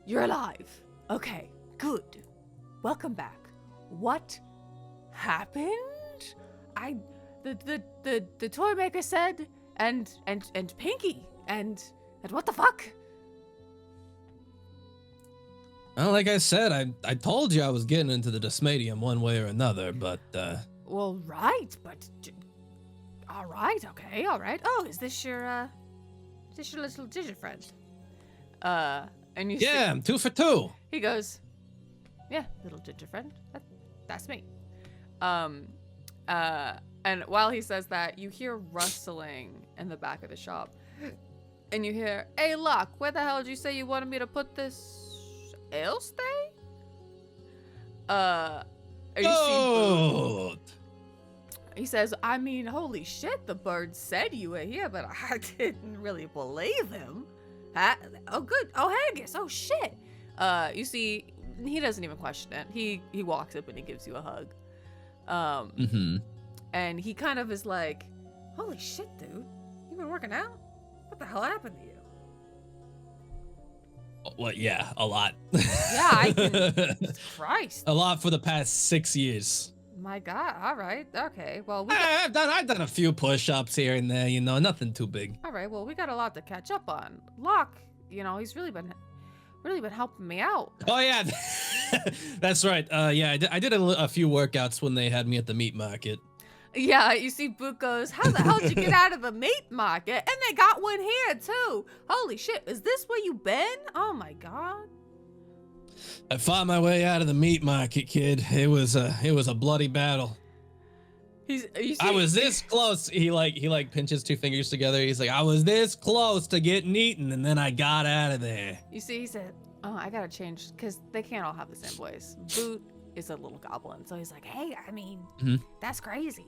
Speaker 2: "You're alive. Okay, good. Welcome back. What happened? The toy maker said, and Pinky, and what the fuck?"
Speaker 3: Well, like I said, I told you I was getting into the Dismaydium one way or another, but
Speaker 2: Well, right, but all right, okay, all right. Oh, is this your little digit friend? And you
Speaker 3: yeah,
Speaker 2: see,
Speaker 3: I'm 2 for 2.
Speaker 2: he goes, "Yeah, little digit friend. That's me." And while he says that, you hear rustling in the back of the shop, and you hear, "Hey, Locke, where the hell did you say you wanted me to put this ale stay?" And you see Boot. He says, "I mean, holy shit, the bird said you were here, but I didn't really believe him." Oh, good. Oh, Haggis. Oh, shit. You see, he doesn't even question it. He walks up and he gives you a hug. And he kind of is like, "Holy shit, dude. You been working out? What the hell happened to you?"
Speaker 3: What? Yeah, a lot.
Speaker 2: Yeah, I can. Christ.
Speaker 3: A lot for the past 6 years.
Speaker 2: My God. All right. Okay. Well,
Speaker 3: I've done a few push-ups here and there, nothing too big.
Speaker 2: all right. Well, we got a lot to catch up on. Locke, he's really been helping me out.
Speaker 3: Oh yeah, that's right. Yeah, I did a few workouts when they had me at the meat market.
Speaker 2: Yeah, you see Boot goes, "How the hell did you get out of the meat market? And they got one here, too. Holy shit, is this where you been? Oh, my God."
Speaker 3: I fought my way out of the meat market, kid. It was a bloody battle. I was this close. He pinches 2 fingers together. He's like, I was this close to getting eaten, and then I got out of there.
Speaker 2: You see, he said, "Oh, I gotta change, because they can't all have the same voice." Boot is a little goblin, so he's like, "Hey, I mean, that's crazy.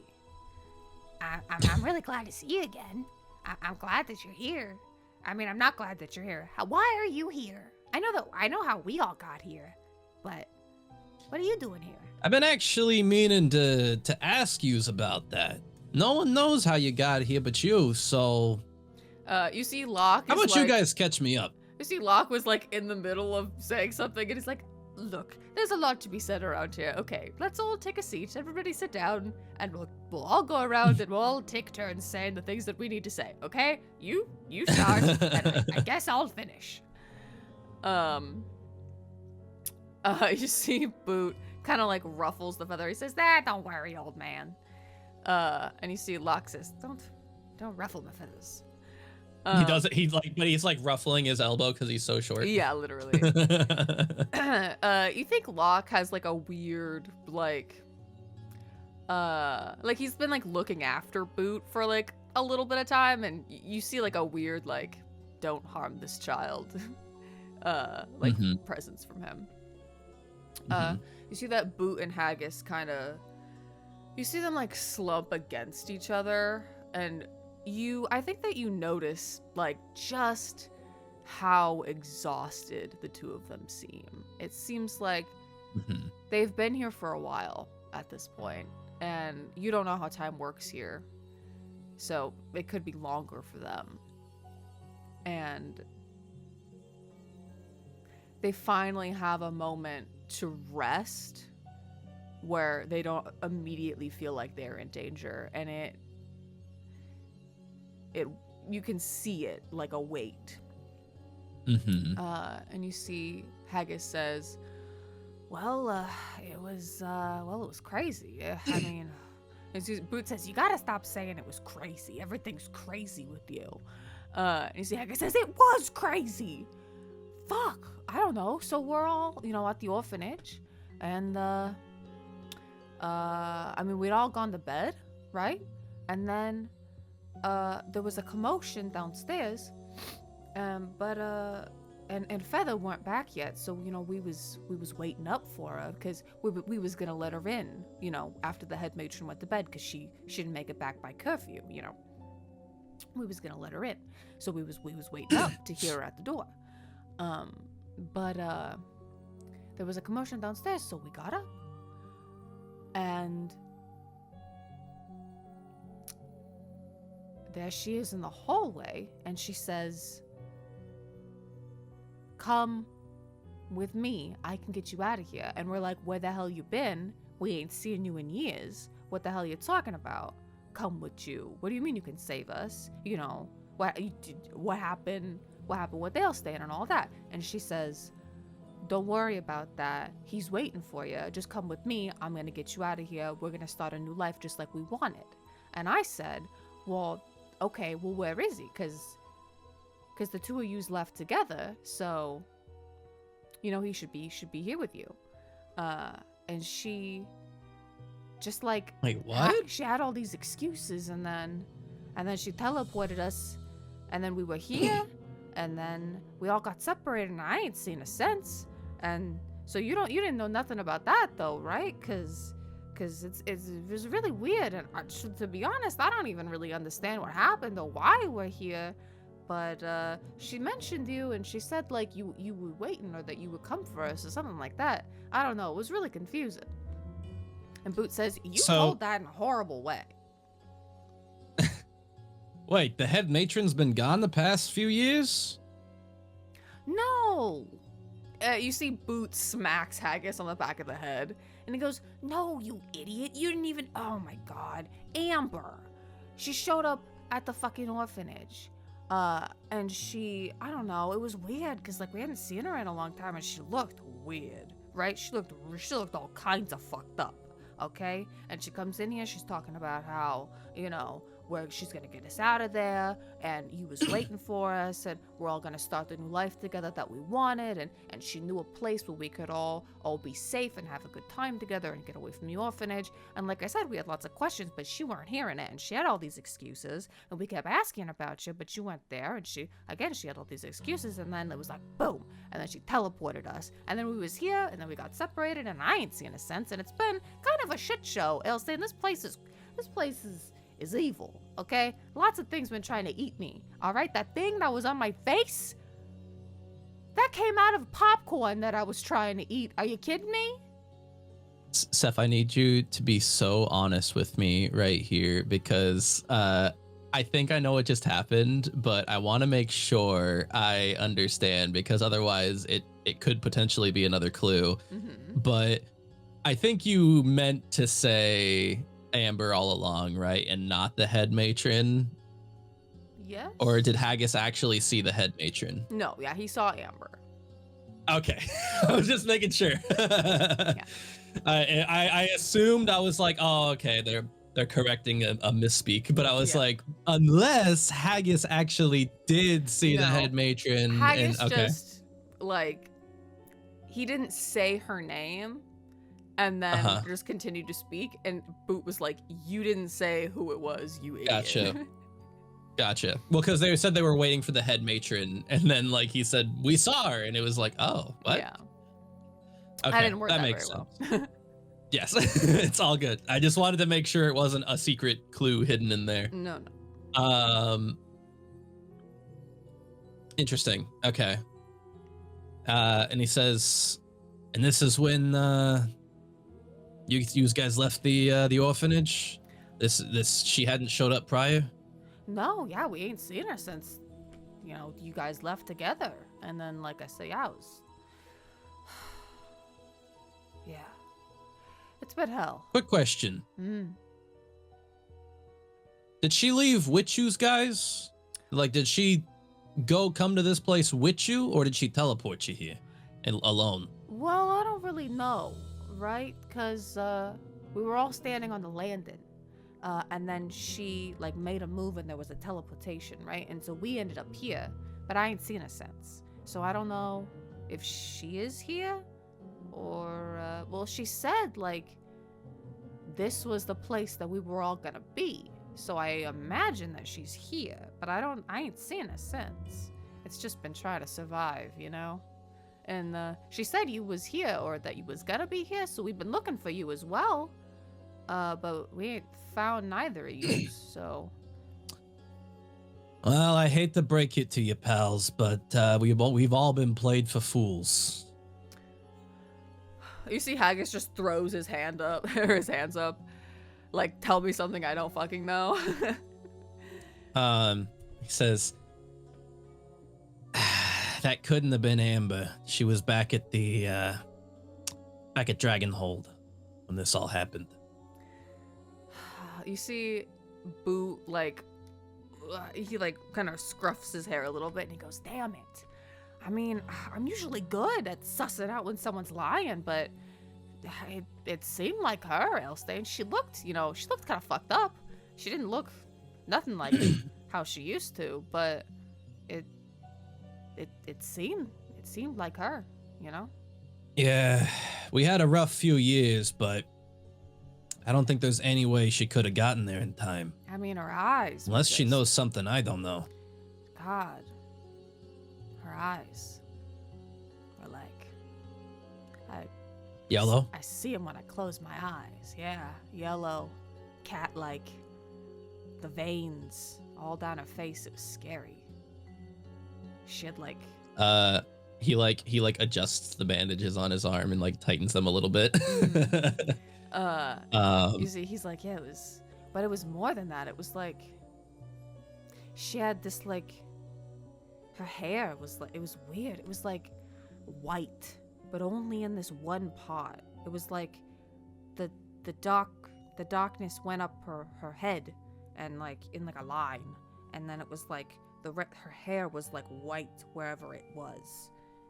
Speaker 2: I'm really glad to see you again. I'm glad that you're here. I mean, I'm not glad that you're here. Why are you here? I know how we all got here, but what are you doing here?"
Speaker 3: I've been actually meaning to ask yous about that. No one knows how you got here but you, so...
Speaker 2: You see Locke.
Speaker 3: How about you guys catch me up?
Speaker 2: You see Locke was like in the middle of saying something, and he's like, "Look, there's a lot to be said around here. Okay, let's all take a seat. Everybody sit down, and simple. I'll go around and we'll all take turns saying the things that we need to say, okay? You start, and I guess I'll finish. You see Boot kind of like ruffles the feather. He says, don't worry, old man. And you see Locke says, don't ruffle my feathers.
Speaker 3: He does it. He's like ruffling his elbow because he's so short.
Speaker 2: Yeah, literally. You think Locke has like a weird like he's been like looking after Boot for like a little bit of time, and you see like a weird like don't harm this child presence from him. You see that Boot and Haggis you see them like slump against each other, and I think that you notice like just how exhausted the two of them seem. It seems like they've been here for a while at this point, and you don't know how time works here. So it could be longer for them. And they finally have a moment to rest where they don't immediately feel like they're in danger, and it you can see it like a weight. And you see Haggis says, it was crazy. I mean, Boot says, you gotta stop saying it was crazy. Everything's crazy with you. And you see Haggis says, it was crazy. Fuck, I don't know. So we're all, at the orphanage, and we'd all gone to bed, right? And then there was a commotion downstairs, but Feather weren't back yet, so we was waiting up for her because we was gonna let her in, after the head matron went to bed, because she didn't make it back by curfew. We was gonna let her in, so we was waiting up to hear her at the door. But there was a commotion downstairs, so we got up, and there she is in the hallway, and she says, come with me, I can get you out of here. And we're like, where the hell you been? We ain't seen you in years. What the hell you talking about? Come with you. What do you mean you can save us? What happened with Dalestan and all that? And she says, don't worry about that. He's waiting for you. Just come with me. I'm gonna get you out of here. We're gonna start a new life just like we wanted. And I said, okay, where is he? Because the two of you's left together, so he should be here with you. And she just like,
Speaker 3: wait, what?
Speaker 2: She had all these excuses, and then she teleported us, and then we were here, and then we all got separated, and I ain't seen a since. And so you didn't know nothing about that though, right? Because it was really weird, and to be honest, I don't even really understand what happened or why we're here. But she mentioned you, and she said like you were waiting, or that you would come for us or something like that. I don't know. It was really confusing. And Boot says, you told that in a horrible way.
Speaker 3: Wait, the head matron's been gone the past few years?
Speaker 2: No. You see Boot smacks Haggis on the back of the head, and he goes, no, you idiot. You didn't even, oh my God. Amber. She showed up at the fucking orphanage. And she, I don't know, it was weird, because like we hadn't seen her in a long time, and she looked weird, right? She looked all kinds of fucked up, okay? And she comes in here, she's talking about how, where she's gonna get us out of there, and he was waiting for us, and we're all gonna start the new life together that we wanted, and she knew a place where we could all be safe and have a good time together and get away from the orphanage. And like I said, we had lots of questions, but she weren't hearing it, and she had all these excuses, and we kept asking about you, but you weren't there, and she had all these excuses, and then it was like boom, and then she teleported us, and then we was here, and then we got separated, and I ain't seen a sense, and it's been kind of a shit show. Elsie, this place is evil, okay? Lots of things been trying to eat me, all right? That thing that was on my face, that came out of popcorn that I was trying to eat. Are you kidding me?
Speaker 3: Seth, I need you to be so honest with me right here, because I think I know what just happened, but I want to make sure I understand, because otherwise it could potentially be another clue. But I think you meant to say Amber all along, right? And not the head matron?
Speaker 2: Yes.
Speaker 3: Or did Haggis actually see the head matron?
Speaker 2: No, yeah, he saw Amber.
Speaker 3: Okay. I was just making sure.
Speaker 2: Yeah.
Speaker 3: I assumed, I was like, oh, okay, they're correcting a misspeak, but I was like, unless Haggis actually did see the head matron.
Speaker 2: Haggis
Speaker 3: and okay.
Speaker 2: just, like, he didn't say her name and then just continued to speak, and Boot was like, you didn't say who it was, you idiot.
Speaker 3: Gotcha. Well, because they said they were waiting for the head matron, and then like he said, we saw her, and it was like, oh, what?
Speaker 2: Yeah.
Speaker 3: Okay,
Speaker 2: I didn't word that
Speaker 3: makes
Speaker 2: very
Speaker 3: sense.
Speaker 2: well.
Speaker 3: Yes, it's all good. I just wanted to make sure it wasn't a secret clue hidden in there.
Speaker 2: No.
Speaker 3: Interesting. Okay. And he says, and this is when you guys left the orphanage. This she hadn't showed up prior.
Speaker 2: No, yeah, we ain't seen her since, you guys left together. And then, like I say, I was... yeah. It's been hell.
Speaker 3: Quick question. Did she leave with you guys? Like, did she come to this place with you, or did she teleport you here and alone?
Speaker 2: Well, I don't really know, right? Because we were all standing on the landing. And then she, like, made a move and there was a teleportation, right? And so we ended up here, but I ain't seen her since. So I don't know if she is here or, well, she said, like, this was the place that we were all gonna be. So I imagine that she's here, but I ain't seen her since. It's just been trying to survive, And she said you was here or that you was gonna be here, so we've been looking for you as well. But we ain't found neither of you, so...
Speaker 3: Well, I hate to break it to you, pals, but we've all been played for fools.
Speaker 2: You see Haggis just throws his hand up, or his hands up. Like, tell me something I don't fucking know.
Speaker 3: He says, that couldn't have been Amber. She was back at Dragonhold when this all happened.
Speaker 2: You see Boo, like, he, like, kind of scruffs his hair a little bit, and he goes, damn it. I mean, I'm usually good at sussing out when someone's lying, but it seemed like her, Elstane. She looked kind of fucked up. She didn't look nothing like how she used to, but it seemed like her,
Speaker 3: Yeah, we had a rough few years, but I don't think there's any way she could have gotten there in time.
Speaker 2: I mean, her eyes.
Speaker 3: Unless she knows something I don't know.
Speaker 2: God. Her eyes were like...
Speaker 3: Yellow?
Speaker 2: I see them when I close my eyes. Yeah, yellow, cat-like. The veins all down her face. It was scary. She had like...
Speaker 3: He adjusts the bandages on his arm and like tightens them a little bit.
Speaker 2: You see, he's like, yeah, but it was more than that. It was like, she had this like, her hair was like, it was weird. It was like white, but only in this one part. It was like the darkness went up her head and like in like a line, and then it was like her hair was like white wherever it was,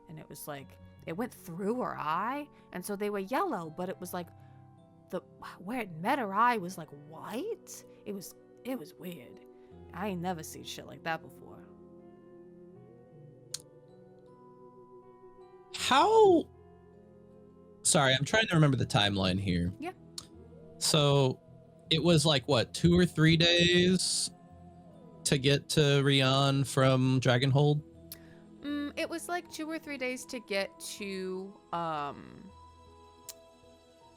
Speaker 2: and it was like it went through her eye, and so they were yellow, but it was like where it met her eye was like white. It was weird. I ain't never seen shit like that before.
Speaker 3: Sorry, I'm trying to remember the timeline here.
Speaker 2: Yeah.
Speaker 3: So it was like what, 2 or 3 days to get to Rion from Dragonhold?
Speaker 2: It was like 2 or 3 days to get to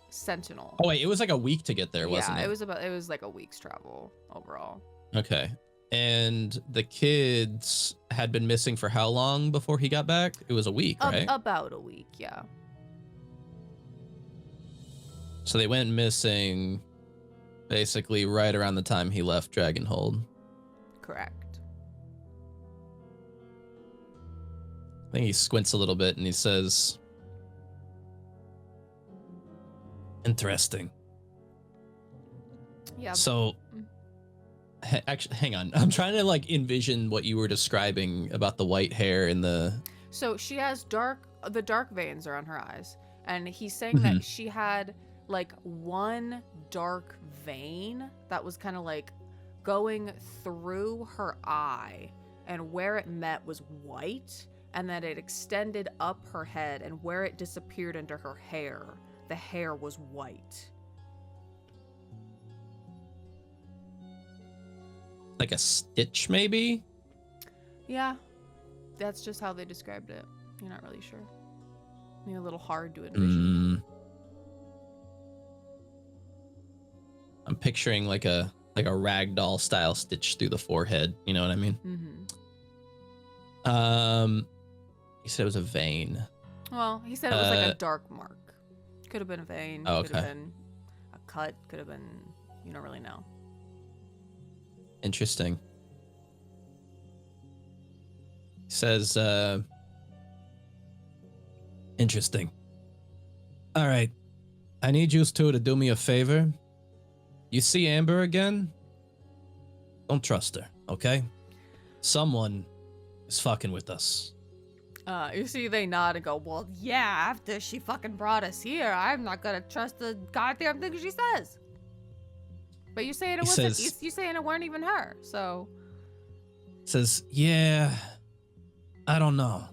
Speaker 2: Sentinel.
Speaker 3: Oh wait, it was like a week to get there, wasn't it?
Speaker 2: Yeah, it was like a week's travel overall.
Speaker 3: Okay. And the kids had been missing for how long before he got back? It was a week, right?
Speaker 2: About a week, yeah.
Speaker 3: So they went missing basically right around the time he left Dragonhold.
Speaker 2: Correct.
Speaker 3: I think he squints a little bit and he says, interesting.
Speaker 2: Yeah.
Speaker 3: So, actually, hang on. I'm trying to like envision what you were describing about the white hair and the.
Speaker 2: So she has the dark veins are on her eyes, and he's saying that she had like one dark vein that was kind of like going through her eye, and where it met was white, and that it extended up her head, and where it disappeared into her hair, the hair was white.
Speaker 3: Like a stitch, maybe?
Speaker 2: Yeah, that's just how they described it. You're not really sure. Maybe a little hard to envision.
Speaker 3: I'm picturing like a ragdoll style stitch through the forehead. You know what I mean? He said it was a vein.
Speaker 2: Well, he said it was like a dark mark. Could have been a vein.
Speaker 3: Oh,
Speaker 2: could have been a cut. Could have been. You don't really know.
Speaker 3: Interesting. He says, interesting. All right. I need you two to do me a favor. You see Amber again? Don't trust her, okay? Someone is fucking with us.
Speaker 2: You see they nod and go, well, yeah, after she fucking brought us here, I'm not gonna trust the goddamn thing she says. But you saying it wasn't, you saying it weren't even her, so.
Speaker 3: Says, yeah, I don't know.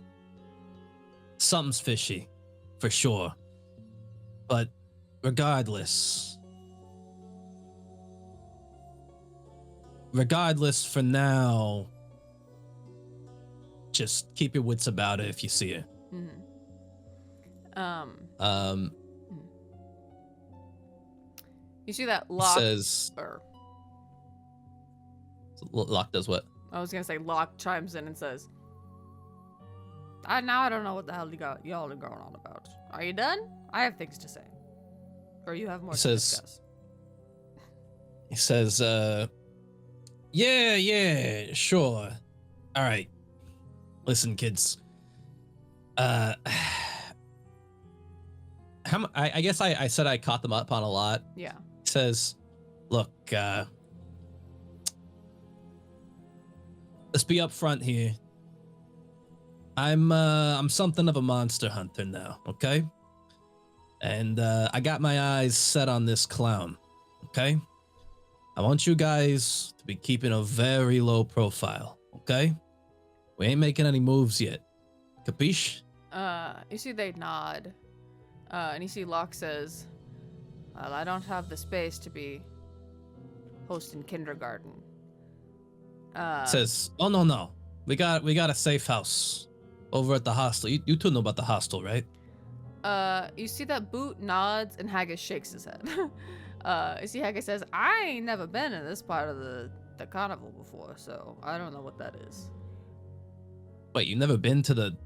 Speaker 3: Something's fishy, for sure. But regardless, for now, just keep your wits about it if you see her.
Speaker 2: You see that Locke
Speaker 3: says, Locke does what?
Speaker 2: I was gonna say Locke chimes in and says, now I don't know what the hell y'all are going on about. Are you done? I have things to say. Or you have more to discuss.
Speaker 3: He says, yeah, sure. All right. Listen, kids. I guess I said I caught them up on a lot.
Speaker 2: Yeah.
Speaker 3: He says, look, let's be upfront here. I'm something of a monster hunter now, okay? And I got my eyes set on this clown, okay? I want you guys to be keeping a very low profile, okay? We ain't making any moves yet. Capiche?
Speaker 2: You see they nod. And you see Locke says, well, I don't have the space to be hosting kindergarten.
Speaker 3: Says, oh, no. We got a safe house over at the hostel. You two know about the hostel, right?
Speaker 2: You see that Boot nods and Haggis shakes his head. You see Haggis says, I ain't never been in this part of the carnival before, so I don't know what that is.
Speaker 3: Wait, you never been to the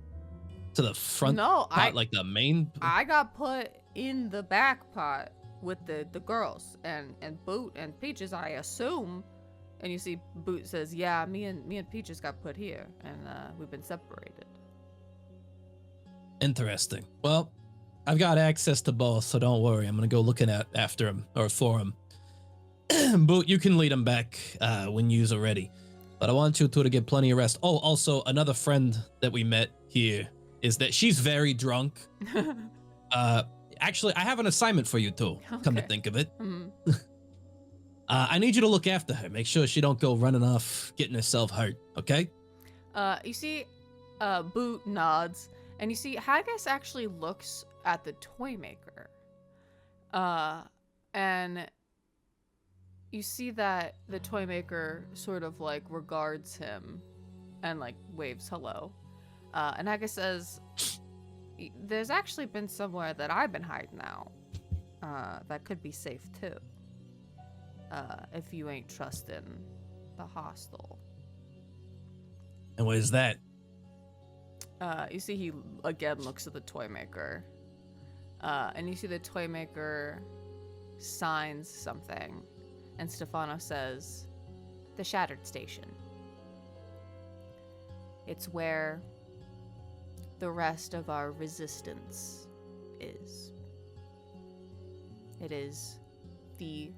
Speaker 3: front part, like the main?
Speaker 2: I got put in the back part with the girls and Boot and Peaches, I assume. And you see Boot says, yeah, me and Peaches got put here, and we've been separated.
Speaker 3: Interesting. Well, I've got access to both, so don't worry. I'm gonna go looking after him or for him. Boot, you can lead him back when you're ready. But I want you two to get plenty of rest. Oh, also, another friend that we met here is that she's very drunk. Actually, I have an assignment for you two, come to think of it. Mm-hmm. I need you to look after her. Make sure she don't go running off, getting herself hurt, okay?
Speaker 2: You see, Boot nods, and you see Haggis actually looks at the toy maker. And you see that the toy maker sort of like regards him and like waves hello. And Haggis says, there's actually been somewhere that I've been hiding out that could be safe too. If you ain't trusting the hostel.
Speaker 3: And what is that?
Speaker 2: You see he again looks at the toy maker. And you see the toy maker signs something. And Stefano says, the Shattered Station. It's where the rest of our resistance is. It is the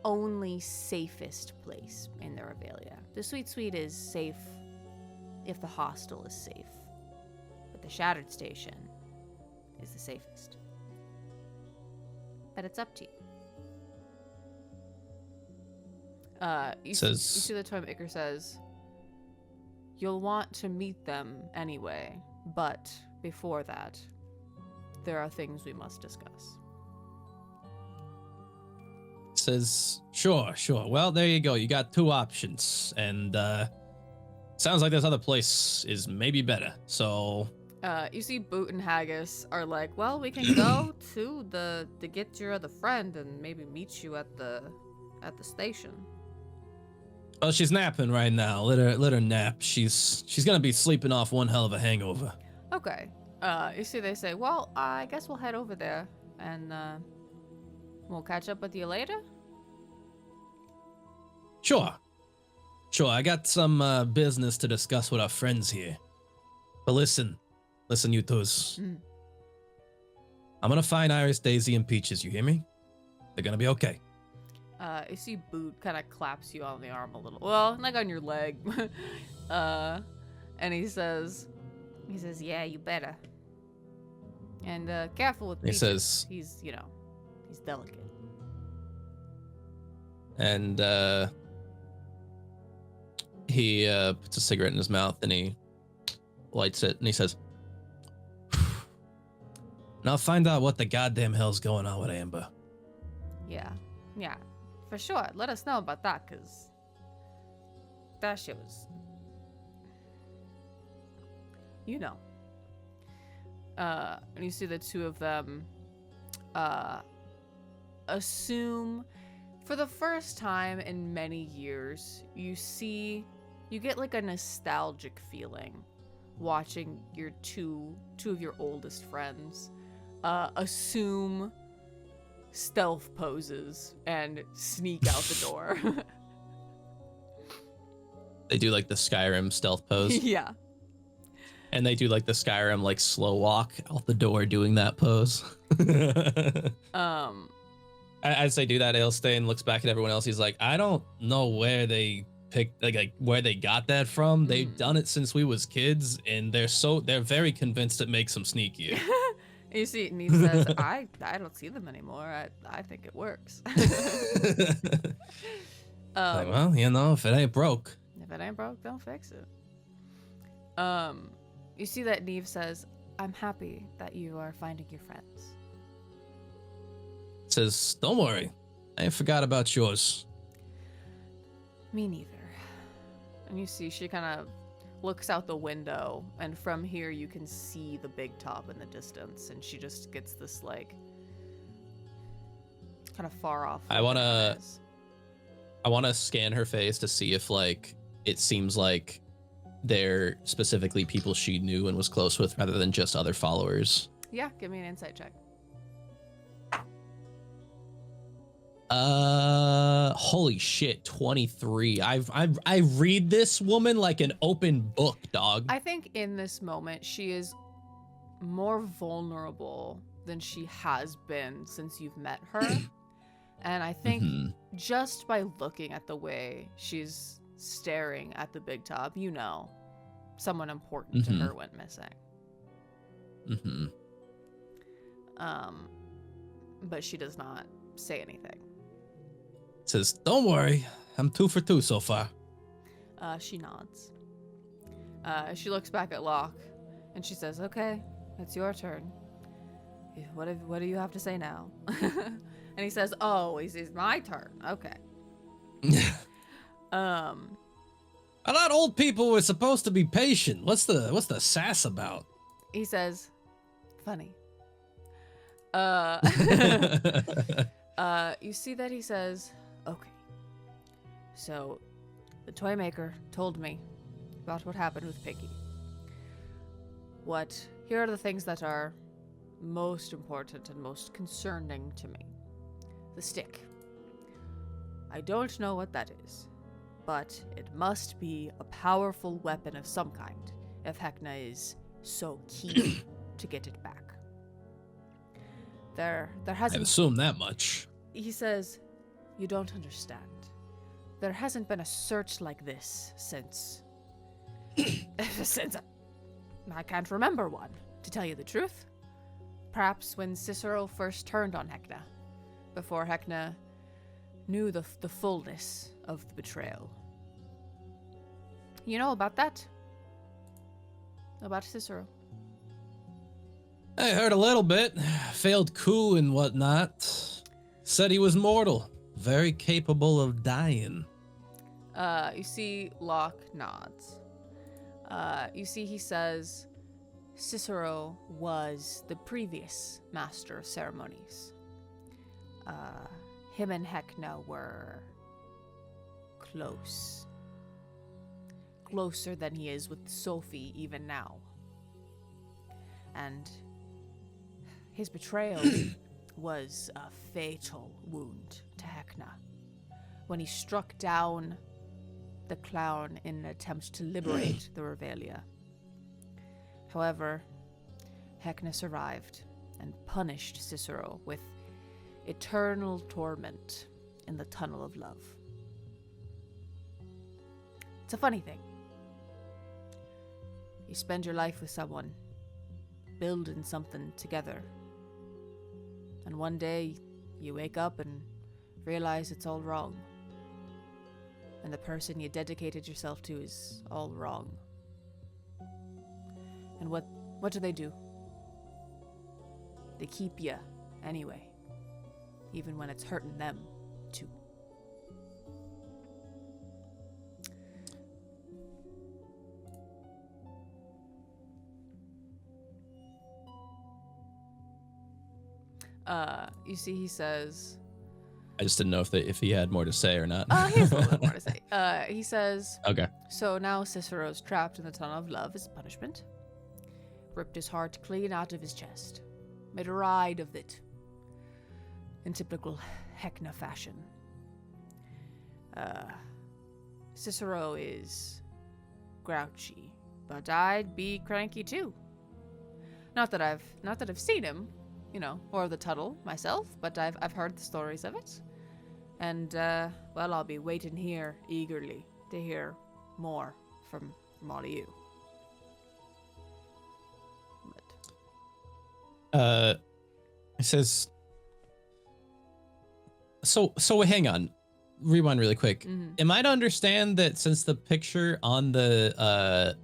Speaker 2: only safest place in the Revelia. The Sweet Sweet is safe if the hostel is safe, but the Shattered Station is the safest. But it's up to you. You see the toy maker says, you'll want to meet them anyway, but before that, there are things we must discuss.
Speaker 3: Says, sure. Well, there you go. You got 2 options, and sounds like this other place is maybe better. So,
Speaker 2: you see Boot and Haggis are like, well, we can go to get your other friend and maybe meet you at the station.
Speaker 3: Oh, she's napping right now. Let her nap. She's gonna be sleeping off one hell of a hangover.
Speaker 2: Okay. You see they say, well, I guess we'll head over there and we'll catch up with you later.
Speaker 3: Sure. I got some business to discuss with our friends here. But listen, you twos. I'm gonna find Iris, Daisy, and Peaches. You hear me? They're gonna be okay.
Speaker 2: You see Boot kind of claps you on the arm a little. Well, like on your leg. And he says, yeah, you better. And careful with Peaches.
Speaker 3: He says,
Speaker 2: he's delicate.
Speaker 3: And he puts a cigarette in his mouth and he lights it and he says, and I'll find out what the goddamn hell's going on with Amber.
Speaker 2: Yeah, for sure. Let us know about that, because that shit was, and you see the two of them assume, for the first time in many years, you get like a nostalgic feeling watching your two of your oldest friends assume stealth poses and sneak out the door.
Speaker 3: They do like the Skyrim stealth pose.
Speaker 2: Yeah.
Speaker 3: And they do like the Skyrim like slow walk out the door doing that pose. As they do that, Ailstain looks back at everyone else. He's like, I don't know where they picked like where they got that from. They've done it since we was kids, and they're very convinced it makes them sneakier.
Speaker 2: You see, and he says, I don't see them anymore. I think it works.
Speaker 3: Like, well, if it ain't broke.
Speaker 2: If it ain't broke, don't fix it. You see that Neve says, I'm happy that you are finding your friends.
Speaker 3: Says, don't worry. I ain't forgot about yours.
Speaker 2: Me neither. And you see she kind of looks out the window, and from here you can see the big top in the distance, and she just gets this like kind of far off.
Speaker 3: I want to scan her face to see if like it seems like they're specifically people she knew and was close with rather than just other followers.
Speaker 2: Yeah, give me an insight check.
Speaker 3: Holy shit, 23. I read this woman like an open book, dog.
Speaker 2: I think in this moment she is more vulnerable than she has been since you've met her. And I think just by looking at the way she's staring at the big top, someone important to her went missing. But she does not say anything.
Speaker 3: Says, don't worry, I'm 2 for 2 so far.
Speaker 2: She nods. She looks back at Locke, and she says, okay, it's your turn. What do you have to say now? And he says, oh, it's my turn. Okay.
Speaker 3: I thought old people were supposed to be patient. What's the sass about?
Speaker 2: He says, funny. You see that he says, okay, so the toy maker told me about what happened with Piggy. Here are the things that are most important and most concerning to me. The stick. I don't know what that is, but it must be a powerful weapon of some kind if Hecna is so keen to get it back. There hasn't...
Speaker 3: I assume that much.
Speaker 2: He says, You don't understand. There hasn't been a search like this since... since... I can't remember one, to tell you the truth. Perhaps when Cicero first turned on Hecna, before Hecna knew the fullness of the betrayal. You know about that? About Cicero?
Speaker 3: I heard a little bit. Failed coup and whatnot. Said he was mortal. Very capable of dying.
Speaker 2: You see Locke nods. You see he says, Cicero was the previous master of ceremonies. Him and Hecna were close. Closer than he is with Sophie even now. And his betrayal was a fatal wound to Hecna when he struck down the clown in an attempt to liberate the Revelia. However, Hecna survived and punished Cicero with eternal torment in the Tunnel of Love. It's a funny thing. You spend your life with someone, building something together, and one day you wake up and realize it's all wrong. And the person you dedicated yourself to is all wrong. And what do? They keep you anyway, even when it's hurting them too. You see he says...
Speaker 3: I just didn't know if he had more to say or not.
Speaker 2: He has a little bit more to say. He says...
Speaker 3: Okay.
Speaker 2: So now Cicero's trapped in the Tunnel of Love as punishment. Ripped his heart clean out of his chest. Made a ride of it. In typical Hecna fashion. Cicero is grouchy, but I'd be cranky too. Not that I've seen him, or the tunnel myself, but I've heard the stories of it. And, I'll be waiting here eagerly to hear more from all of you.
Speaker 3: It says... So hang on. Rewind really quick.
Speaker 2: Mm-hmm.
Speaker 3: Am I to understand that since the picture on the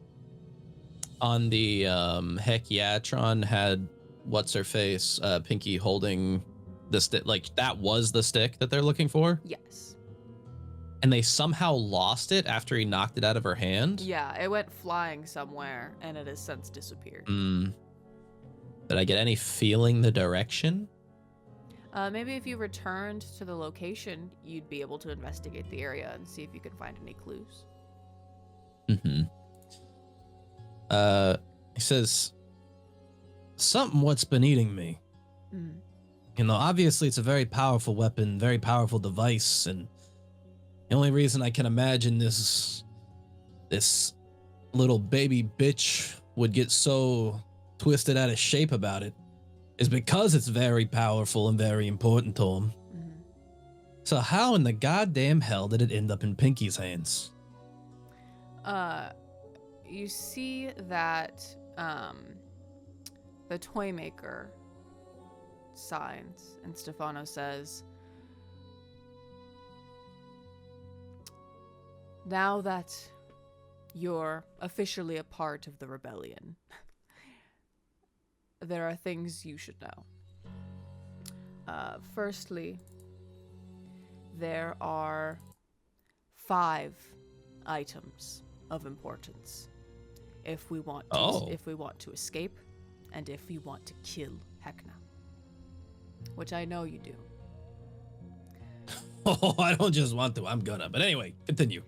Speaker 3: Hecyatron had what's her face, Pinky holding the stick, like that was the stick that they're looking for?
Speaker 2: Yes.
Speaker 3: And they somehow lost it after he knocked it out of her hand?
Speaker 2: Yeah, it went flying somewhere and it has since disappeared.
Speaker 3: Did I get any feeling the direction?
Speaker 2: Maybe if you returned to the location, you'd be able to investigate the area and see if you could find any clues.
Speaker 3: He says, something what's been eating me. Obviously it's a very powerful weapon, very powerful device, and the only reason I can imagine this little baby bitch would get so twisted out of shape about it is because it's very powerful and very important to him. So how in the goddamn hell did it end up in Pinky's hands?
Speaker 2: You see that the toy maker signs and Stefano says, now that you're officially a part of the rebellion, there are things you should know. Firstly, there are 5 items of importance if we want to escape and if we want to kill Hecna, which I know you do.
Speaker 3: Oh, I don't just want to, I'm gonna. But anyway, continue.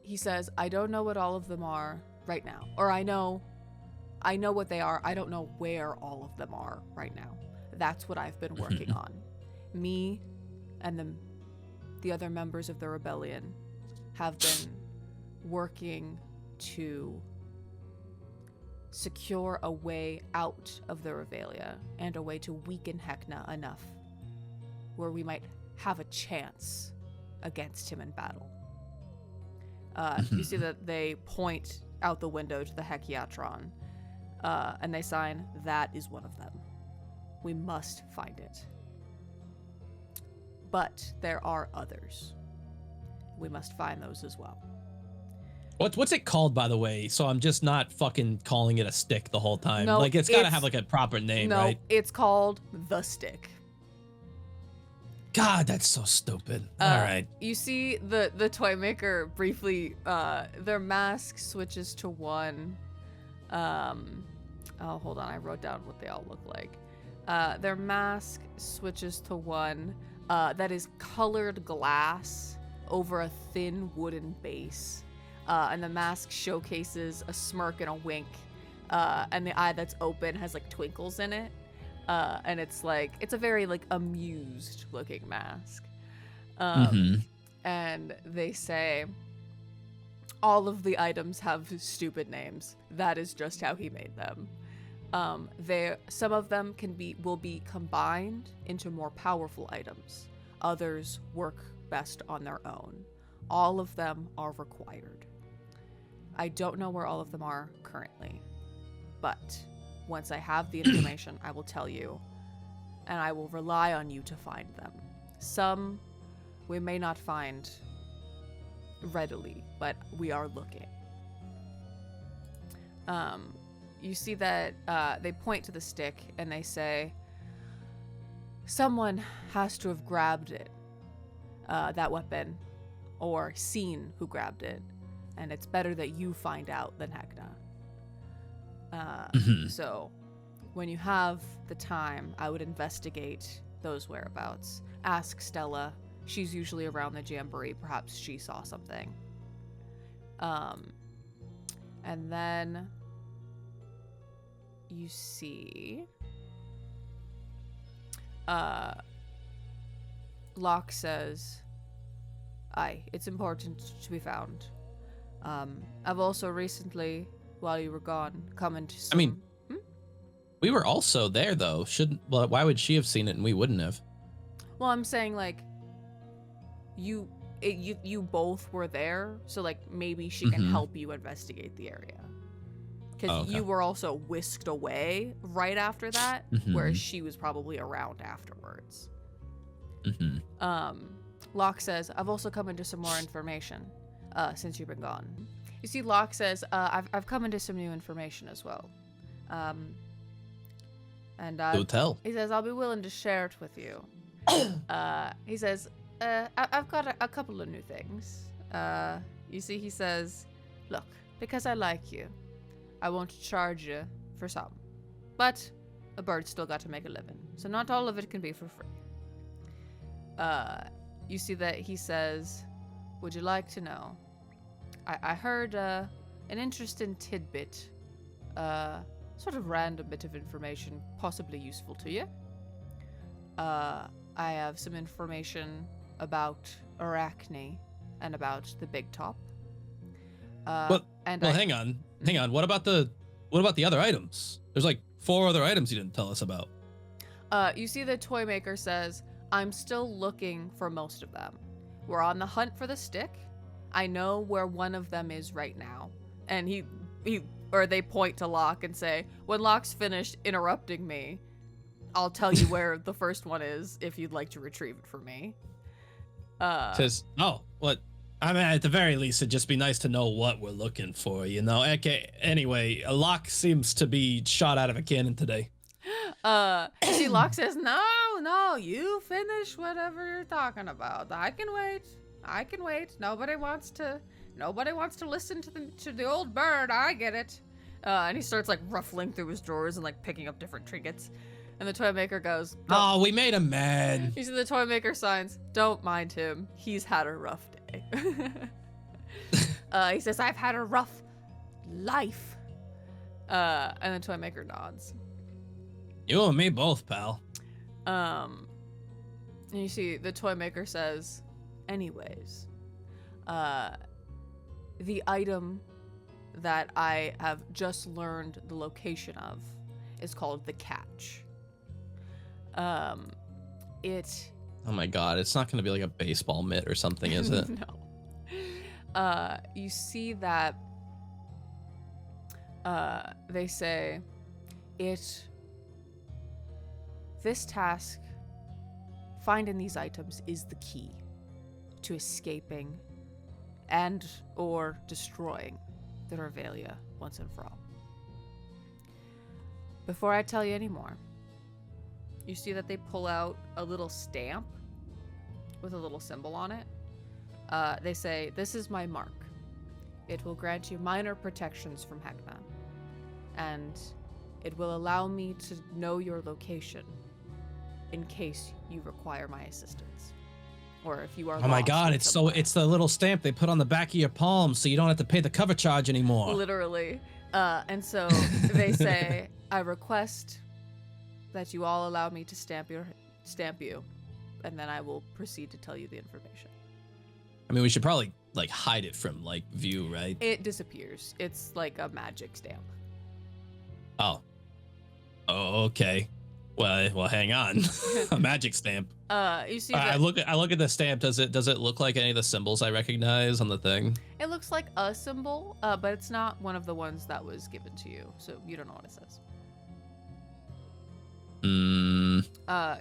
Speaker 2: He says, I don't know what all of them are right now, or I know what they are. I don't know where all of them are right now. That's what I've been working on. Me and the other members of the rebellion have been working to secure a way out of the Revelia and a way to weaken Hecna enough where we might have a chance against him in battle. You see that they point out the window to the Hekiatron, and they sign, "That is one of them. We must find it. But there are others. We must find those as well."
Speaker 3: What's it called, by the way? So I'm just not fucking calling it a stick the whole time.
Speaker 2: No,
Speaker 3: like, it's got to have like a proper name, right?
Speaker 2: No, it's called the stick.
Speaker 3: God, that's so stupid. All right.
Speaker 2: You see the toy maker briefly, their mask switches to one. Oh, hold on. I wrote down what they all look like. Their mask switches to one that is colored glass over a thin wooden base. And the mask showcases a smirk and a wink. And the eye that's open has like twinkles in it. And it's a very like amused looking mask. And they say, all of the items have stupid names. That is just how he made them. Some of them will be combined into more powerful items. Others work best on their own. All of them are required. I don't know where all of them are currently, but once I have the information, I will tell you, and I will rely on you to find them. Some we may not find readily, but we are looking. You see that they point to the stick and they say, someone has to have grabbed it, that weapon, or seen who grabbed it, and it's better that you find out than Hecna. So when you have the time, I would investigate those whereabouts. Ask Stella. She's usually around the jamboree. Perhaps she saw something. And then you see Locke says, "Aye, it's important to be found. I've also recently, while you were gone, come into some..."
Speaker 3: We were also there, though. Why would she have seen it and we wouldn't have?
Speaker 2: Well, I'm saying, like, you both were there, so, like, maybe she can help you investigate the area. Because you were also whisked away right after that, whereas she was probably around afterwards. Locke says, "I've also come into some more information since you've been gone." You see, Locke says, I've come into some new information as well.
Speaker 3: Do tell.
Speaker 2: He says, "I'll be willing to share it with you." He says, I've got a couple of new things. You see, he says, "Look, because I like you, I won't charge you for some. But a bird's still got to make a living, so not all of it can be for free." You see that he says, "Would you like to know? I heard an interesting tidbit, sort of random bit of information, possibly useful to you. I have some information about Arachne and about the Big Top."
Speaker 3: Hang on. What about the other items? There's like 4 other items you didn't tell us about.
Speaker 2: You see the toy maker says, "I'm still looking for most of them. We're on the hunt for the stick. I know where one of them is right now." And they point to Locke and say, "When Locke's finished interrupting me, I'll tell you where the first one is if you'd like to retrieve it for me."
Speaker 3: What? I mean, at the very least, it'd just be nice to know what we're looking for, you know? Okay, anyway, Locke seems to be shot out of a cannon today.
Speaker 2: You see, Locke says, No, you finish whatever you're talking about. I can wait. Nobody wants to listen to the old bird. I get it. And he starts like ruffling through his drawers and like picking up different trinkets. And the toy maker goes,
Speaker 3: "Oh, we made him mad."
Speaker 2: You see the toy maker signs, "Don't mind him. He's had a rough day." He says, "I've had a rough life." And the toy maker nods.
Speaker 3: "You and me both, pal."
Speaker 2: And you see the toy maker says, "Anyways, the item that I have just learned the location of is called the Catch. It
Speaker 3: Oh my god, it's not gonna be like a baseball mitt or something, is it?
Speaker 2: No. You see that they say this task, finding these items, is the key to escaping and or destroying the Revelia once and for all. Before I tell you any more, you see that they pull out a little stamp with a little symbol on it. They say, "This is my mark. It will grant you minor protections from Hekna, and it will allow me to know your location in case you require my assistance, or if you are."
Speaker 3: Oh my god, it's the little stamp they put on the back of your palm so you don't have to pay the cover charge anymore.
Speaker 2: Literally. And so they say, "I request that you all allow me to stamp you, and then I will proceed to tell you the information."
Speaker 3: I mean, we should probably like hide it from like view, right?
Speaker 2: It disappears. It's like a magic stamp.
Speaker 3: Oh, okay. Well, hang on. A magic stamp.
Speaker 2: You see
Speaker 3: I look at the stamp. Does it look like any of the symbols I recognize on the thing?
Speaker 2: It looks like a symbol, but it's not one of the ones that was given to you, so you don't know what it says.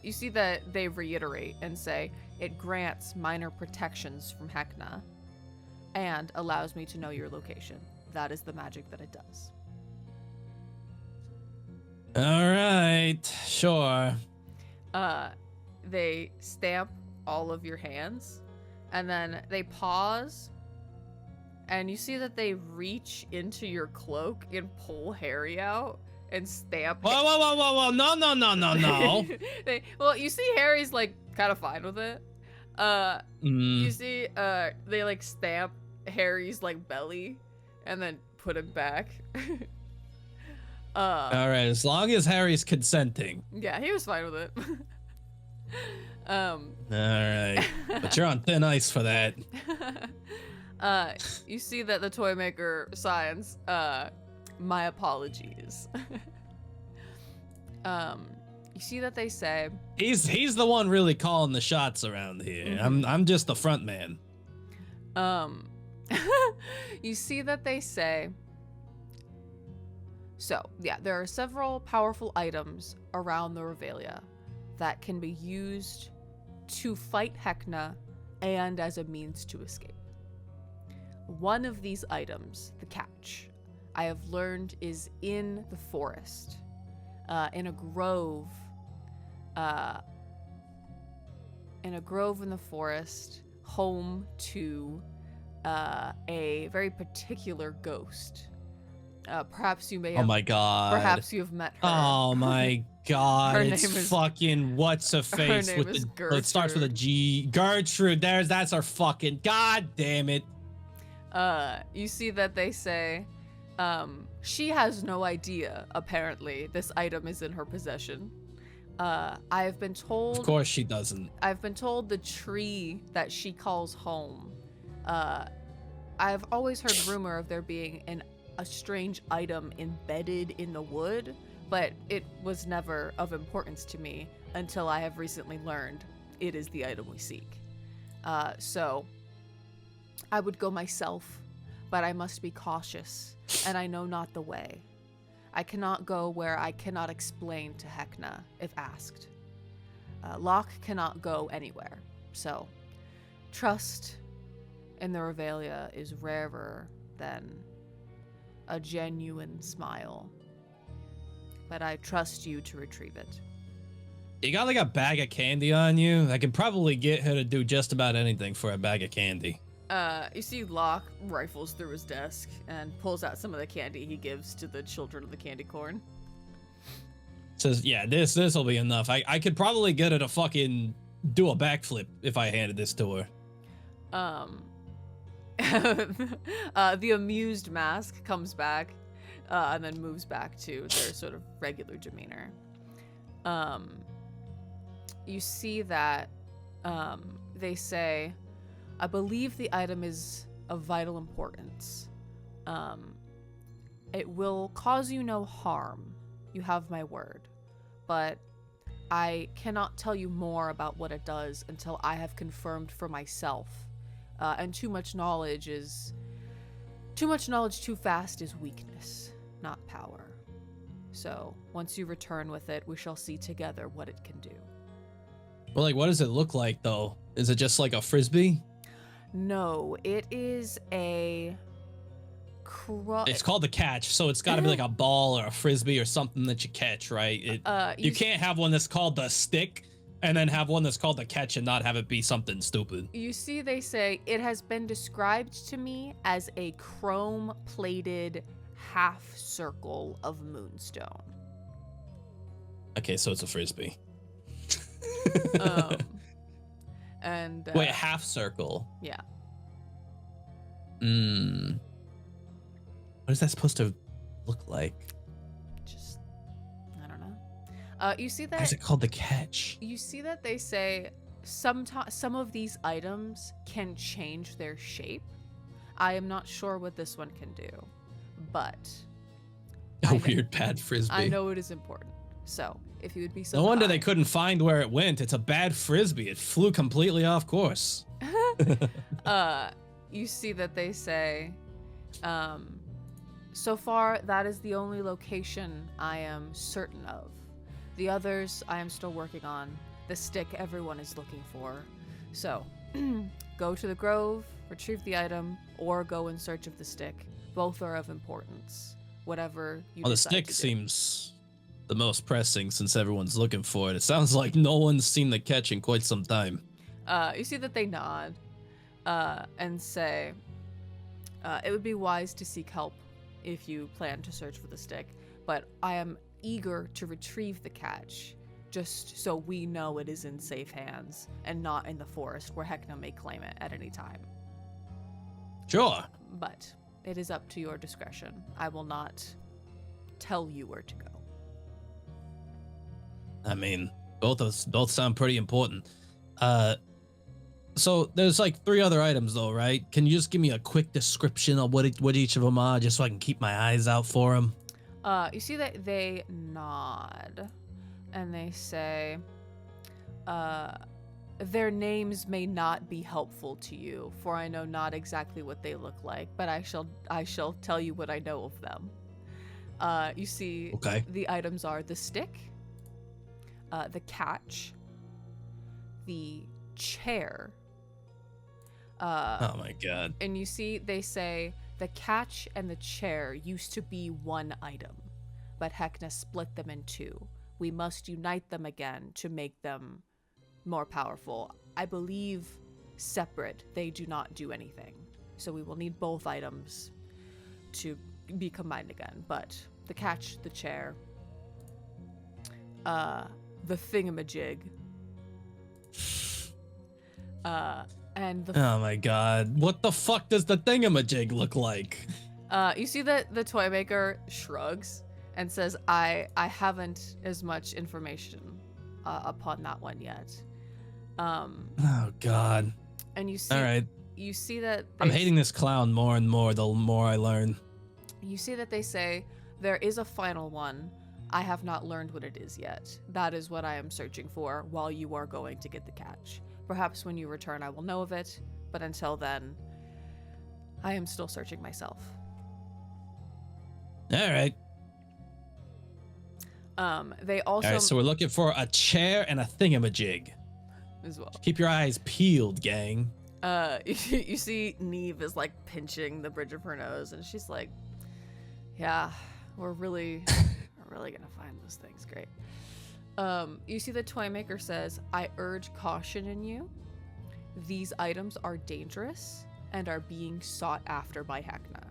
Speaker 2: You see that they reiterate and say, "It grants minor protections from Hekna and allows me to know your location. That is the magic that it does."
Speaker 3: All right, sure.
Speaker 2: They stamp all of your hands, and then they pause, and you see that they reach into your cloak and pull Harry out and stamp.
Speaker 3: Whoa! No!
Speaker 2: Well, you see Harry's like kind of fine with it. You see, they like stamp Harry's like belly, and then put him back.
Speaker 3: All right, as long as Harry's consenting.
Speaker 2: Yeah, he was fine with it.
Speaker 3: All right, but you're on thin ice for that.
Speaker 2: You see that the toy maker signs, "My apologies." You see that they say
Speaker 3: he's the one really calling the shots around here.
Speaker 2: Mm-hmm.
Speaker 3: I'm just the front man.
Speaker 2: You see that they say, so yeah, there are several powerful items around the Revelia that can be used to fight Hekna and as a means to escape. One of these items, the catch, I have learned is in the forest, in a grove in the forest, home to a very particular ghost. Perhaps you may have.
Speaker 3: Oh my god.
Speaker 2: Perhaps you have met her.
Speaker 3: Oh my god.
Speaker 2: Her
Speaker 3: it's
Speaker 2: name is-
Speaker 3: fucking what's a face
Speaker 2: Her name
Speaker 3: with
Speaker 2: is
Speaker 3: the it starts with a G. Gertrude. That's our fucking god damn it.
Speaker 2: You see that they say, she has no idea, apparently, this item is in her possession. I have been told.
Speaker 3: Of course she doesn't.
Speaker 2: I've been told the tree that she calls home. I've always heard rumor of there being a strange item embedded in the wood, but it was never of importance to me until I have recently learned it is the item we seek. So I would go myself, but I must be cautious, and I know not the way. I cannot go where I cannot explain to Hekna if asked. Locke cannot go anywhere, so trust in the Revelia is rarer than a genuine smile. But I trust you to retrieve it.
Speaker 3: You got like a bag of candy on you? I can probably get her to do just about anything for a bag of candy.
Speaker 2: You see Locke rifles through his desk and pulls out some of the candy he gives to the children of the candy corn.
Speaker 3: Says, yeah, this'll be enough. I could probably get her to fucking do a backflip if I handed this to her.
Speaker 2: The amused mask comes back, and then moves back to their sort of regular demeanor. You see that, they say, I believe the item is of vital importance. It will cause you no harm. You have my word. But I cannot tell you more about what it does until I have confirmed for myself. And too much knowledge too fast is weakness, not power. So once you return with it, we shall see together what it can do.
Speaker 3: Well, like, what does it look like, though? Is it just like a frisbee?
Speaker 2: No, it is a...
Speaker 3: It's called the catch, so it's got to be like a ball or a frisbee or something that you catch, right? You can't have one that's called the stick and then have one that's called the catch and not have it be something stupid.
Speaker 2: You see, they say, it has been described to me as a chrome-plated half circle of moonstone.
Speaker 3: Okay, so it's a frisbee.
Speaker 2: And
Speaker 3: wait, a half circle?
Speaker 2: Yeah.
Speaker 3: What is that supposed to look like?
Speaker 2: Just, I don't know. You see that?
Speaker 3: Why is it called the catch?
Speaker 2: You see that they say some of these items can change their shape. I am not sure what this one can do, but
Speaker 3: a weird bad frisbee.
Speaker 2: I know it is important. So if you would be so
Speaker 3: no wonder
Speaker 2: kind.
Speaker 3: they couldn't find where it went. It's a bad frisbee. It flew completely off course.
Speaker 2: You see that they say, so far that is the only location I am certain of. The others I am still working on. The stick everyone is looking for. So go to the grove, retrieve the item, or go in search of the stick. Both are of importance. Whatever you
Speaker 3: well, the
Speaker 2: decide
Speaker 3: stick
Speaker 2: to do.
Speaker 3: seems the most pressing since everyone's looking for it. It sounds like no one's seen the catch in quite some time.
Speaker 2: You see that they nod and say, it would be wise to seek help if you plan to search for the stick, but I am eager to retrieve the catch just so we know it is in safe hands and not in the forest where Hecna may claim it at any time.
Speaker 3: Sure.
Speaker 2: But it is up to your discretion. I will not tell you where to go.
Speaker 3: I mean, both sound pretty important. So there's like 3 other items though, right? Can you just give me a quick description of what each of them are, just so I can keep my eyes out for them?
Speaker 2: You see that they nod and they say, their names may not be helpful to you, for I know not exactly what they look like, but I shall tell you what I know of them. You see,
Speaker 3: okay.
Speaker 2: The items are the stick, the catch, the chair.
Speaker 3: Oh my god.
Speaker 2: And you see, they say the catch and the chair used to be one item, but Hecna split them in 2. We must unite them again to make them more powerful. I believe separate, they do not do anything. So we will need both items to be combined again. But the catch, the chair, the thingamajig, and the...
Speaker 3: Oh my god. What the fuck does the thingamajig look like?
Speaker 2: You see that the toy maker shrugs and says, I haven't as much information upon that one yet.
Speaker 3: Oh god.
Speaker 2: And you see,
Speaker 3: all right.
Speaker 2: You see that
Speaker 3: I'm hating this clown more and more the more I learn.
Speaker 2: You see that they say there is a final one. I have not learned what it is yet. That is what I am searching for while you are going to get the catch. Perhaps when you return I will know of it, but until then, I am still searching myself.
Speaker 3: All right.
Speaker 2: They also...
Speaker 3: All right, so we're looking for a chair and a thingamajig.
Speaker 2: As well.
Speaker 3: Keep your eyes peeled, gang.
Speaker 2: You see Neve is like pinching the bridge of her nose, and she's like, yeah, we're really gonna find those things. Great. You see the toy maker says, I urge caution in you. These items are dangerous and are being sought after by Hecna.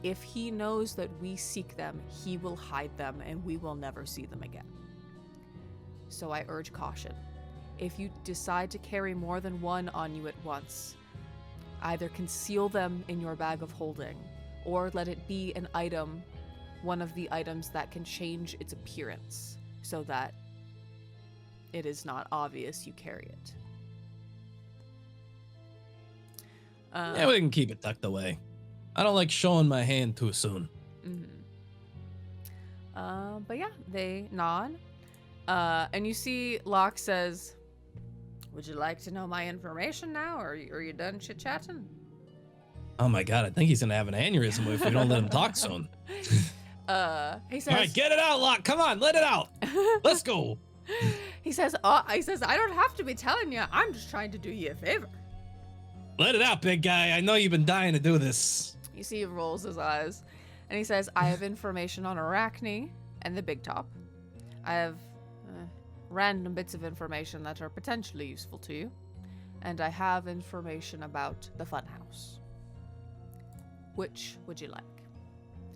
Speaker 2: If he knows that we seek them, he will hide them and we will never see them again. So I urge caution. If you decide to carry more than one on you at once, either conceal them in your bag of holding or let it be an item, one of the items that can change its appearance so that it is not obvious you carry it.
Speaker 3: Yeah, we can keep it tucked away. I don't like showing my hand too soon.
Speaker 2: But yeah, they nod And you see Locke says, would you like to know my information now, or are you done chit-chatting?
Speaker 3: Oh my god, I think he's gonna have an aneurysm if we don't let him talk soon.
Speaker 2: He says,
Speaker 3: all right, get it out, Locke. Come on, let it out. Let's go.
Speaker 2: He says, I don't have to be telling you. I'm just trying to do you a favor.
Speaker 3: Let it out, big guy. I know you've been dying to do this.
Speaker 2: You see he rolls his eyes, and he says, I have information on Arachne and the Big Top. I have random bits of information that are potentially useful to you. And I have information about the Funhouse. Which would you like?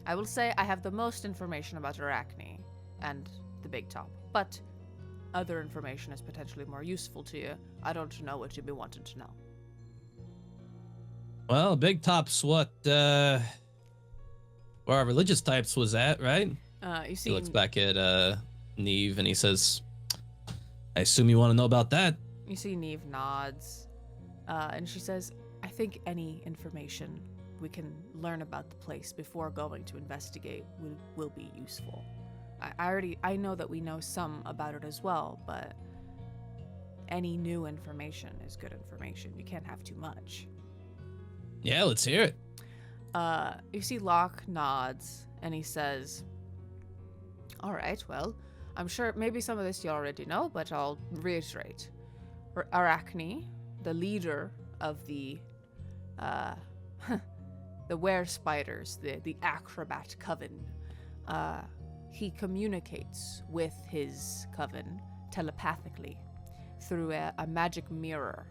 Speaker 2: I will say I have the most information about Arachne and the Big Top, but other information is potentially more useful to you. I don't know what you'd be wanting to know.
Speaker 3: Well, Big Top's what, where our religious types was at, right?
Speaker 2: You see,
Speaker 3: he looks back at Neve and he says, I assume you want to know about that.
Speaker 2: You see Neve nods, and she says, I think any information we can learn about the place before going to investigate will be useful. I know that we know some about it as well, but any new information is good information. You can't have too much.
Speaker 3: Yeah, let's hear it.
Speaker 2: You see Locke nods, and he says, all right, well, I'm sure maybe some of this you already know, but I'll reiterate. Arachne, the leader of the were-spiders, the acrobat coven, he communicates with his coven telepathically through a magic mirror.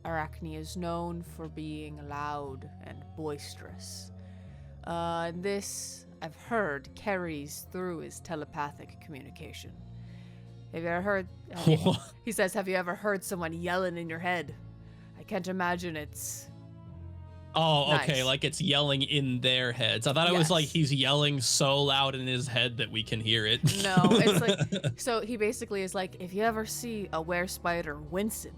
Speaker 2: Arachne is known for being loud and boisterous. And this, I've heard, carries through his telepathic communication. Have you ever heard... he says, have you ever heard someone yelling in your head? I can't imagine it's...
Speaker 3: Oh, okay,
Speaker 2: nice.
Speaker 3: like it's yelling in their heads. I thought it was like he's yelling so loud in his head that we can hear it.
Speaker 2: No, it's like... So he basically is like, if you ever see a were-spider wincing,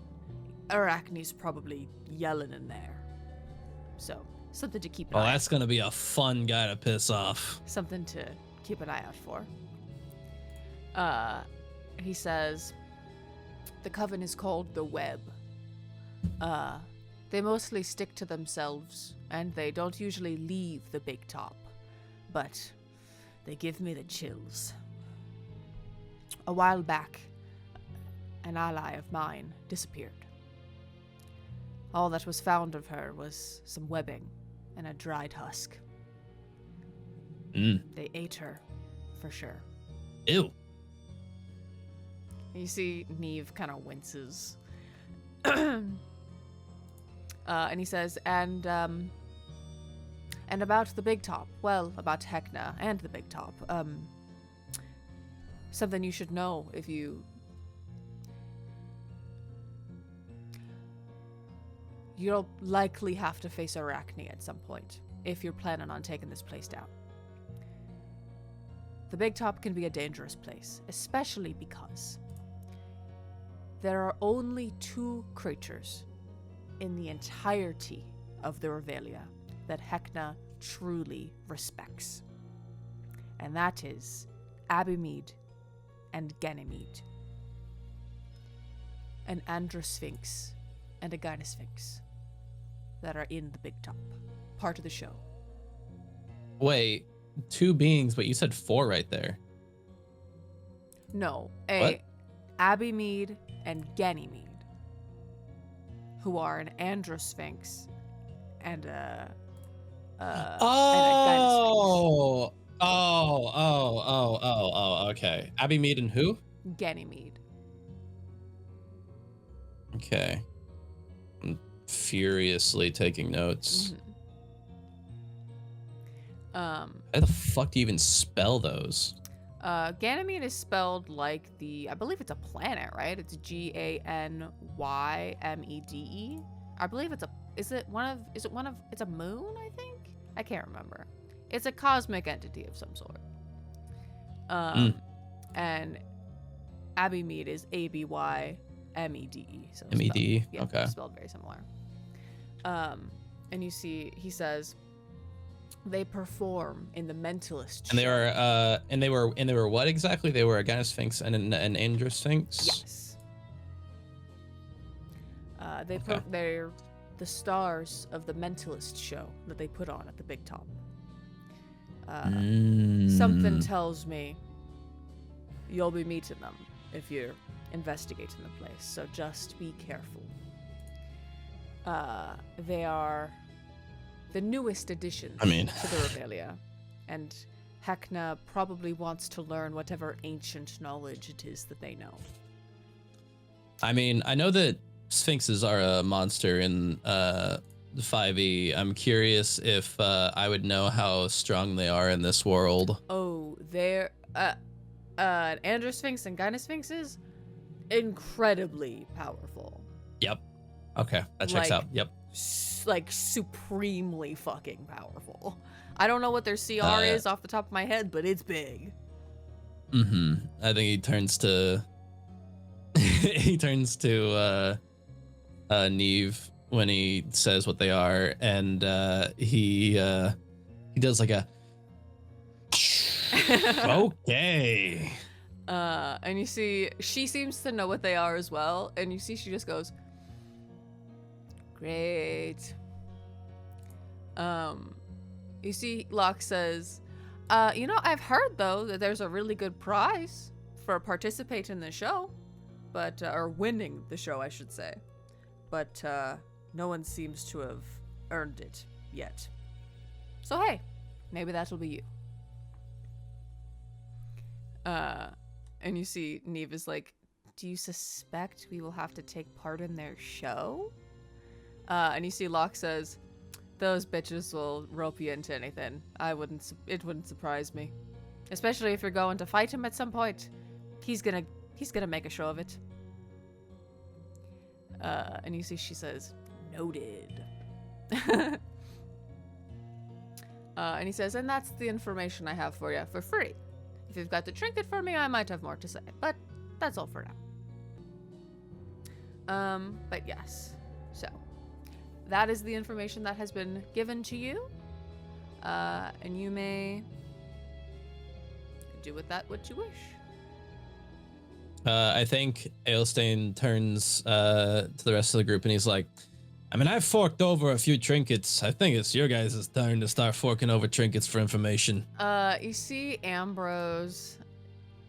Speaker 2: Arachne's probably yelling in there. So, something to keep an eye
Speaker 3: that's going to be a fun guy to piss off.
Speaker 2: Something to keep an eye out for. He says, the coven is called the Web. They mostly stick to themselves, and they don't usually leave the Big Top. But they give me the chills. A while back, an ally of mine disappeared. All that was found of her was some webbing and a dried husk. They ate her, for sure.
Speaker 3: Ew.
Speaker 2: You see Neve kind of winces. And he says, and about the Big Top. Well, about Hecna and the Big Top. Something you should know if you... You'll likely have to face Arachne at some point, if you're planning on taking this place down. The Big Top can be a dangerous place, especially because there are only 2 creatures in the entirety of the Revelia that Hecna truly respects. And that is Abimead and Ganymede. An Androsphinx and a Gynosphinx that are in the Big Top, part of the show.
Speaker 3: Wait, 2 beings, but you said 4 right there.
Speaker 2: No,
Speaker 3: What?
Speaker 2: Abimead and Ganymede, who are an Androsphinx and a
Speaker 3: Oh, okay. Abimead and who?
Speaker 2: Ganymede.
Speaker 3: Okay. I'm furiously taking notes. How the fuck do you even spell those?
Speaker 2: Ganymede is spelled like I believe it's a planet, right? It's Ganymede. I believe it's a moon, I think? I can't remember. It's a cosmic entity of some sort. And Abimead is Abymede. So
Speaker 3: M-E-D-E,
Speaker 2: yeah,
Speaker 3: okay.
Speaker 2: Spelled very similar. And you see, he says, They perform in the mentalist.
Speaker 3: And they were what exactly? They were a Gyne Sphinx and an Andra Sphinx.
Speaker 2: Yes. They're the stars of the mentalist show that they put on at the Big Top. Something tells me you'll be meeting them if you're investigating the place, so just be careful. They are the newest addition to the Revelia, and Hekna probably wants to learn whatever ancient knowledge it is that they know.
Speaker 3: I mean, I know that Sphinxes are a monster in the 5e. I'm curious if I would know how strong they are in this world.
Speaker 2: Oh, they're Andra Sphinx and Gyne Sphinxes, incredibly powerful.
Speaker 3: Yep. Okay, that checks out. Yep.
Speaker 2: Like supremely fucking powerful. I don't know what their CR is off the top of my head, but it's big.
Speaker 3: I think he turns to Neve when he says what they are, and he does like a okay.
Speaker 2: And you see she seems to know what they are as well, and you see she just goes, great. You see Locke says, I've heard though that there's a really good prize for participating in the show, but or winning the show, I should say. But no one seems to have earned it yet. So hey, maybe that'll be you. And you see Neve is like, do you suspect we will have to take part in their show? And you see Locke says, those bitches will rope you into anything. It wouldn't surprise me. Especially if you're going to fight him at some point. He's gonna make a show of it. And you see she says, noted. And he says, and that's the information I have for you for free. If you've got the trinket for me, I might have more to say, but that's all for now. But yes, so that is the information that has been given to you, and you may do with that what you wish.
Speaker 3: I think Ailstein turns to the rest of the group and he's like, I mean, I've forked over a few trinkets. I think it's your guys' turn to start forking over trinkets for information.
Speaker 2: You see Ambrose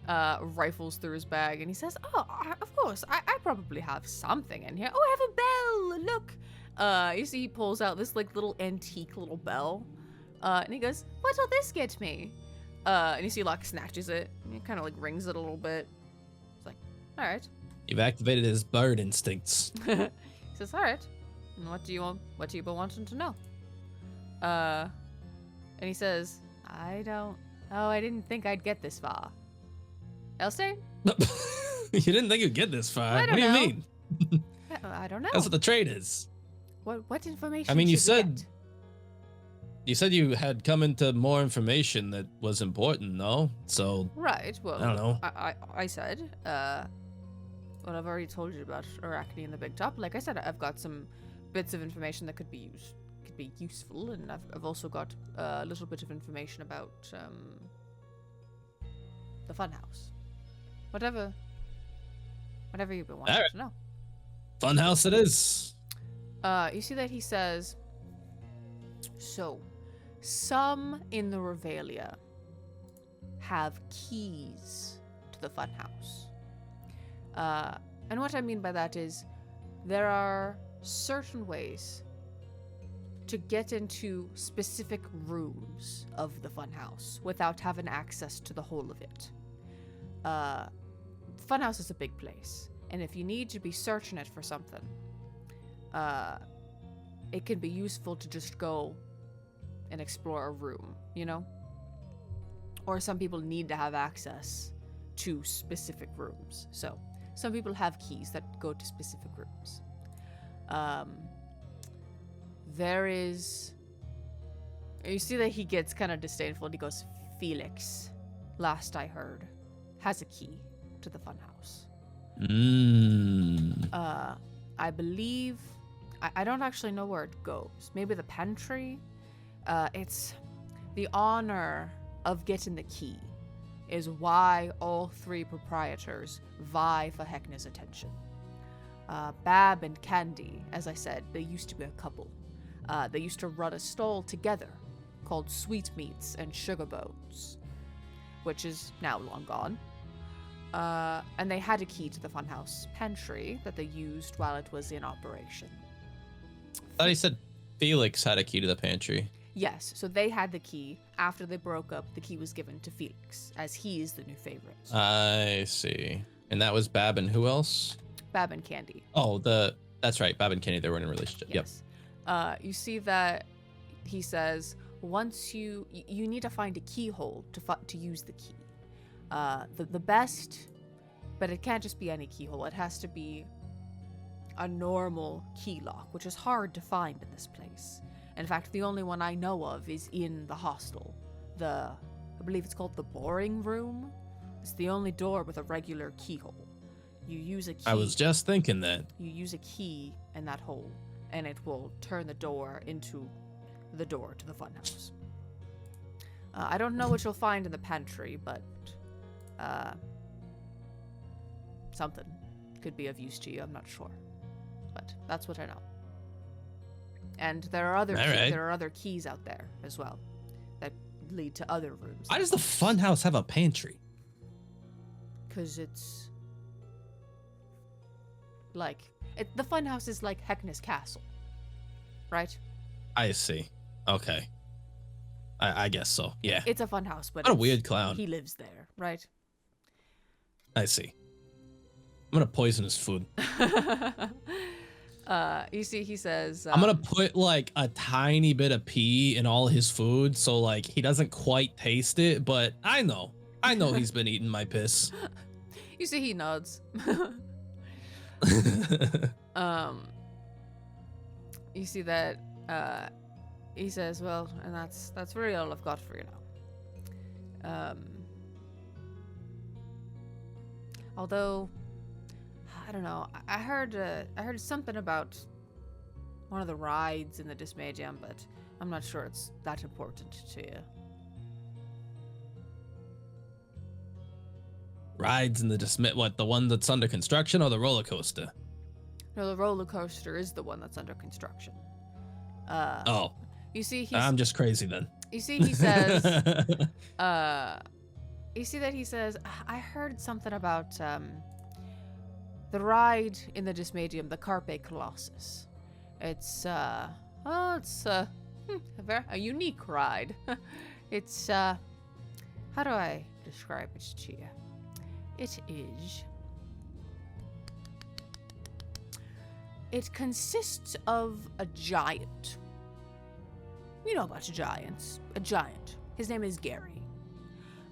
Speaker 2: rifles through his bag and he says, oh, of course, I probably have something in here. Oh, I have a bell, look. You see he pulls out this like little antique little bell. And he goes, what'll this get me? And you see Locke snatches it and he kind of like rings it a little bit. It's like, all right.
Speaker 3: You've activated his bird instincts.
Speaker 2: He says, all right. And what do you been wanting to know? And he says, I didn't think I'd get this far. Elstein?
Speaker 3: You didn't think you'd get this far?
Speaker 2: What
Speaker 3: do you mean?
Speaker 2: I don't know.
Speaker 3: That's what the trade is.
Speaker 2: What information?
Speaker 3: I mean, you said you had come into more information that was important, no? So
Speaker 2: right. Well,
Speaker 3: I don't know.
Speaker 2: I said, well, I've already told you about Arachne and the Big Top. Like I said, I've got some bits of information that could be useful, and I've also got a little bit of information about the funhouse. Whatever you've been wanting to know.
Speaker 3: Funhouse it is.
Speaker 2: You see that he says, so some in the Revelia have keys to the funhouse. And what I mean by that is there are certain ways to get into specific rooms of the funhouse without having access to the whole of it. The funhouse is a big place, and if you need to be searching it for something, it can be useful to just go and explore a room, you know? Or some people need to have access to specific rooms. So some people have keys that go to specific rooms. There is... You see that he gets kind of disdainful and he goes, Felix, last I heard, has a key to the funhouse. I believe... I don't actually know where it goes. Maybe the pantry? It's The honor of getting the key is why all 3 proprietors vie for Heckner's attention. Bab and Candy, as I said, they used to be a couple. They used to run a stall together called Sweetmeats and Sugar Bones, which is now long gone. And they had a key to the funhouse pantry that they used while it was in operation.
Speaker 3: I thought he said Felix had a key to the pantry.
Speaker 2: Yes, so they had the key. After they broke up, the key was given to Felix, as he is the new favorite.
Speaker 3: I see. And that was Bab and who else?
Speaker 2: Bab and Candy.
Speaker 3: Oh, that's right. Bab and Candy, they were in a relationship.
Speaker 2: Yes. Yep. You see that he says, once you need to find a keyhole to use the key. The best, but it can't just be any keyhole. It has to be a normal key lock, which is hard to find in this place. In fact, the only one I know of is in the hostel. I believe it's called the boring room. It's the only door with a regular keyhole. You use a key.
Speaker 3: I was just thinking that.
Speaker 2: You use a key in that hole, and it will turn the door into the door to the funhouse. I don't know what you'll find in the pantry, but something could be of use to you. I'm not sure, but that's what I know. And there are other keys out there as well that lead to other rooms.
Speaker 3: Why does the funhouse have a pantry?
Speaker 2: Because it's like the funhouse is like Heckner's castle, right?
Speaker 3: I see. Okay. I guess so. Yeah.
Speaker 2: It's a funhouse, but
Speaker 3: what a weird clown.
Speaker 2: He lives there, right?
Speaker 3: I see. I'm gonna poison his food.
Speaker 2: You see, he says,
Speaker 3: I'm gonna put like a tiny bit of pee in all his food, so like he doesn't quite taste it, but I know he's been eating my piss.
Speaker 2: You see, he nods. You see that he says, well, and that's really all I've got for you now. Although I don't know, I heard something about one of the rides in the Dismaydium, but I'm not sure it's that important to you.
Speaker 3: Rides in the what, the one that's under construction or the roller coaster?
Speaker 2: No, the roller coaster is the one that's under construction.
Speaker 3: Oh.
Speaker 2: You see,
Speaker 3: I'm just crazy then.
Speaker 2: You see, he says, you see that he says, I heard something about, the ride in the Dismaydium, the Carpe Colossus. It's, a unique ride. It's, how do I describe it to you? It consists of a giant. You know about giants. A giant. His name is Gary.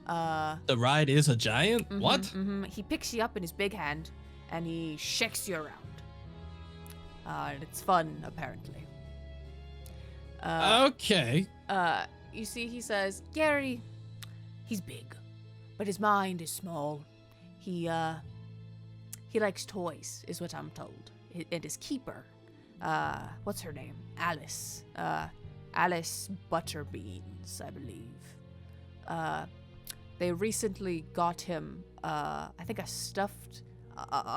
Speaker 3: The ride is a giant? What?
Speaker 2: Mm-hmm. He picks you up in his big hand, and he shakes you around. And it's fun, apparently.
Speaker 3: Okay.
Speaker 2: You see, he says, Gary, he's big, but his mind is small. He likes toys, is what I'm told. And his keeper, what's her name? Alice. Alice Butterbeans, I believe. They recently got him, I think a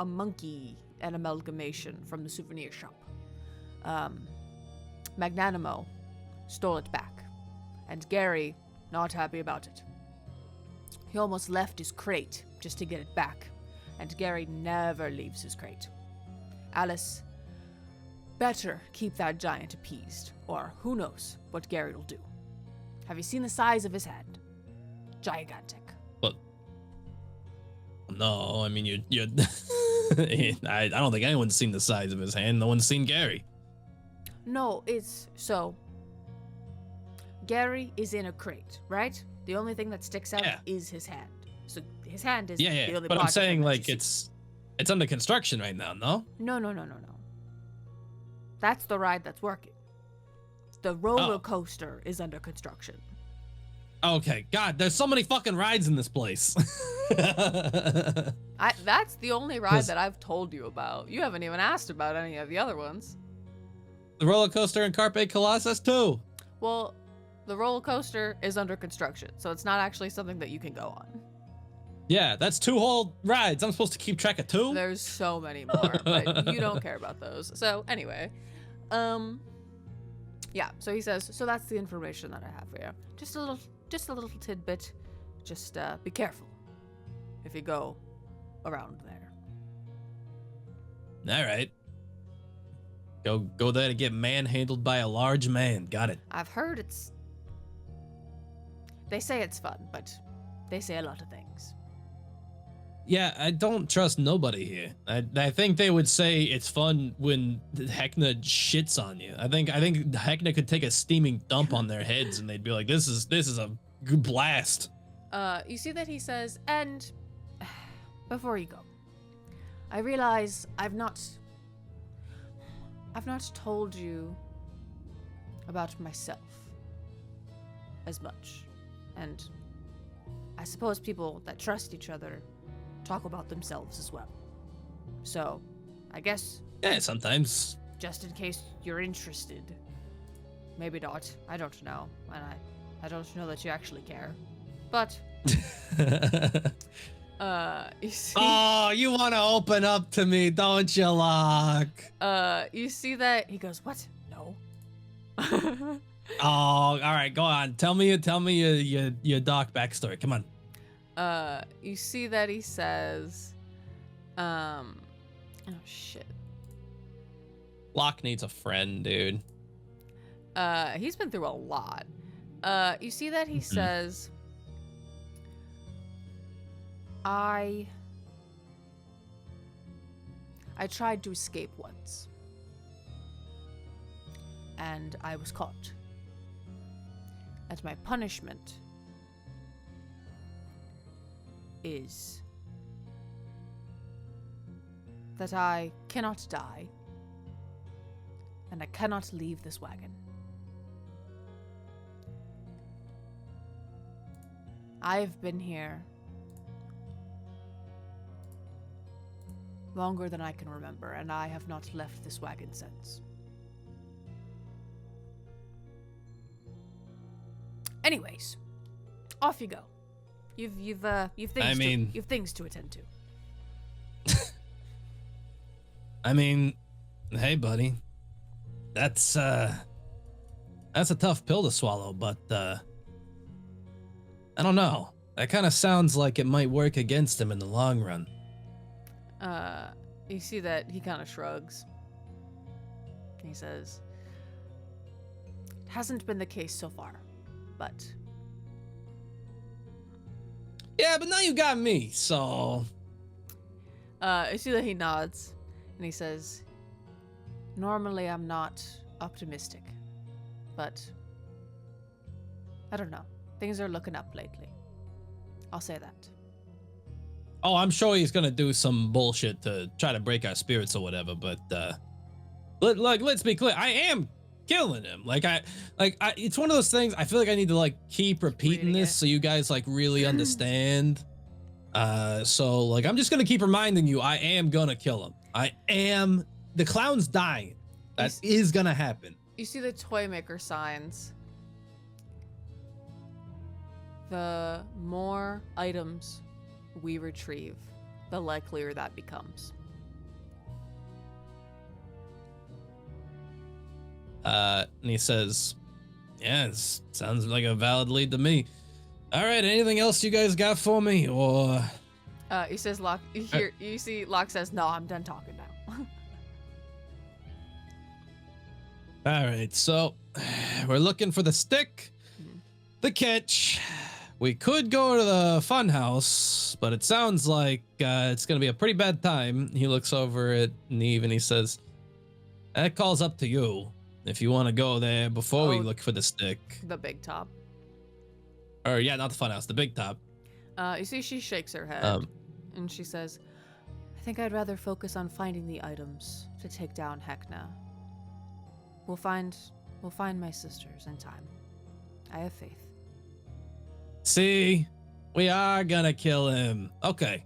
Speaker 2: monkey, an amalgamation from the souvenir shop. Magnanimo stole it back, and Gary not happy about it. He almost left his crate just to get it back, and Gary never leaves his crate. Alice, better keep that giant appeased, or who knows what Gary will do. Have you seen the size of his hand? Gigantic.
Speaker 3: But no, I mean you're I don't think anyone's seen the size of his hand. No one's seen Gary.
Speaker 2: No, it's so. Gary is in a crate, right? The only thing that sticks out is his hand. So his hand is the only
Speaker 3: but
Speaker 2: part
Speaker 3: I'm saying like
Speaker 2: you
Speaker 3: it's under construction right now, no?
Speaker 2: No. That's the ride that's working. The roller coaster is under construction.
Speaker 3: Okay, God, there's so many fucking rides in this place.
Speaker 2: That's the only ride that I've told you about. You haven't even asked about any of the other ones.
Speaker 3: The roller coaster in Carpe Colossus too.
Speaker 2: Well, the roller coaster is under construction, so it's not actually something that you can go on.
Speaker 3: Yeah, that's 2 whole rides. I'm supposed to keep track of 2?
Speaker 2: There's so many more, but you don't care about those. So anyway, yeah. So he says, so that's the information that I have for you. Just a little tidbit. Just be careful if you go around there.
Speaker 3: All right. Go there to get manhandled by a large man. Got it.
Speaker 2: I've heard they say it's fun, but they say a lot of things.
Speaker 3: Yeah, I don't trust nobody here. I think they would say it's fun when Heckna shits on you. I think Heckna could take a steaming dump on their heads and they'd be like, this is a blast.
Speaker 2: You see that he says, and before you go, I realize I've not told you about myself as much. And I suppose people that trust each other talk about themselves as well. So, I guess...
Speaker 3: Yeah, sometimes.
Speaker 2: Just in case you're interested. Maybe not. I don't know. And I don't know that you actually care. But... you see...
Speaker 3: Oh, you want to open up to me, don't you, Locke?
Speaker 2: You see that... He goes, what? No.
Speaker 3: Oh, all right, go on. Tell me your Doc backstory. Come on.
Speaker 2: You see that he says, oh shit.
Speaker 3: Locke needs a friend, dude.
Speaker 2: He's been through a lot. You see that he says, I tried to escape once. And I was caught. And my punishment is that I cannot die, and I cannot leave this wagon. I've been here longer than I can remember, and I have not left this wagon since. Anyways, off you go. You've things to attend to.
Speaker 3: I mean, hey, buddy. That's a tough pill to swallow, but I don't know. That kind of sounds like it might work against him in the long run.
Speaker 2: You see that he kind of shrugs. He says, "It hasn't been the case so far, but."
Speaker 3: Yeah, but now you got me, so...
Speaker 2: You see that he nods, and he says, normally I'm not optimistic, but I don't know. Things are looking up lately. I'll say that.
Speaker 3: Oh, I'm sure he's gonna do some bullshit to try to break our spirits or whatever, but let's be clear. I am killing him. It's one of those things. I feel like I need to keep repeating this so you guys really understand. So I'm just gonna keep reminding you. I am gonna kill him. The clown's dying. That is gonna happen.
Speaker 2: You see the toy maker signs. The more items we retrieve, the likelier that becomes.
Speaker 3: And he says, yeah, it sounds like a valid lead to me. All right, anything else you guys got for me, or?
Speaker 2: He says, Locke, you see Locke says, no, I'm done talking now.
Speaker 3: All right, so we're looking for the stick, the catch. We could go to the funhouse, but it sounds like it's going to be a pretty bad time. He looks over at Neve and he says, that call's up to you. If you want to go there before we look for the stick.
Speaker 2: The big top.
Speaker 3: Or yeah, not the funhouse, the big top.
Speaker 2: You see she shakes her head and she says, I think I'd rather focus on finding the items to take down Heckna. We'll find my sisters in time. I have faith.
Speaker 3: See, we are gonna kill him. Okay.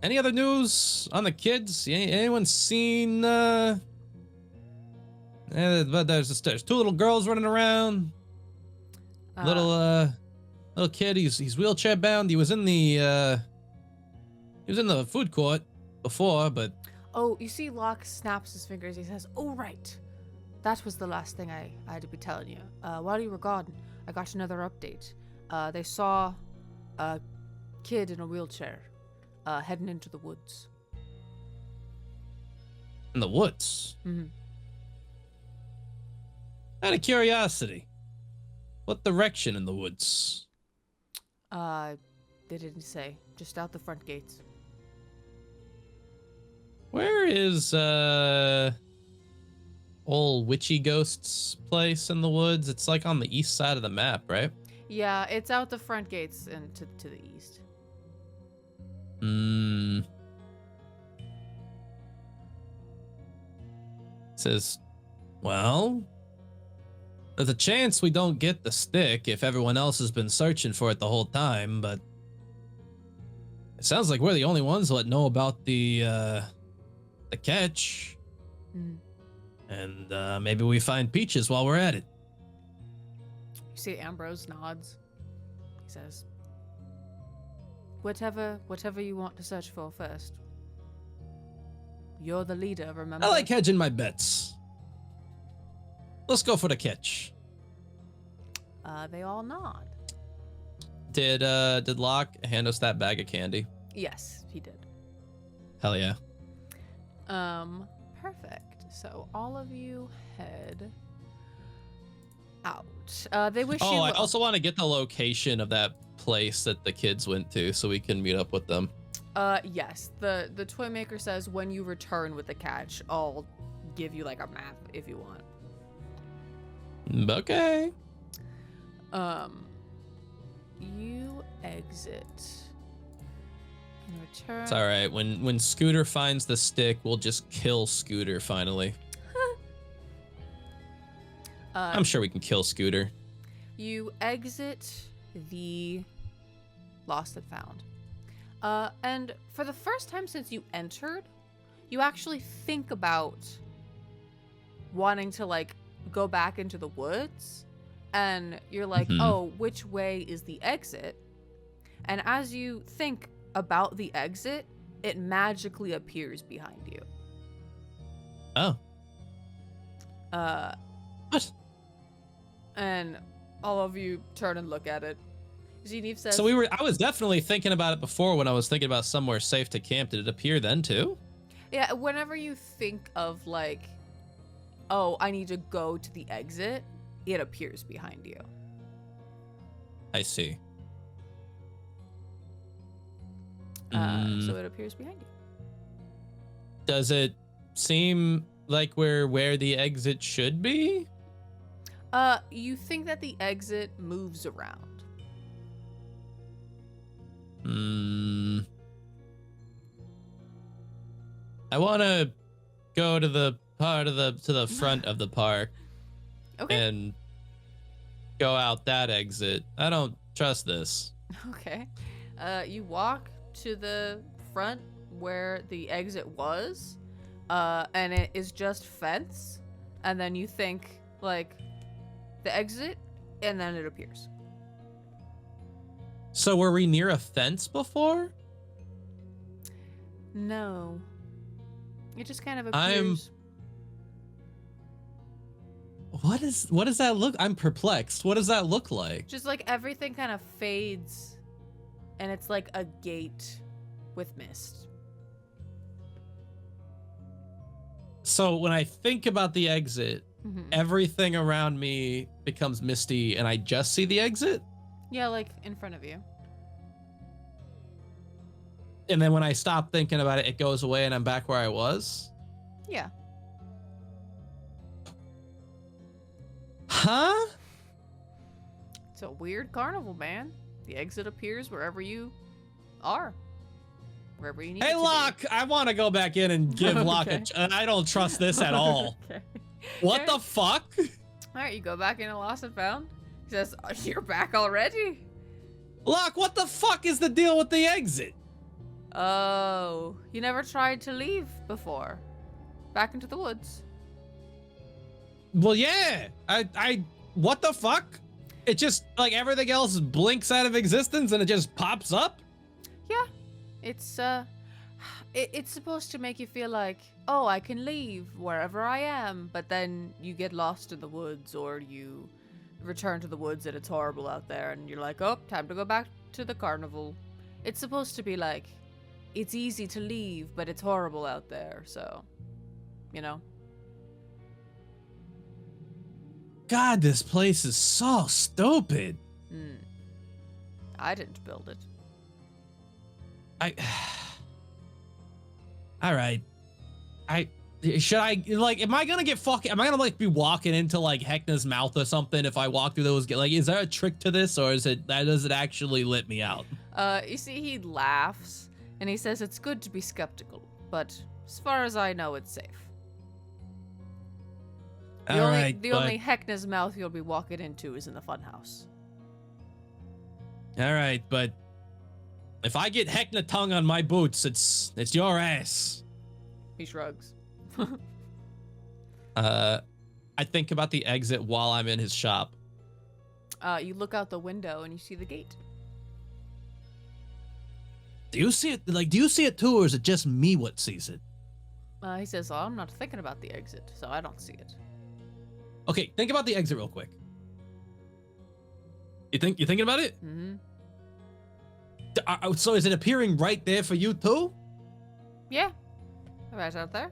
Speaker 3: Any other news on the kids? Anyone seen But there's two little girls running around. Little kid. He's wheelchair bound. He was in the food court before, but.
Speaker 2: Oh, you see, Locke snaps his fingers. He says, "Oh right, that was the last thing I had to be telling you. While you were gone, I got another update. They saw a kid in a wheelchair heading into the woods."
Speaker 3: In the woods?
Speaker 2: Mm-hmm.
Speaker 3: Out of curiosity, what direction in the woods?
Speaker 2: They didn't say. Just out the front gates.
Speaker 3: Where is old witchy ghost's place in the woods? It's like on the east side of the map, right?
Speaker 2: Yeah, it's out the front gates and to the east.
Speaker 3: Says, well, there's a chance we don't get the stick if everyone else has been searching for it the whole time, but it sounds like we're the only ones that know about the catch. And maybe we find Peaches while we're at it.
Speaker 2: You see Ambrose nods. He says, whatever you want to search for first. You're the leader, remember?
Speaker 3: I like hedging my bets. Let's go for the catch.
Speaker 2: They all nod.
Speaker 3: Did Locke hand us that bag of candy?
Speaker 2: Yes, he did.
Speaker 3: Hell yeah.
Speaker 2: Perfect. So all of you head out. They wish you
Speaker 3: Oh, I
Speaker 2: well.
Speaker 3: also want to get the location of that place that the kids went to so we can meet up with them.
Speaker 2: Yes. The toy maker says when you return with the catch, I'll give you like a map if you want.
Speaker 3: Okay.
Speaker 2: You exit. And return.
Speaker 3: It's all right. When Scooter finds the stick, we'll just kill Scooter finally. I'm sure we can kill Scooter.
Speaker 2: You exit the Lost and Found. And for the first time since you entered, you actually think about wanting to like go back into the woods, and you're like, oh, which way is the exit? And as you think about the exit, it magically appears behind you.
Speaker 3: Oh. What?
Speaker 2: And all of you turn and look at it. Genevieve says,
Speaker 3: So I was definitely thinking about it before when I was thinking about somewhere safe to camp. Did it appear then too?
Speaker 2: yeah, whenever you think of like, oh, I need to go to the exit, it appears behind you.
Speaker 3: I see.
Speaker 2: So it appears behind you.
Speaker 3: Does it seem like we're where the exit should be?
Speaker 2: You think that the exit moves around.
Speaker 3: I want to go to the front of the park.
Speaker 2: Okay.
Speaker 3: And go out that exit. I don't trust this.
Speaker 2: Okay. You walk to the front where the exit was, and it is just fence, and then you think like the exit, and then it appears.
Speaker 3: So were we near a fence before?
Speaker 2: No. It just kind of appears.
Speaker 3: What does that look? I'm perplexed. What does that look like?
Speaker 2: Just like everything kind of fades, and it's like a gate with mist.
Speaker 3: So when I think about the exit, everything around me becomes misty and I just see the exit?
Speaker 2: Yeah, like in front of you.
Speaker 3: And then when I stop thinking about it, it goes away and I'm back where I was?
Speaker 2: Yeah.
Speaker 3: Huh?
Speaker 2: It's a weird carnival, man. The exit appears wherever you are. Wherever you need it to be.
Speaker 3: Locke, I want to go back in and give Locke I don't trust this at all.
Speaker 2: Okay.
Speaker 3: What the fuck?
Speaker 2: All right, you go back into Lost and Found. He says, oh, you're back already?
Speaker 3: Locke, what the fuck is the deal with the exit?
Speaker 2: Oh, you never tried to leave before. Back into the woods.
Speaker 3: Well, yeah. What the fuck? It just, like, everything else blinks out of existence and it just pops up?
Speaker 2: Yeah. It's supposed to make you feel like, oh, I can leave wherever I am, but then you get lost in the woods, or you return to the woods and it's horrible out there, and you're like, oh, time to go back to the carnival. It's supposed to be like, it's easy to leave, but it's horrible out there, so, you know?
Speaker 3: God, this place is so stupid.
Speaker 2: I didn't build it.
Speaker 3: All right. Should I, like, am I gonna get fucking, am I gonna, like, be walking into, like, Heckna's mouth or something if I walk through those, like, is there a trick to this, or does it actually let me out?
Speaker 2: You see, he laughs, and he says it's good to be skeptical, but as far as I know, it's safe. The only Heckna's mouth you'll be walking into is in the funhouse.
Speaker 3: All right, but if I get Heckna tongue on my boots, it's your ass.
Speaker 2: He shrugs.
Speaker 3: I think about the exit while I'm in his shop.
Speaker 2: You look out the window and you see the gate.
Speaker 3: Do you see it? Like, do you see it too, or is it just me what sees it?
Speaker 2: He says, well, I'm not thinking about the exit, so I don't see it.
Speaker 3: Okay, think about the exit real quick. You thinking about it?
Speaker 2: Mm-hmm.
Speaker 3: So is it appearing right there for you too?
Speaker 2: Yeah. Right out there.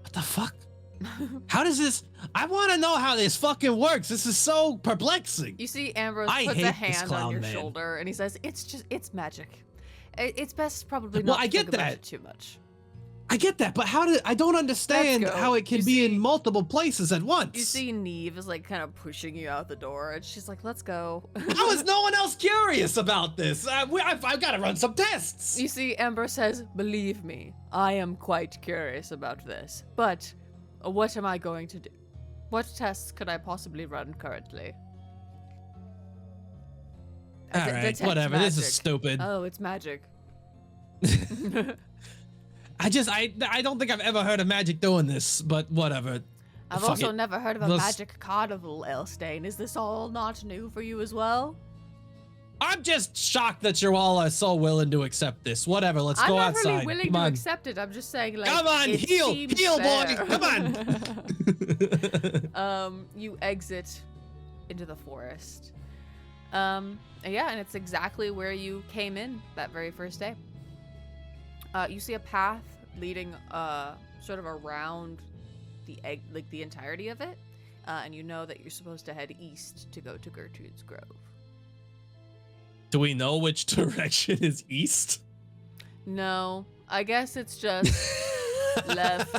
Speaker 3: What the fuck? How does this? I want to know how this fucking works. This is so perplexing.
Speaker 2: You see Ambrose puts a hand on your shoulder and he says, it's magic. It's best probably not to think about it too much.
Speaker 3: I get that, but I don't understand how it can be in multiple places at once.
Speaker 2: You see Neve is like kind of pushing you out the door, and she's like, let's go.
Speaker 3: How is no one else curious about this? I've got to run some tests.
Speaker 2: You see Ambrose says, believe me, I am quite curious about this, but what am I going to do? What tests could I possibly run currently?
Speaker 3: All right, whatever.
Speaker 2: Magic.
Speaker 3: This is stupid.
Speaker 2: Oh, it's magic.
Speaker 3: I don't think I've ever heard of magic doing this, but whatever.
Speaker 2: I've also never heard of a magic carnival, Elstane. Is this all not new for you as well?
Speaker 3: I'm just shocked that you all are so willing to accept this. Whatever, let's go outside.
Speaker 2: I'm not really willing to accept it. I'm just saying, like,
Speaker 3: come on, heal, boy, come
Speaker 2: on. You exit into the forest. Yeah, and it's exactly where you came in that very first day. You see a path leading sort of around the entirety of it, and you know that you're supposed to head east to go to Gertrude's Grove.
Speaker 3: Do we know which direction is east?
Speaker 2: No, I guess it's just left.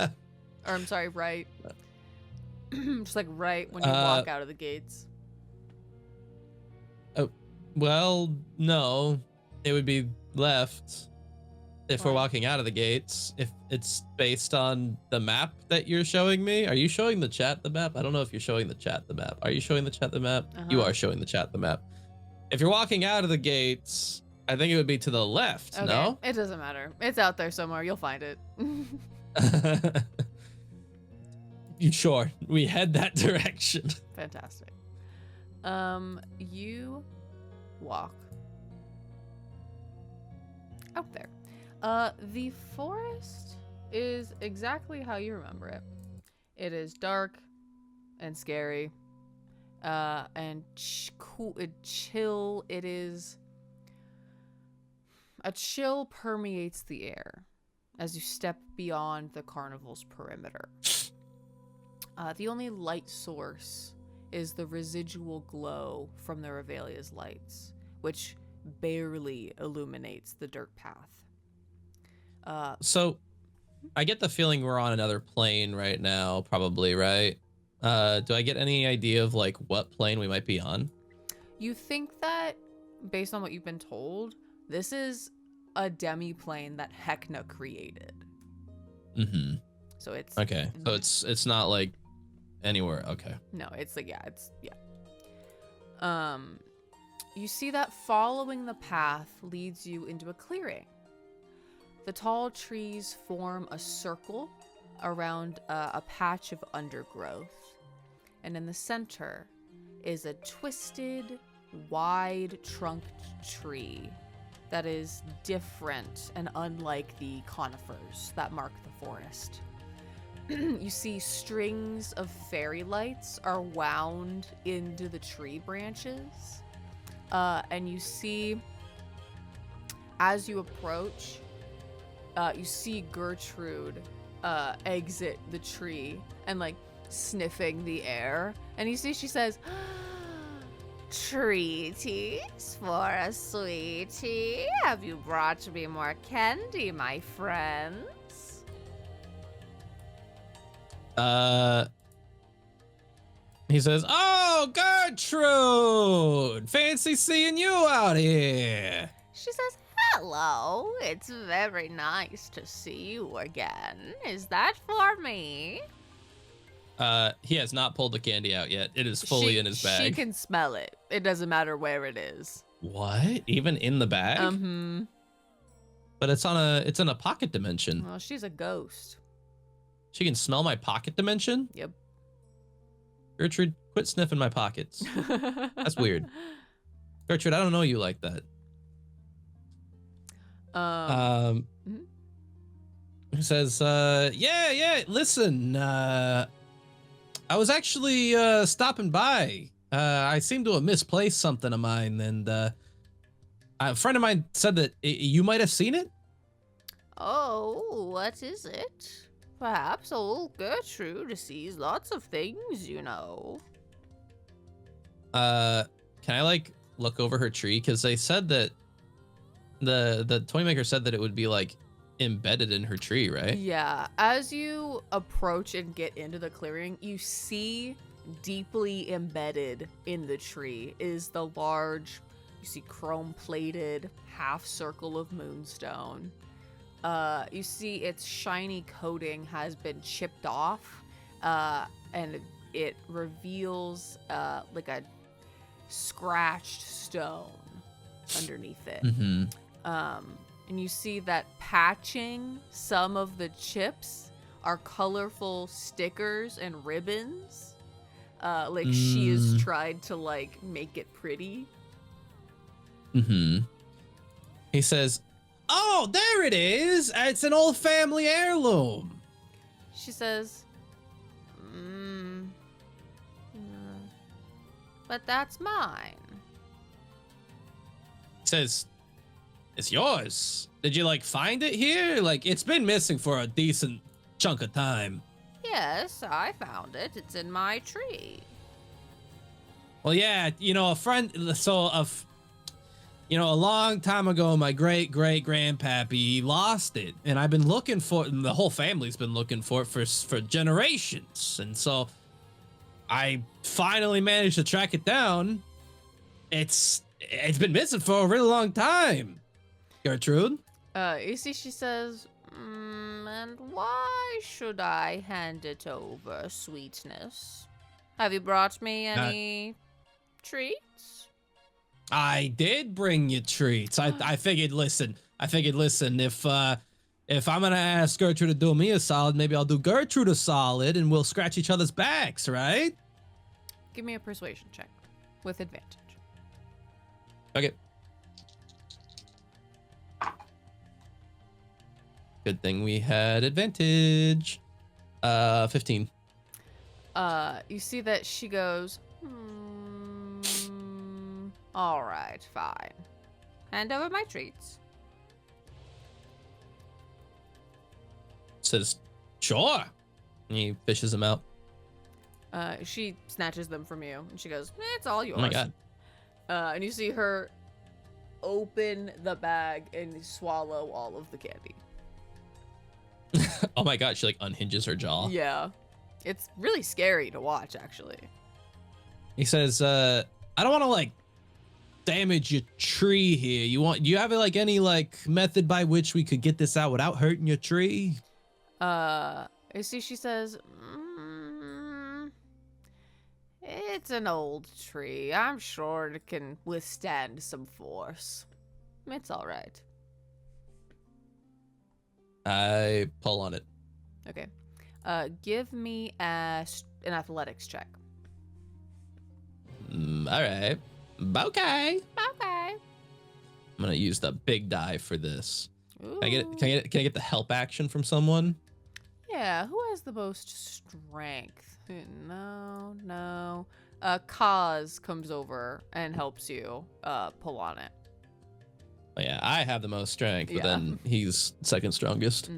Speaker 2: Or I'm sorry, right. Just like right when you walk out of the gates. Oh,
Speaker 3: well, no, it would be left. If we're walking out of the gates, if it's based on the map that you're showing me. Are you showing the chat the map? I don't know if you're showing the chat the map. Are you showing the chat the map? You are showing the chat the map. If you're walking out of the gates, I think it would be to the left,
Speaker 2: okay.
Speaker 3: No?
Speaker 2: It doesn't matter. It's out there somewhere. You'll find it.
Speaker 3: Sure. We head that direction.
Speaker 2: Fantastic. You walk out there. The forest is exactly how you remember it. It is dark and scary, and chill. It is a chill permeates the air as you step beyond the carnival's perimeter. The only light source is the residual glow from the Revelia's lights, which barely illuminates the dirt path.
Speaker 3: So I get the feeling we're on another plane right now, probably, right? Do I get any idea of like what plane we might be on?
Speaker 2: You think that, based on what you've been told, this is a demi-plane that Heckna created.
Speaker 3: Mm-hmm.
Speaker 2: So it's
Speaker 3: okay. So it's not like anywhere. Okay.
Speaker 2: No, it's like you see that following the path leads you into a clearing. The tall trees form a circle around a patch of undergrowth. And in the center is a twisted, wide-trunked tree that is different and unlike the conifers that mark the forest. You see strings of fairy lights are wound into the tree branches. And you see, as you approach, you see Gertrude exit the tree and like sniffing the air. And you see she says, "Treaties for a sweetie? Have you brought me more candy, my friends?"
Speaker 3: He says, "Oh, Gertrude! Fancy seeing you out here."
Speaker 2: She says, "Hello, it's very nice to see you again. Is that for me?"
Speaker 3: He has not pulled the candy out yet. It is fully in his bag.
Speaker 2: She can smell it. It doesn't matter where it is.
Speaker 3: What? Even in the bag?
Speaker 2: Mm-hmm.
Speaker 3: But it's in a pocket dimension.
Speaker 2: Well, she's a ghost.
Speaker 3: She can smell my pocket dimension?
Speaker 2: Yep.
Speaker 3: Gertrude, quit sniffing my pockets. That's weird. Gertrude, I don't know you like that. He says, yeah, listen, I was actually stopping by. I seem to have misplaced something of mine, and a friend of mine said that you might have seen it.
Speaker 2: Oh, what is it? Perhaps old Gertrude sees lots of things, you know.
Speaker 3: Can I like look over her tree? Because they said that the toy maker said that it would be like embedded in her tree, right?
Speaker 2: Yeah. As you approach and get into the clearing, you see deeply embedded in the tree is the large, you see chrome-plated half circle of moonstone. You see its shiny coating has been chipped off, and it reveals like a scratched stone underneath it.
Speaker 3: Mm-hmm.
Speaker 2: And you see that patching some of the chips are colorful stickers and ribbons. Like she has tried to like make it pretty.
Speaker 3: Mm-hmm. He says, "Oh, there it is. It's an old family heirloom."
Speaker 2: She says, but that's mine.
Speaker 3: He says, "It's yours. Did you like find it here? Like it's been missing for a decent chunk of time."
Speaker 2: Yes, I found it. It's in my tree.
Speaker 3: Well, yeah, a friend, a long time ago, my great-great-grandpappy, he lost it, and I've been looking for it, and the whole family's been looking for it for generations, and so I finally managed to track it down. It's been missing for a really long time, Gertrude.
Speaker 2: You see, she says, and why should I hand it over, sweetness? Have you brought me any treats?
Speaker 3: I did bring you treats. I figured, listen, if I'm gonna ask Gertrude to do me a solid, maybe I'll do Gertrude a solid and we'll scratch each other's backs, right?
Speaker 2: Give me a persuasion check with advantage.
Speaker 3: Okay. Good thing we had advantage. 15.
Speaker 2: You see that she goes, all right, fine. Hand over my treats.
Speaker 3: Says, sure. And he fishes them out.
Speaker 2: She snatches them from you, and she goes, it's all yours.
Speaker 3: Oh my god.
Speaker 2: And you see her open the bag and swallow all of the candy.
Speaker 3: Oh my god, she like unhinges her jaw.
Speaker 2: Yeah. It's really scary to watch, actually.
Speaker 3: He says, I don't want to like damage your tree here. Do you have like any like method by which we could get this out without hurting your tree?
Speaker 2: You see, she says, it's an old tree. I'm sure it can withstand some force. It's all right.
Speaker 3: I pull on it.
Speaker 2: Okay. Give me an athletics check.
Speaker 3: All right. Okay.
Speaker 2: Okay.
Speaker 3: I'm gonna use the big die for this.
Speaker 2: Ooh.
Speaker 3: Can I get the help action from someone?
Speaker 2: Yeah, who has the most strength? No. Kaz comes over and helps you pull on it.
Speaker 3: Oh, yeah, I have the most strength, but
Speaker 2: Yeah.
Speaker 3: then he's second strongest.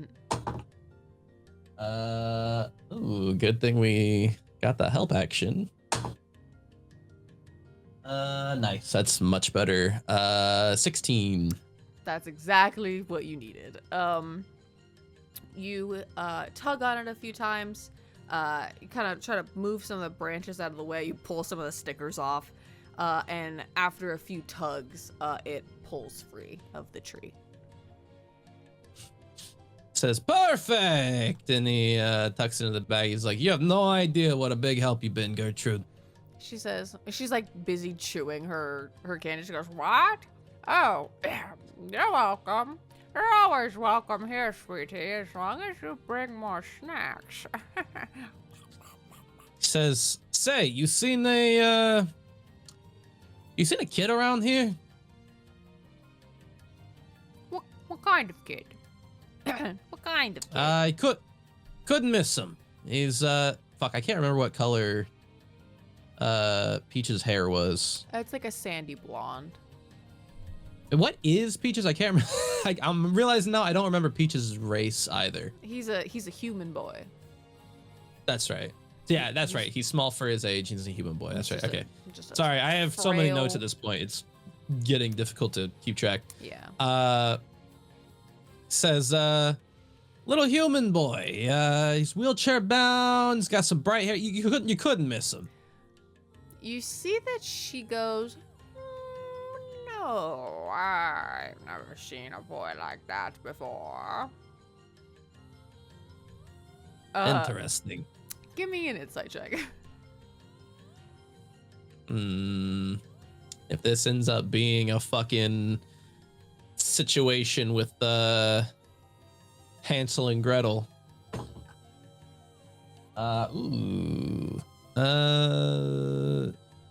Speaker 3: Ooh, good thing we got the help action. Nice. That's much better. 16.
Speaker 2: That's exactly what you needed. You tug on it a few times. You kind of try to move some of the branches out of the way. You pull some of the stickers off. And after a few tugs, it pulls free of the tree.
Speaker 3: Says, perfect! And he tucks into the bag. He's like, you have no idea what a big help you've been, Gertrude.
Speaker 2: She says, she's like busy chewing her candy. She goes, what? Oh, you're welcome. You're always welcome here, sweetie, as long as you bring more snacks.
Speaker 3: Says, say, you seen a kid around here?
Speaker 2: What kind of kid? What kind of kid?
Speaker 3: I couldn't miss him. He's fuck, I can't remember what color Peach's hair was.
Speaker 2: It's like a sandy blonde.
Speaker 3: What is Peach's? I can't remember. I'm realizing now I don't remember Peach's race either.
Speaker 2: He's a human boy.
Speaker 3: That's right. Yeah, that's right. He's small for his age. He's a human boy. That's right. Okay. Sorry, I have so many notes at this point. It's getting difficult to keep track.
Speaker 2: Yeah.
Speaker 3: Says, little human boy. He's wheelchair bound. He's got some bright hair. You couldn't miss him.
Speaker 2: You see that she goes, no, I've never seen a boy like that before.
Speaker 3: Interesting.
Speaker 2: Give me an insight check.
Speaker 3: If this ends up being a fucking situation with Hansel and Gretel.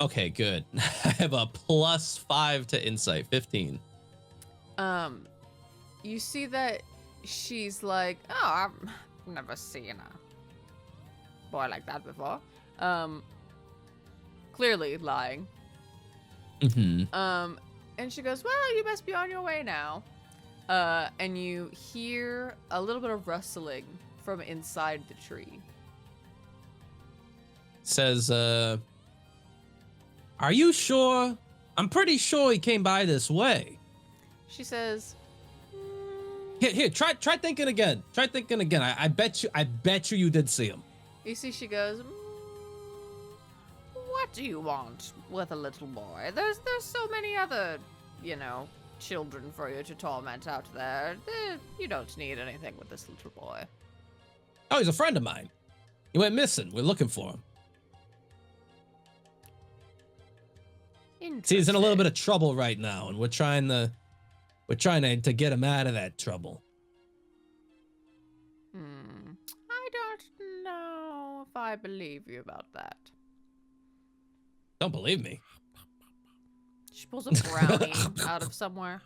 Speaker 3: Okay, good. I have a +5 to insight, 15.
Speaker 2: You see that she's like, oh, I've never seen a boy like that before. Clearly lying.
Speaker 3: Mm-hmm.
Speaker 2: And she goes, well, you must be on your way now. And you hear a little bit of rustling from inside the tree.
Speaker 3: Says, are you sure? I'm pretty sure he came by this way.
Speaker 2: She says,
Speaker 3: Here, try thinking again. Try thinking again. I bet you did see him.
Speaker 2: You see she goes, what do you want with a little boy? There's so many other, children for you to torment out there. You don't need anything with this little boy.
Speaker 3: Oh, he's a friend of mine. He went missing. We're looking for him. See, he's in a little bit of trouble right now, and we're trying to get him out of that trouble.
Speaker 2: I don't know if I believe you about that.
Speaker 3: Don't believe me.
Speaker 2: She pulls a brownie out of somewhere.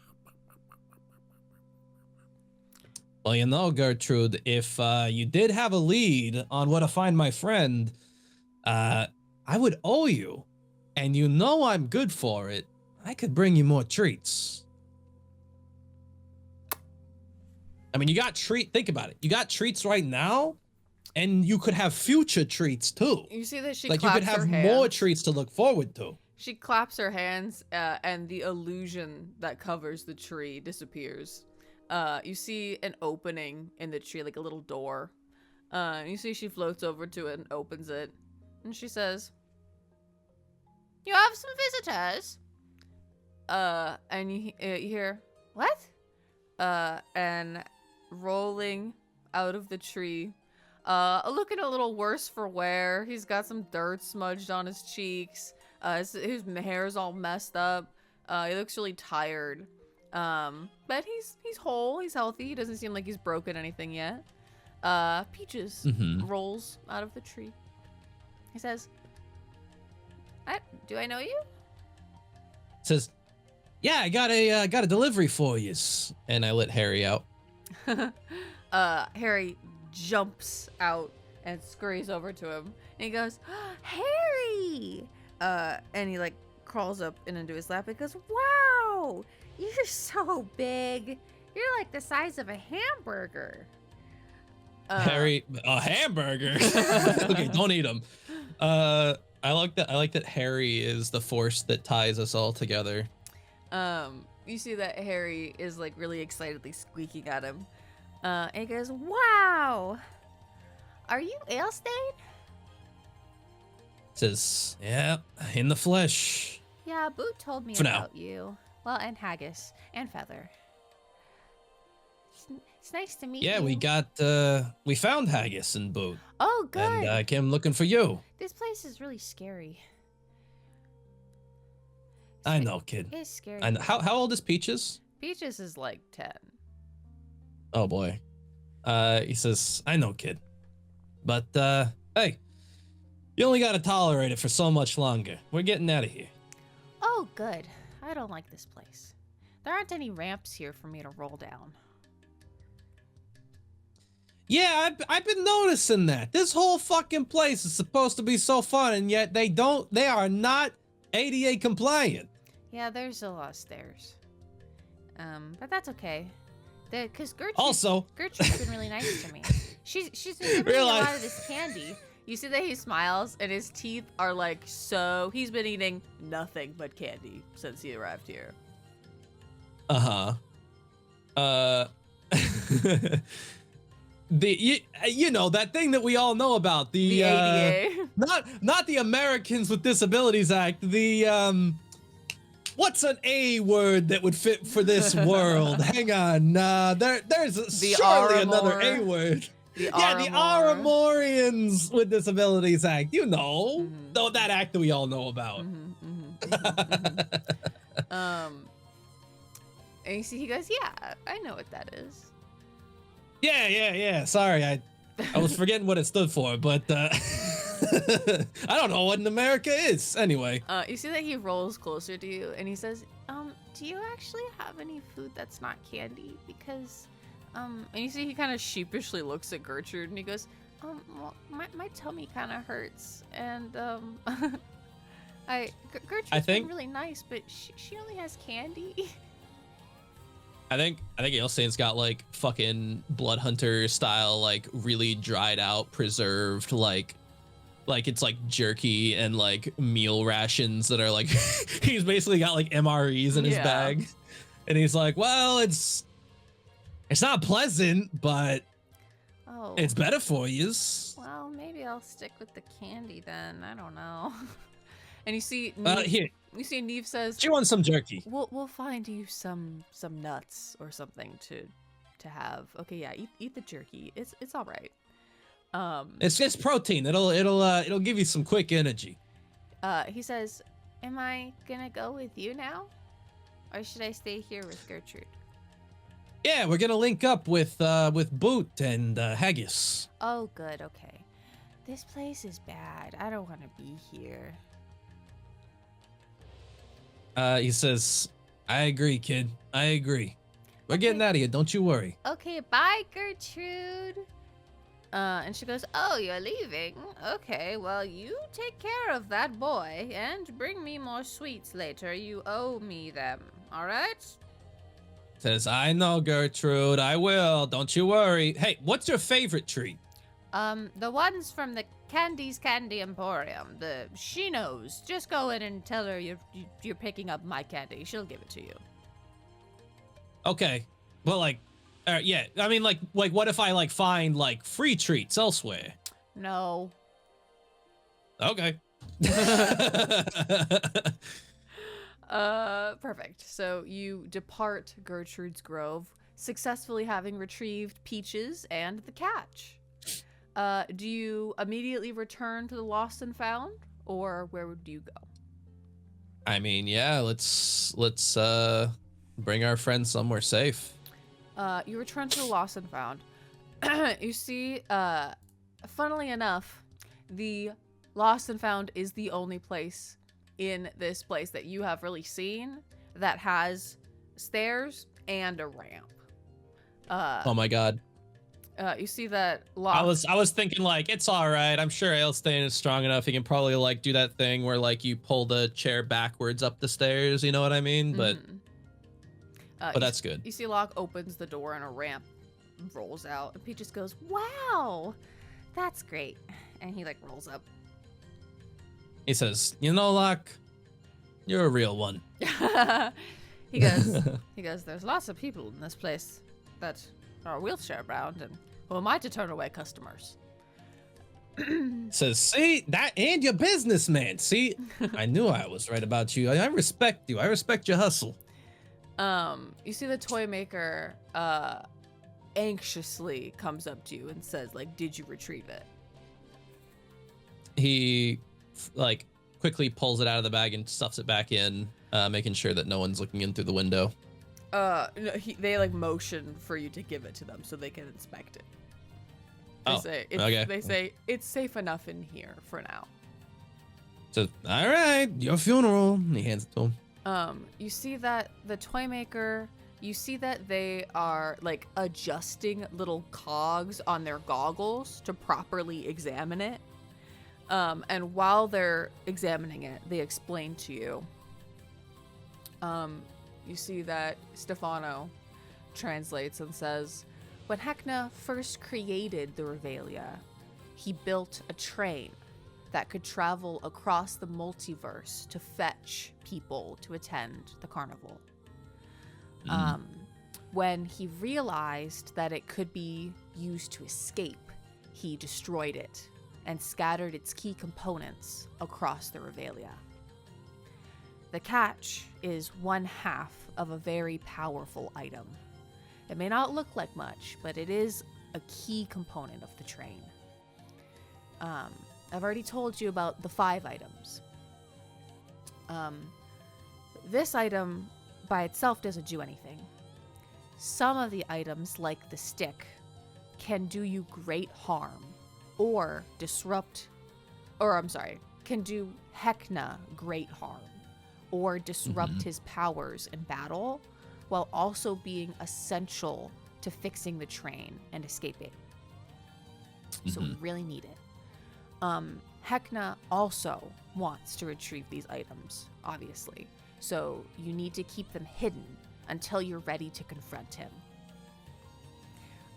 Speaker 3: Well, Gertrude, if you did have a lead on where to find my friend, I would owe you. And I'm good for it. I could bring you more treats. I mean, think about it. You got treats right now, and you could have future treats too.
Speaker 2: You see that she
Speaker 3: you
Speaker 2: claps
Speaker 3: could have
Speaker 2: her hands.
Speaker 3: more treats to look forward to.
Speaker 2: She claps her hands, and the illusion that covers the tree disappears. You see an opening in the tree, like a little door. You see she floats over to it and opens it. And she says, you have some visitors? And you hear, what? And rolling out of the tree, looking a little worse for wear. He's got some dirt smudged on his cheeks. His hair's all messed up. He looks really tired. But he's whole, he's healthy. He doesn't seem like he's broken anything yet. Peaches rolls out of the tree. He says, do I know you?
Speaker 3: Says, yeah, I got a delivery for you. And I let Harry out.
Speaker 2: Harry jumps out and scurries over to him. And he goes, Harry! And he, like, crawls up and into his lap and goes, wow! You're so big. You're like the size of a hamburger.
Speaker 3: Harry, a hamburger? Okay, don't eat them. I like that Harry is the force that ties us all together.
Speaker 2: You see that Harry is, like, really excitedly squeaking at him. And he goes, wow! Are you Ailstain?
Speaker 3: Says, yeah, in the flesh.
Speaker 2: Yeah, Boot told me
Speaker 3: For
Speaker 2: about you. Well, and Haggis and Feather. It's nice to meet you.
Speaker 3: Yeah, we found Haggis and Boot.
Speaker 2: Oh, good.
Speaker 3: And I came looking for you.
Speaker 2: This place is really scary.
Speaker 3: I know, kid.
Speaker 2: It's scary.
Speaker 3: I know. How old is Peaches?
Speaker 2: Peaches is like 10.
Speaker 3: Oh boy. He says, I know, kid. But hey, you only gotta tolerate it for so much longer. We're getting out of here.
Speaker 2: Oh, good. I don't like this place. There aren't any ramps here for me to roll down.
Speaker 3: Yeah, I've been noticing that. This whole fucking place is supposed to be so fun, and yet they are not ADA compliant.
Speaker 2: Yeah, there's a lot of stairs. But that's okay. Because Gertrude's been really nice to me. She's been giving me a lot of this candy. You see that he smiles, and his teeth are like so... He's been eating nothing but candy since he arrived here.
Speaker 3: You know that thing that we all know about, the
Speaker 2: ADA.
Speaker 3: not the Americans with Disabilities Act, the what's an A word that would fit for this world? Hang on, there's surely another A word. The Aramorians with Disabilities Act, you know, though that act that we all know about.
Speaker 2: And you see, he goes, yeah, I know what that is.
Speaker 3: Yeah. Sorry, I was forgetting what it stood for, but I don't know what in America is. Anyway.
Speaker 2: You see that he rolls closer to you and he says, do you actually have any food that's not candy? Because, and you see he kind of sheepishly looks at Gertrude and he goes, well, my tummy kind of hurts. And, Gertrude's been really nice, but she only has candy.
Speaker 3: I think Ailstain's got like fucking blood hunter style, like really dried out, preserved, like it's like jerky and like meal rations that are like he's basically got like MREs in his bag, and he's like, well, it's not pleasant, but it's better for you.
Speaker 2: Well, maybe I'll stick with the candy then. I don't know. And you see,
Speaker 3: here.
Speaker 2: You see, Neve says,
Speaker 3: "She wants some jerky.
Speaker 2: We'll find you some nuts or something to have. Okay, yeah, eat the jerky. It's all right.
Speaker 3: It's just protein. It'll give you some quick energy."
Speaker 2: He says, "Am I gonna go with you now, or should I stay here with Gertrude?"
Speaker 3: Yeah, we're gonna link up with Boot and Haggis.
Speaker 2: Oh, good. Okay. This place is bad. I don't want to be here.
Speaker 3: He says, I agree, kid. I agree. We're getting out of here. Don't you worry.
Speaker 2: Okay, bye, Gertrude. And she goes, oh, you're leaving? Okay, well, you take care of that boy and bring me more sweets later. You owe me them, all right?
Speaker 3: Says, I know, Gertrude. I will. Don't you worry. Hey, what's your favorite treat?
Speaker 2: The ones from the Candy's Candy Emporium. She knows. Just go in and tell her you're picking up my candy. She'll give it to you.
Speaker 3: Okay. Well, like, yeah. I mean, like, what if I like find like free treats elsewhere?
Speaker 2: No.
Speaker 3: Okay.
Speaker 2: Perfect. So you depart Gertrude's Grove, successfully having retrieved Peaches and the catch. Do you immediately return to the Lost and Found, or where would you go?
Speaker 3: I mean, yeah, let's bring our friends somewhere safe.
Speaker 2: You return to the Lost and Found. You see, funnily enough, the Lost and Found is the only place in this place that you have really seen that has stairs and a ramp.
Speaker 3: Oh my god.
Speaker 2: You see that Locke...
Speaker 3: I was thinking like, it's all right. I'm sure Ailstain is strong enough. He can probably like do that thing where like you pull the chair backwards up the stairs. You know what I mean? But that's good.
Speaker 2: You see Locke opens the door and a ramp rolls out, and Pete just goes, "Wow, that's great," and he like rolls up.
Speaker 3: He says, "You know, Locke, you're a real one."
Speaker 2: he goes, "There's lots of people in this place that are wheelchair bound, and who am I to turn away customers?"
Speaker 3: Says, "See that, and you're businessman. See, I knew I was right about you. I respect you. I respect your hustle."
Speaker 2: You see the toy maker anxiously comes up to you and says, like, "Did you retrieve it?"
Speaker 3: He like quickly pulls it out of the bag and stuffs it back in, making sure that no one's looking in through the window.
Speaker 2: No, they like motion for you to give it to them so they can inspect it. They say it's safe enough in here for now.
Speaker 3: So, all right, your funeral. He hands it to him.
Speaker 2: You see that the toy maker, you see that they are like adjusting little cogs on their goggles to properly examine it. And while they're examining it, they explain to you. You see that Stefano translates and says, "When Hecna first created the Revelia, he built a train that could travel across the multiverse to fetch people to attend the carnival. When he realized that it could be used to escape, he destroyed it and scattered its key components across the Revelia. The catch is one half of a very powerful item. It may not look like much, but it is a key component of the train. I've already told you about the 5 items. This item by itself doesn't do anything. Some of the items, like the stick, can do you great harm, or can do Hecna great harm, or disrupt his powers in battle, while also being essential to fixing the train and escaping. So we really need it. Hecna also wants to retrieve these items, obviously. So you need to keep them hidden until you're ready to confront him.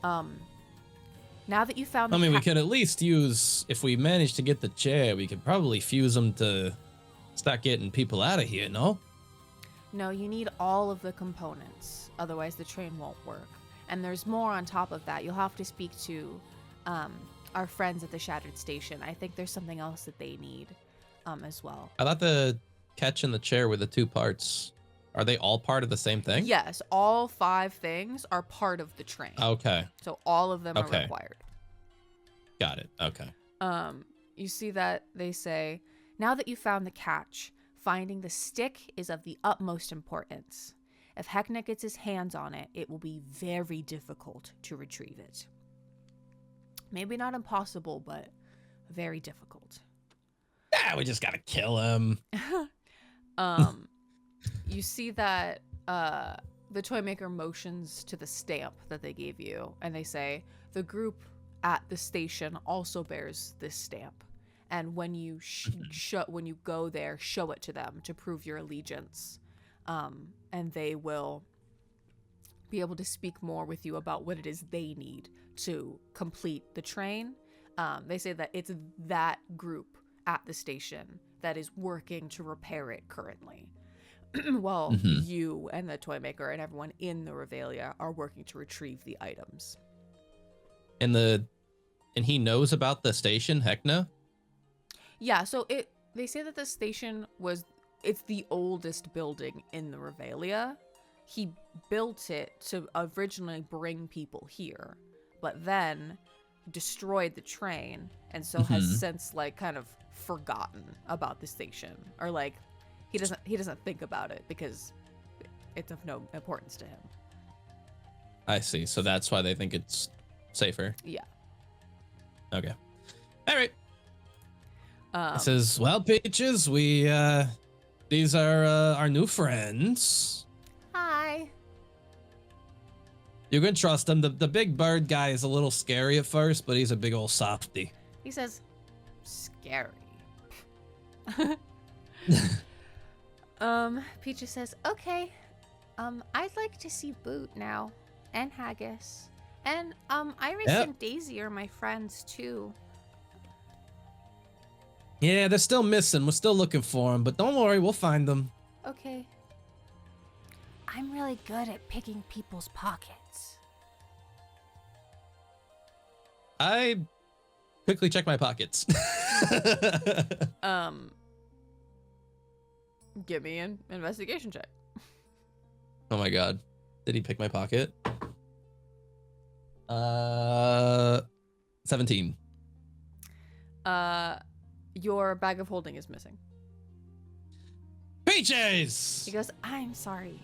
Speaker 2: Now that you found
Speaker 3: I mean, we could at least use, if we manage to get the chair, we could probably fuse them to start getting people out of here, no?
Speaker 2: No, you need all of the components. Otherwise, the train won't work. And there's more on top of that. You'll have to speak to our friends at the Shattered Station. I think there's something else that they need as well.
Speaker 3: I thought the catch and the chair were the 2 parts. Are they all part of the same thing?
Speaker 2: Yes, all 5 things are part of the train.
Speaker 3: Okay.
Speaker 2: So all of them are required.
Speaker 3: Got it. Okay.
Speaker 2: You see that they say, now that you found the catch, finding the stick is of the utmost importance. If Hecna gets his hands on it, it will be very difficult to retrieve it. Maybe not impossible, but very difficult.
Speaker 3: Yeah, we just gotta kill him.
Speaker 2: You see that the toy maker motions to the stamp that they gave you, and they say, the group at the station also bears this stamp. And when you when you go there, show it to them to prove your allegiance. And they will be able to speak more with you about what it is they need to complete the train. They say that it's that group at the station that is working to repair it currently. While you and the toy maker and everyone in the Revelia are working to retrieve the items.
Speaker 3: And he knows about the station, Hecna?
Speaker 2: Yeah, so they say that the station it's the oldest building in the Revelia. He built it to originally bring people here, but then destroyed the train, and so has since like kind of forgotten about the station, or like he doesn't think about it because it's of no importance to him.
Speaker 3: I see. So that's why they think it's safer.
Speaker 2: Yeah.
Speaker 3: Okay. All right.
Speaker 2: It
Speaker 3: says, well, Peaches, these are our new friends.
Speaker 2: Hi.
Speaker 3: You can trust him. The big bird guy is a little scary at first, but he's a big old softy.
Speaker 2: He says, scary. Peaches says, okay. I'd like to see Boot now. And Haggis. And, Iris and Daisy are my friends, too.
Speaker 3: Yeah, they're still missing. We're still looking for them, but don't worry, we'll find them.
Speaker 2: Okay. I'm really good at picking people's pockets.
Speaker 3: I quickly check my pockets.
Speaker 2: Give me an investigation check.
Speaker 3: Oh my god. Did he pick my pocket? 17.
Speaker 2: Your bag of holding is missing.
Speaker 3: Peaches!
Speaker 2: He goes, I'm sorry.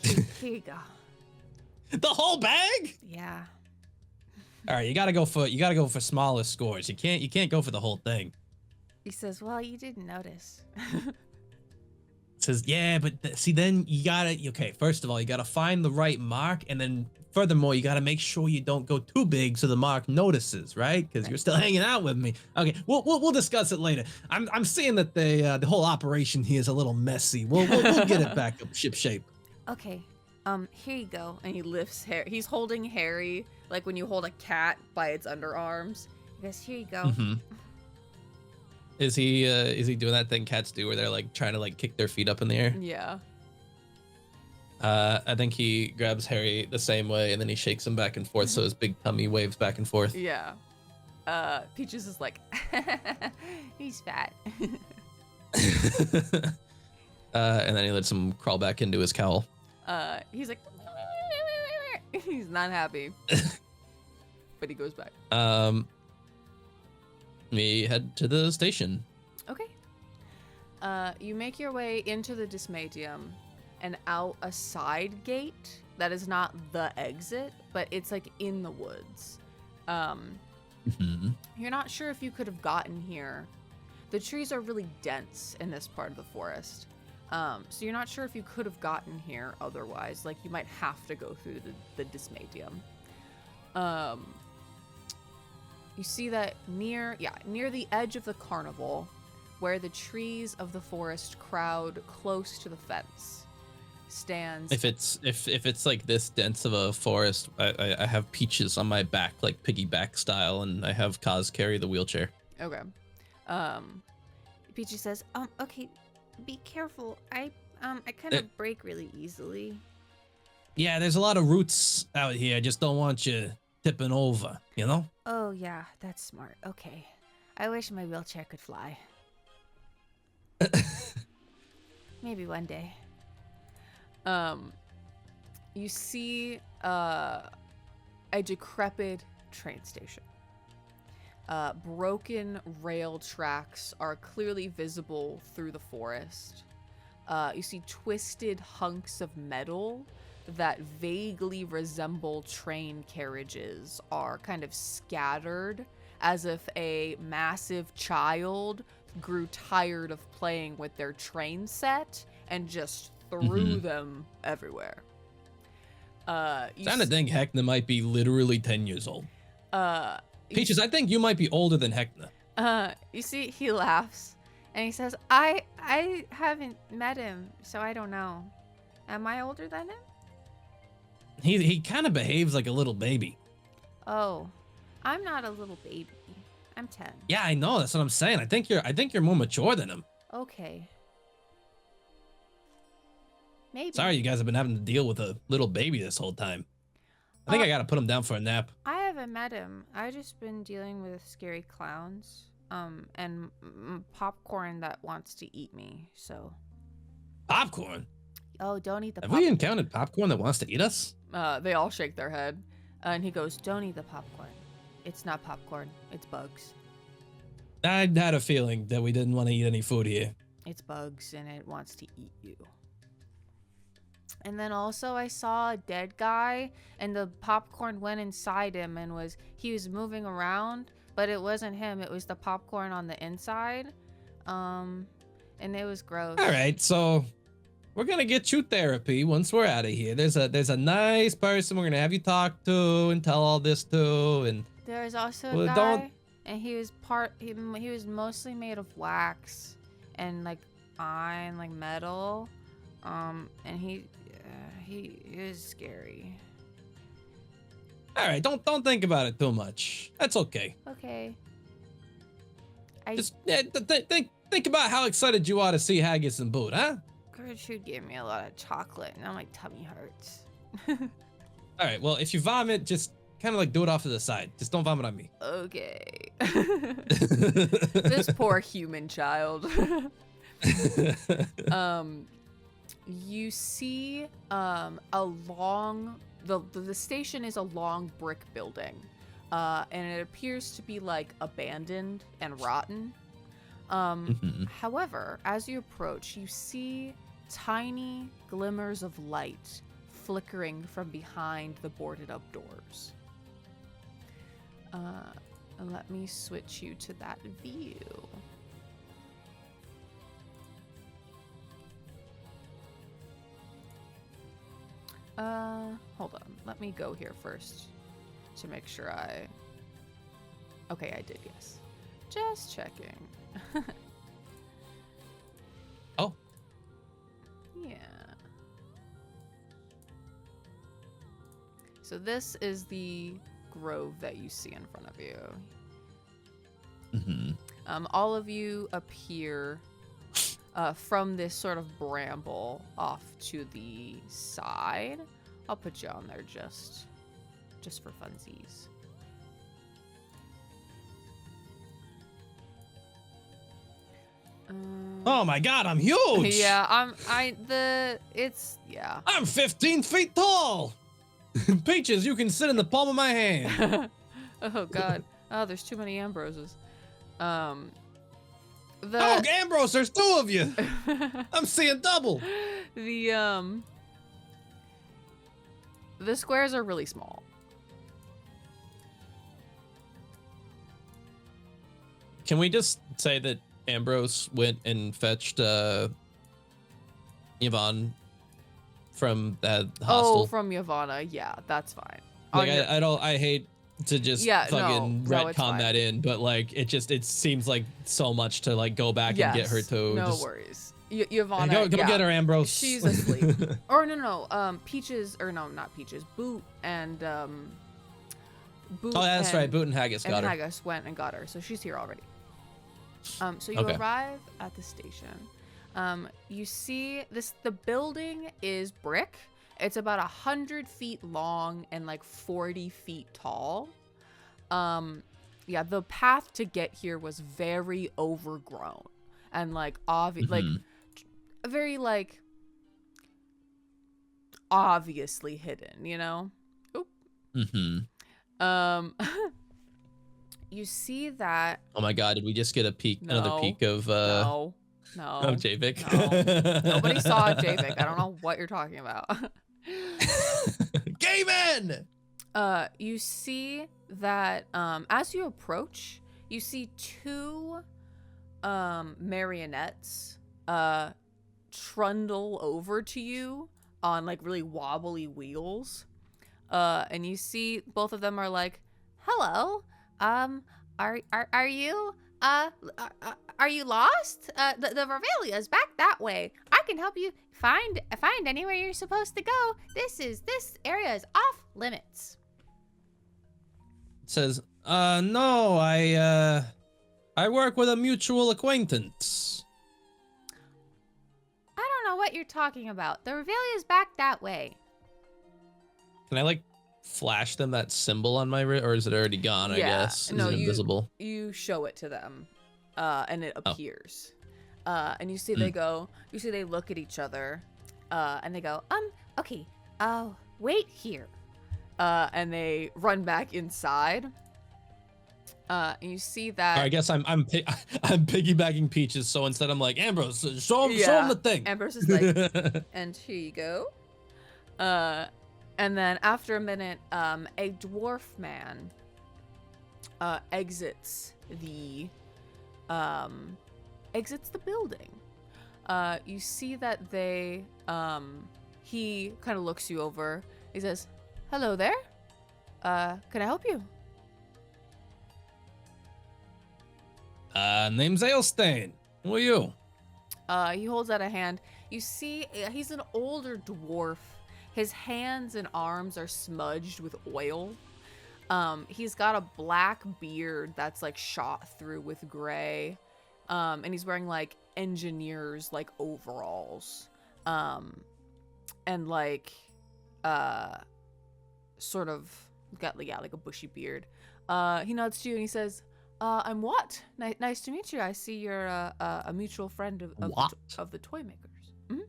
Speaker 2: Here you go.
Speaker 3: The whole bag?
Speaker 2: Yeah.
Speaker 3: All right, you gotta go for smaller scores. You can't go for the whole thing.
Speaker 2: He says, well, you didn't notice.
Speaker 3: Says, yeah, but see, then you gotta, okay, first of all, you gotta find the right mark, and then furthermore, you gotta make sure you don't go too big so the mark notices, right? Because you're still hanging out with me. Okay, we'll discuss it later. I'm seeing that the whole operation here is a little messy. We'll get it back up ship shape.
Speaker 2: Okay, here you go. And he lifts Harry. He's holding Harry like when you hold a cat by its underarms. He goes, here you go.
Speaker 3: Mm-hmm. Is he doing that thing cats do where they're like trying to like kick their feet up in the air?
Speaker 2: Yeah.
Speaker 3: I think he grabs Harry the same way and then he shakes him back and forth so his big tummy waves back and forth.
Speaker 2: Yeah. Peaches is like, he's fat.
Speaker 3: And then he lets him crawl back into his cowl.
Speaker 2: He's like, he's not happy. But he goes back.
Speaker 3: We head to the station.
Speaker 2: Okay. You make your way into the Dismaydium and out a side gate that is not the exit, but it's like in the woods. You're not sure if you could have gotten here. The trees are really dense in this part of the forest. So you're not sure if you could have gotten here otherwise. Like, you might have to go through the Dismaydium. You see that near the edge of the carnival, where the trees of the forest crowd close to the fence, stands.
Speaker 3: If it's like this dense of a forest, I have Peaches on my back, like piggyback style, and I have Kaz carry the wheelchair.
Speaker 2: Okay. Peachy says, okay, be careful. I kind of break really easily.
Speaker 3: Yeah, there's a lot of roots out here. I just don't want you tipping over, you know?
Speaker 2: Oh, yeah, that's smart. Okay. I wish my wheelchair could fly. Maybe one day. You see a decrepit train station. Broken rail tracks are clearly visible through the forest. You see twisted hunks of metal that vaguely resemble train carriages are kind of scattered, as if a massive child grew tired of playing with their train set and just threw them everywhere.
Speaker 3: Trying to think Heckna might be literally 10 years old. Peaches, I think you might be older than Heckna.
Speaker 2: You see, he laughs and he says, I haven't met him, so I don't know. Am I older than him?
Speaker 3: He kind of behaves like a little baby.
Speaker 2: Oh, I'm not a little baby. I'm 10.
Speaker 3: Yeah, I know. That's what I'm saying. I think you're more mature than him.
Speaker 2: Okay. Maybe.
Speaker 3: Sorry, you guys have been having to deal with a little baby this whole time. I think I gotta put him down for a nap.
Speaker 2: I haven't met him. I've just been dealing with scary clowns, and popcorn that wants to eat me. So.
Speaker 3: Popcorn.
Speaker 2: Oh, don't eat the
Speaker 3: Have
Speaker 2: popcorn.
Speaker 3: we encountered popcorn that wants to eat us?
Speaker 2: They all shake their head. And he goes, don't eat the popcorn. It's not popcorn. It's bugs.
Speaker 3: I had a feeling that we didn't want to eat any food here.
Speaker 2: It's bugs, and it wants to eat you. And then also I saw a dead guy, and the popcorn went inside him and he was moving around, but it wasn't him. It was the popcorn on the inside. And it was gross.
Speaker 3: All right, so we're gonna get you therapy once we're out of here. There's a nice person we're gonna have you talk to and tell all this to. And
Speaker 2: there was also a guy, and he was he was mostly made of wax and like iron, like metal. And he is scary.
Speaker 3: All right, don't think about it too much. That's okay.
Speaker 2: Okay.
Speaker 3: Just think about how excited you are to see Haggis and Boot, huh?
Speaker 2: Gertrude gave me a lot of chocolate, and now my tummy hurts.
Speaker 3: All right, well, if you vomit, just kind of like do it off to the side. Just don't vomit on me.
Speaker 2: Okay. This poor human child. You see the station is a long brick building, and it appears to be like abandoned and rotten. However, as you approach, you see tiny glimmers of light flickering from behind the boarded up doors. And let me switch you to that view. Hold on. Let me go here first to make sure Okay, I did, yes. Just checking.
Speaker 3: Oh.
Speaker 2: Yeah. So this is the grove that you see in front of you. All of you appear from this sort of bramble off to the side. I'll put you on there just for funsies.
Speaker 3: Oh my God, I'm huge.
Speaker 2: Yeah, I'm
Speaker 3: 15 feet tall. Peaches, you can sit in the palm of my hand.
Speaker 2: Oh God. Oh, there's too many Ambroses.
Speaker 3: Oh, Ambrose, there's two of you. I'm seeing double.
Speaker 2: The squares are really small.
Speaker 3: Can we just say that Ambrose went and fetched Yvonne from that hostel?
Speaker 2: Oh, from Yavanna. Yeah, that's fine.
Speaker 3: Like, I hate to just fucking retcon that in, but like it seems like so much to like go back and get her to.
Speaker 2: No worries. Yavanna.
Speaker 3: Go get her, Ambrose.
Speaker 2: She's asleep. Or no. Peaches, or no, not Peaches. Boot and Boot.
Speaker 3: Oh, that's right. Boot and Haggis got her.
Speaker 2: And Haggis went and got her, so she's here already. So you arrive at the station. You see the building is brick. It's about 100 feet long and like 40 feet tall. Yeah, the path to get here was very overgrown and like like very like obviously hidden, you know? Oop. You see that.
Speaker 3: Oh my God! Did we just get a peek? No, another peek of
Speaker 2: no.
Speaker 3: Of Javik.
Speaker 2: No. Nobody saw Javik. I don't know what you're talking about.
Speaker 3: Gay men.
Speaker 2: You see that as you approach, you see two marionettes trundle over to you on like really wobbly wheels. And you see both of them are like, "Hello. Are you lost? The Revelia's back that way. I can help you find anywhere you're supposed to go. This area is off limits."
Speaker 3: It says, no, I work with a mutual acquaintance.
Speaker 2: I don't know what you're talking about. The Revelia's back that way.
Speaker 3: Can I like flash them that symbol on my wrist, or is it already gone? I guess.
Speaker 2: No,
Speaker 3: is it invisible?
Speaker 2: You show it to them, and it appears. And you see they look at each other, and they go, okay, wait here. And they run back inside. And you see that.
Speaker 3: I guess I'm piggybacking Peaches, so instead I'm like, Ambrose, show him the thing.
Speaker 2: Ambrose is like, and here you go. And then after a minute, a dwarf man exits the building. You see that he kind of looks you over. He says, "Hello there. Can I help you?"
Speaker 3: Name's Ailstain. Who are you?
Speaker 2: He holds out a hand. You see, he's an older dwarf. His hands and arms are smudged with oil. He's got a black beard that's like shot through with gray. And he's wearing like engineer's like overalls. And like sort of got like a bushy beard. He nods to you and he says, I'm Watt. Nice to meet you. I see you're a mutual friend of the toy makers. Mm-hmm.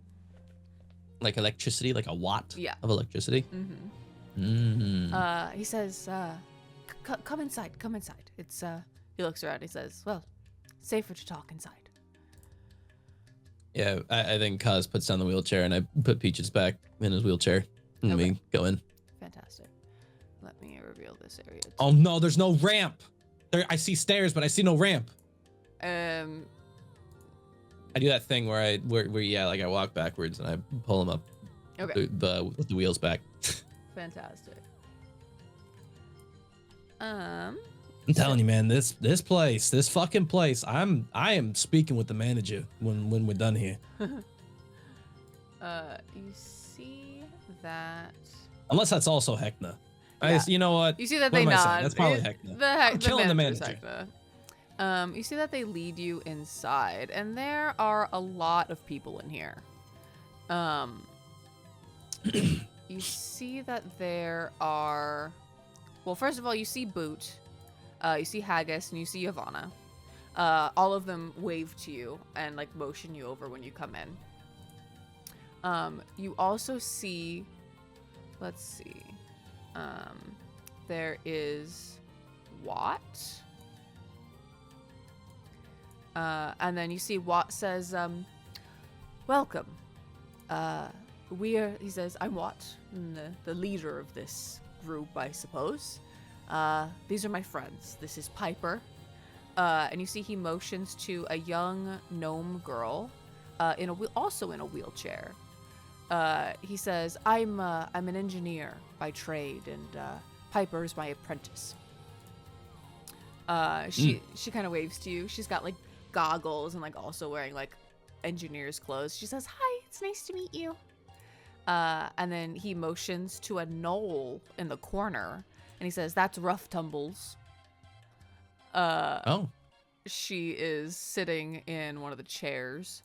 Speaker 3: Like electricity, like a watt of electricity?
Speaker 2: Mm-hmm. He says, come inside, come inside. It's, he looks around, he says, well, safer to talk inside.
Speaker 3: Yeah, I think Kaz puts down the wheelchair and I put Peaches back in his wheelchair and we go in.
Speaker 2: Fantastic. Let me reveal this area.
Speaker 3: Oh no, there's no ramp. I see stairs, but I see no ramp. I do that thing where I walk backwards and I pull them up.
Speaker 2: Okay.
Speaker 3: With the wheels back.
Speaker 2: Fantastic.
Speaker 3: I'm telling you, man, this fucking place. I am speaking with the manager when we're done here.
Speaker 2: You see that?
Speaker 3: Unless that's also Heckna.
Speaker 2: Yeah.
Speaker 3: You know what?
Speaker 2: You see that
Speaker 3: what
Speaker 2: they nod.
Speaker 3: That's probably Heckna. I'm killing the manager.
Speaker 2: You see that they lead you inside, and there are a lot of people in here. You see that there are... Well, first of all, you see Boot, you see Haggis, and you see Ivana. All of them wave to you and like motion you over when you come in. You also see... Let's see. There is Watt. And then you see Watt says, welcome. He says, I'm Watt, the leader of this group, I suppose. These are my friends. This is Piper. And you see he motions to a young gnome girl, also in a wheelchair. He says, I'm an engineer by trade, and Piper is my apprentice. She kind of waves to you. She's got like goggles and like also wearing like engineer's clothes. She says, hi, it's nice to meet you. And then he motions to a knoll in the corner and he says, that's Rough Tumbles. She is sitting in one of the chairs.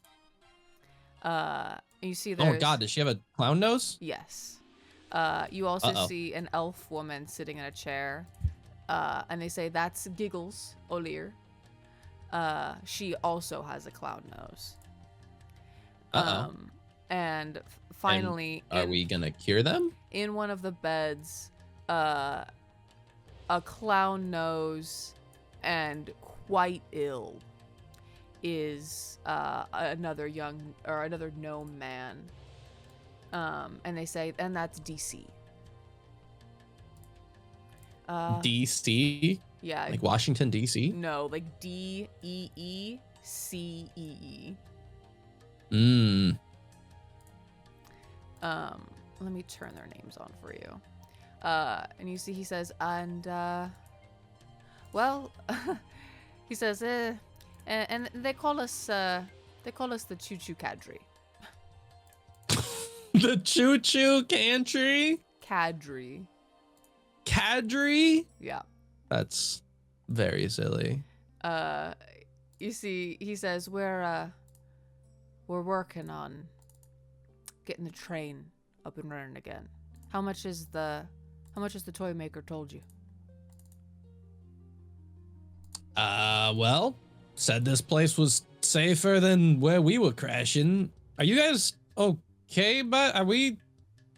Speaker 2: You see there's...
Speaker 3: Oh god, does she have a clown nose?
Speaker 2: Yes. You also see an elf woman sitting in a chair. And they say, that's Giggles O'Lear. She also has a clown nose. And finally...
Speaker 3: And are we gonna cure them?
Speaker 2: In one of the beds, a clown nose and quite ill is another gnome man. And they say, and that's DC.
Speaker 3: DC?
Speaker 2: Yeah.
Speaker 3: Like Washington, DC?
Speaker 2: No, like DEECEE. Let me turn their names on for you. And you see he says, and well, he says, and they call us the Choo Choo Cadre.
Speaker 3: The Choo Choo Cantry? Cadre?
Speaker 2: Yeah.
Speaker 3: That's very silly.
Speaker 2: You see, he says, we're working on getting the train up and running again. How much has the toy maker told you?
Speaker 3: Well, said this place was safer than where we were crashing. Are you guys okay? But are we?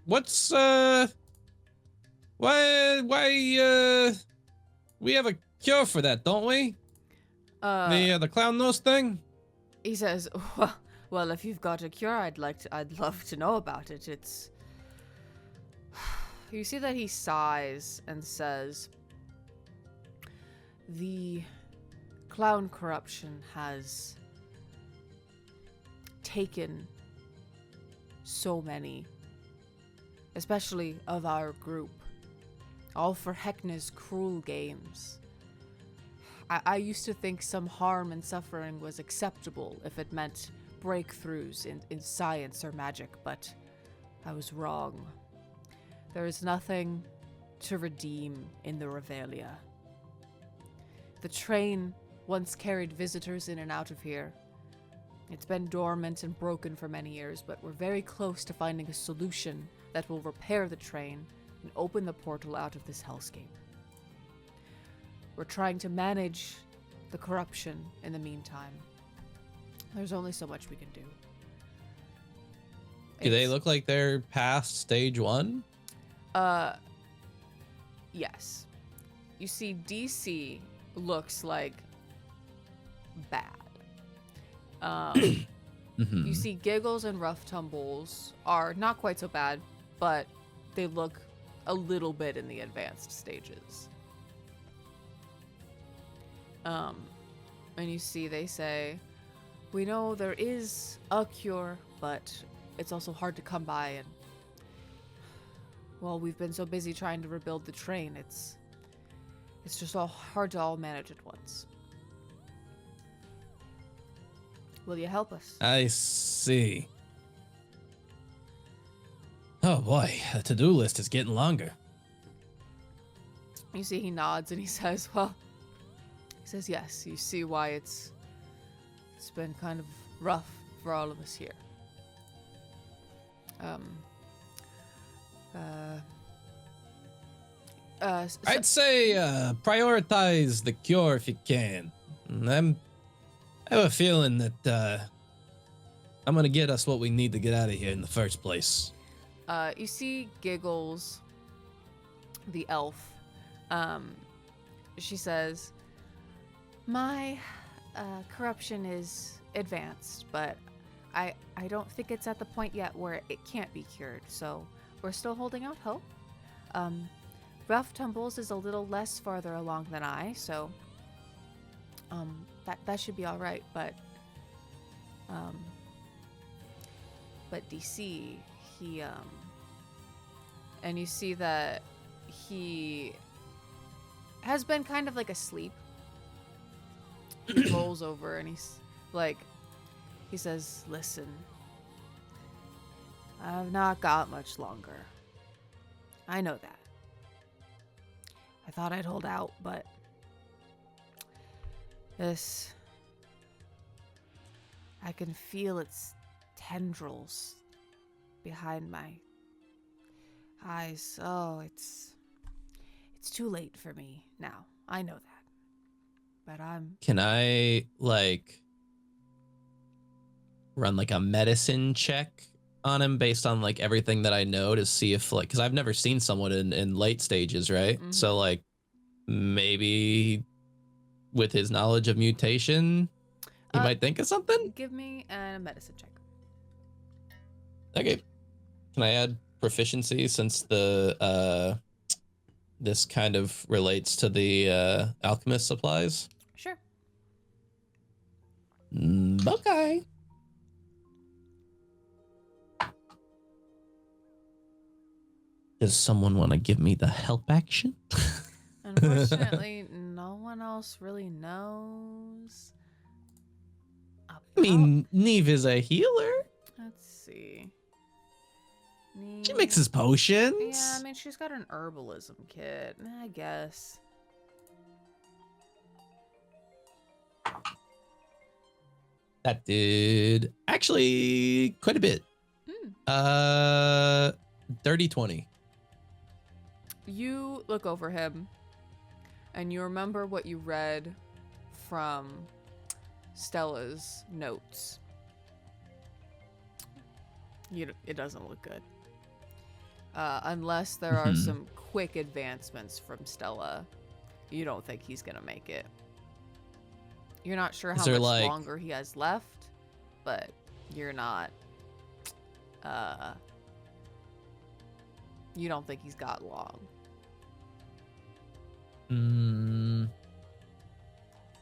Speaker 3: What's why we have a cure for that, don't we? The clown nose thing?
Speaker 2: He says, well, if you've got a cure, I'd love to know about it. It's You see that he sighs and says, the clown corruption has taken so many, especially of our group, all for Heckna's cruel games. I used to think some harm and suffering was acceptable if it meant breakthroughs in science or magic, but I was wrong. There is nothing to redeem in the Revelia. The train once carried visitors in and out of here. It's been dormant and broken for many years, but we're very close to finding a solution that will repair the train and open the portal out of this hellscape. We're trying to manage the corruption in the meantime. There's only so much we can do.
Speaker 3: Do they look like they're past stage 1?
Speaker 2: Yes. You see, DC looks like bad. You see Giggles and Rough Tumbles are not quite so bad, but they look a little bit in the advanced stages. And you see they say, we know there is a cure, but it's also hard to come by, and well, we've been so busy trying to rebuild the train, it's just all hard to all manage at once. Will you help us?
Speaker 3: I see. Oh boy, the to-do list is getting longer.
Speaker 2: You see he nods and he says, well, he says, yes, you see why it's been kind of rough for all of us here.
Speaker 3: I'd say prioritize the cure if you can. I have a feeling that I'm gonna get us what we need to get out of here in the first place.
Speaker 2: You see Giggles, the elf. She says, my corruption is advanced, but I don't think it's at the point yet where it can't be cured, so we're still holding out hope. Rough Tumbles is a little less farther along than I, so that should be all right, but DC, he and you see that he has been kind of like asleep. He rolls over and he says, listen, I've not got much longer. I know that. I thought I'd hold out, but I can feel its tendrils behind my eyes. Oh, it's too late for me now. I know that. But
Speaker 3: Can I run like a medicine check on him based on like everything that I know to see if because I've never seen someone in late stages, right? Mm-hmm. So maybe with his knowledge of mutation, he might think of something.
Speaker 2: Give me a medicine check.
Speaker 3: Okay. Can I add proficiency since the this kind of relates to the alchemist supplies?
Speaker 2: Sure.
Speaker 3: Okay. Does someone want to give me the help action?
Speaker 2: Unfortunately, no one else really knows.
Speaker 3: I mean, Neve is a healer.
Speaker 2: Let's see.
Speaker 3: She mixes potions.
Speaker 2: Yeah, I mean, she's got an herbalism kit, I guess.
Speaker 3: That did actually quite a bit. 30-20.
Speaker 2: You look over him and you remember what you read from Stella's notes. It doesn't look good. Unless there are some quick advancements from Stella, you don't think he's gonna make it. You're not sure how much longer he has left, but you're not You don't think he's got long?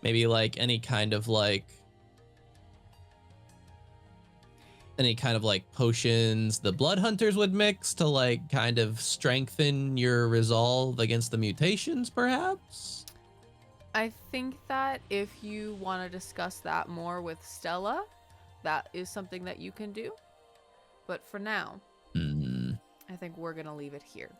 Speaker 3: Maybe like any kind of like potions the blood hunters would mix to like kind of strengthen your resolve against the mutations, perhaps?
Speaker 2: I think that if you want to discuss that more with Stella, that is something that you can do. But for now, I think we're going to leave it here.